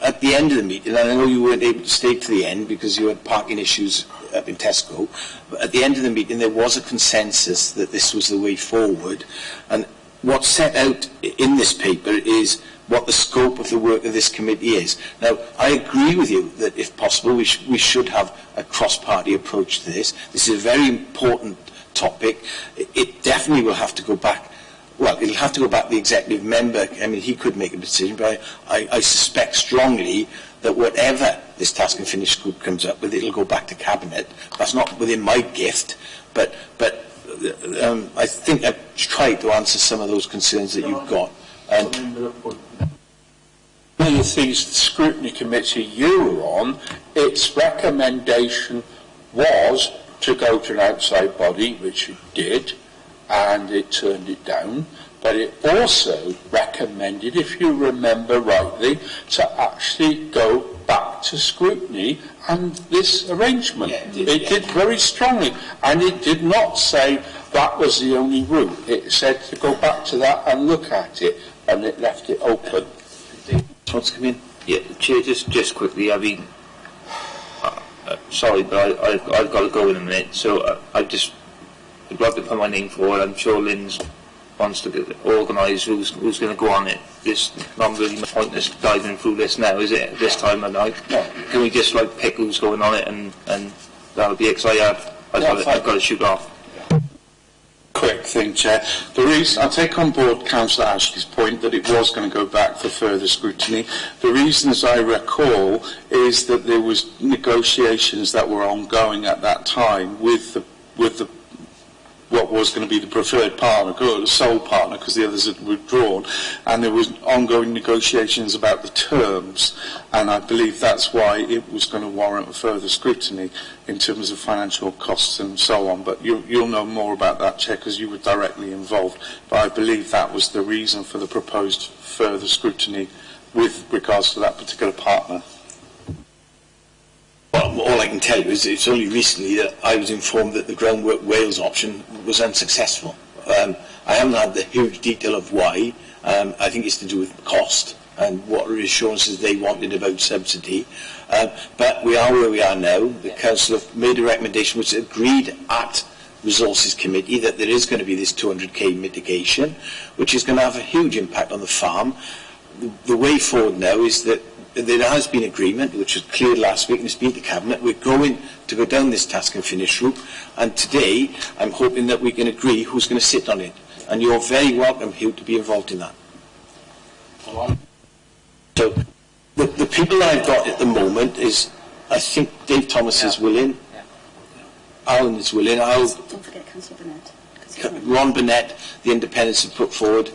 at the end of the meeting, and I know you weren't able to stay to the end because you had parking issues up in Tesco, but at the end of the meeting there was a consensus that this was the way forward. And what's set out in this paper is what the scope of the work of this committee is. Now, I agree with you that if possible we should have a cross-party approach to this. This is a very important topic. It definitely will have to go back, well, it'll have to go back to the executive member. I mean, he could make a decision, but I suspect strongly that whatever this Task and Finish group comes up with, it'll go back to Cabinet. That's not within my gift, but I think I've tried to answer some of those concerns that you've got. One of the things the Scrutiny Committee you were on, its recommendation was to go to an outside body, which it did, and it turned it down, but it also recommended, if you remember rightly, to actually go back to scrutiny and this arrangement. It did very strongly, and it did not say that was the only route. It said to go back to that and look at it, and it left it open. What's come in? Yeah, Chair, just quickly, I mean, sorry, but I've got to go in a minute, so I'd like to put my name forward. I'm sure Lynn's wants to organise who's going to go on it. This not really pointless diving through this now, is it? This time of night, can we just like pick who's going on it, and that'll be it? Because I've got to shoot off. Quick thing, Chair. The reason I take on board Councillor Ashley's point that it was going to go back for further scrutiny. The reason, as I recall, is that there was negotiations that were ongoing at that time with the what was going to be the preferred partner, the sole partner, because the others had withdrawn, and there was ongoing negotiations about the terms, and I believe that's why it was going to warrant further scrutiny in terms of financial costs and so on. But you'll know more about that, Chair, because you were directly involved. But I believe that was the reason for the proposed further scrutiny with regards to that particular partner. Well, all I can tell you is it's only recently that I was informed that the Groundwork Wales option was unsuccessful. I haven't had the huge detail of why. I think it's to do with cost and what reassurances they wanted about subsidy. But we are where we are now. The Council have made a recommendation which agreed at Resources Committee that there is going to be this 200k mitigation, which is going to have a huge impact on the farm. The way forward now is that there has been agreement, which was cleared last week, and it's been to Cabinet. We're going to go down this task and finish route, and today I'm hoping that we can agree who's going to sit on it. And you're very welcome, Hugh, to be involved in that. So the people that I've got at the moment is, I think Dave Thomas is willing, Alan is willing, Don't forget Councillor Burnett. Ron Burnett, the independents have put forward,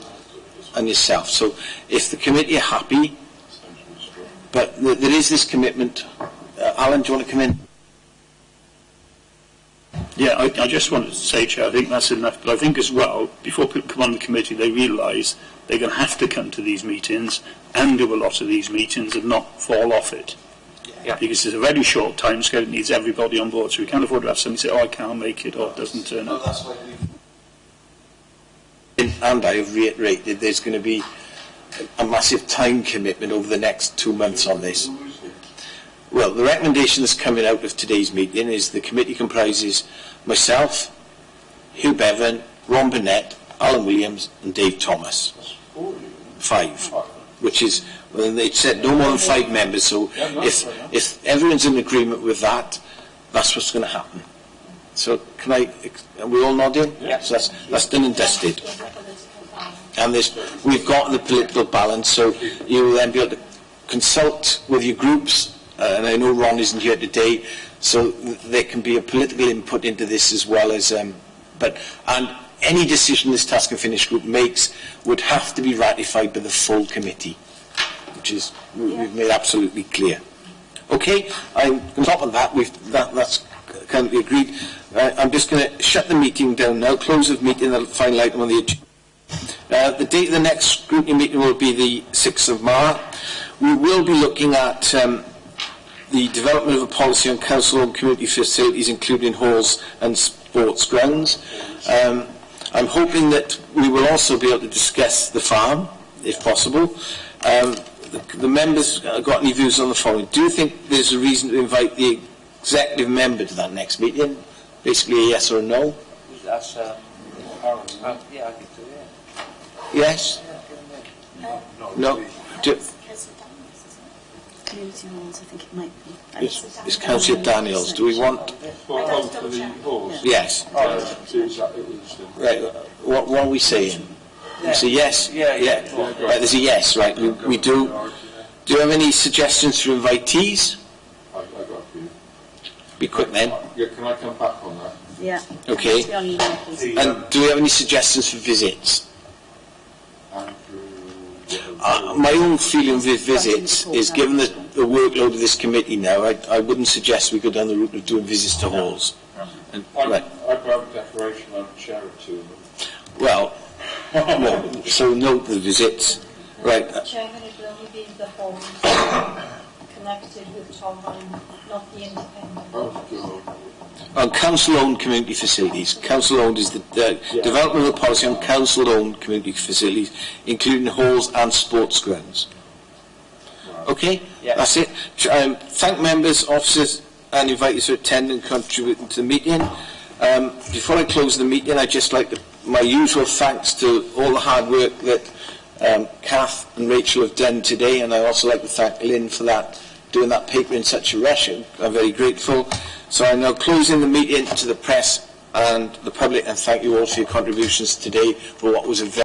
and yourself. So if the committee are happy, but there is this commitment. Alan, do you want to come in? Yeah, I just wanted to say, Chair, I think that's enough. But I think as well, before people come on the committee, they realise they're going to have to come to these meetings and do a lot of these meetings and not fall off it. Yeah. Because it's a very short time scale, it needs everybody on board. So we can't afford to have somebody say, oh, I can't make it, or it doesn't turn up. That's why and I have reiterated there's going to be a massive time commitment over the next 2 months on this. Well, the recommendation that's coming out of today's meeting is the committee comprises myself, Hugh Bevan, Ron Burnett, Alan Williams and Dave Thomas. 5. Which is, well, they said no more than 5 members, so if everyone's in agreement with that, that's what's going to happen. So can are we all nodding? Yeah. So that's done and dusted. And we've got the political balance, so you will then be able to consult with your groups, and I know Ron isn't here today, so there can be a political input into this as well as, and any decision this task and finish group makes would have to be ratified by the full committee, which is we've made absolutely clear. Okay, on top of that, that's currently agreed. I'm just going to shut the meeting down now, close the meeting, the final item on the agenda. The date of the next scrutiny meeting will be the 6th of March. We will be looking at the development of a policy on council-owned community facilities, including halls and sports grounds. I'm hoping that we will also be able to discuss the farm, if possible. The members got any views on the following? Do you think there's a reason to invite the executive member to that next meeting? Basically a yes or a no? That's, yeah, I think so, yeah. Yes? No? Community halls, I think it might be. It's Councillor Daniels. Do we want... Yes. Right. What are we saying? We say yes? Yeah. Right, there's a yes, right. We do. Do you have any suggestions for invitees? I've got a few. Be quick then. Yeah, can I come back on that? Yeah. Okay. And do we have any suggestions for visits? My own feeling with visits is, given the workload of this committee now, I wouldn't suggest we go down the route of doing visits to halls. And, I'd have a declaration on chair or two of them. Well, no, so no to the visits. Right. Chairman, it will only be the halls connected with Torvine, not the independent. On council-owned community facilities. Council-owned is the development of a policy on council-owned community facilities, including halls and sports grounds. Okay? Yeah. That's it. Thank members, officers and invitees for attending and contributing to the meeting. Before I close the meeting, I'd just like my usual thanks to all the hard work that Kath and Rachel have done today, and I'd also like to thank Lynn for that, doing that paper in such a rush. I'm very grateful. So I'm now closing the meeting to the press and the public, and thank you all for your contributions today for what was a very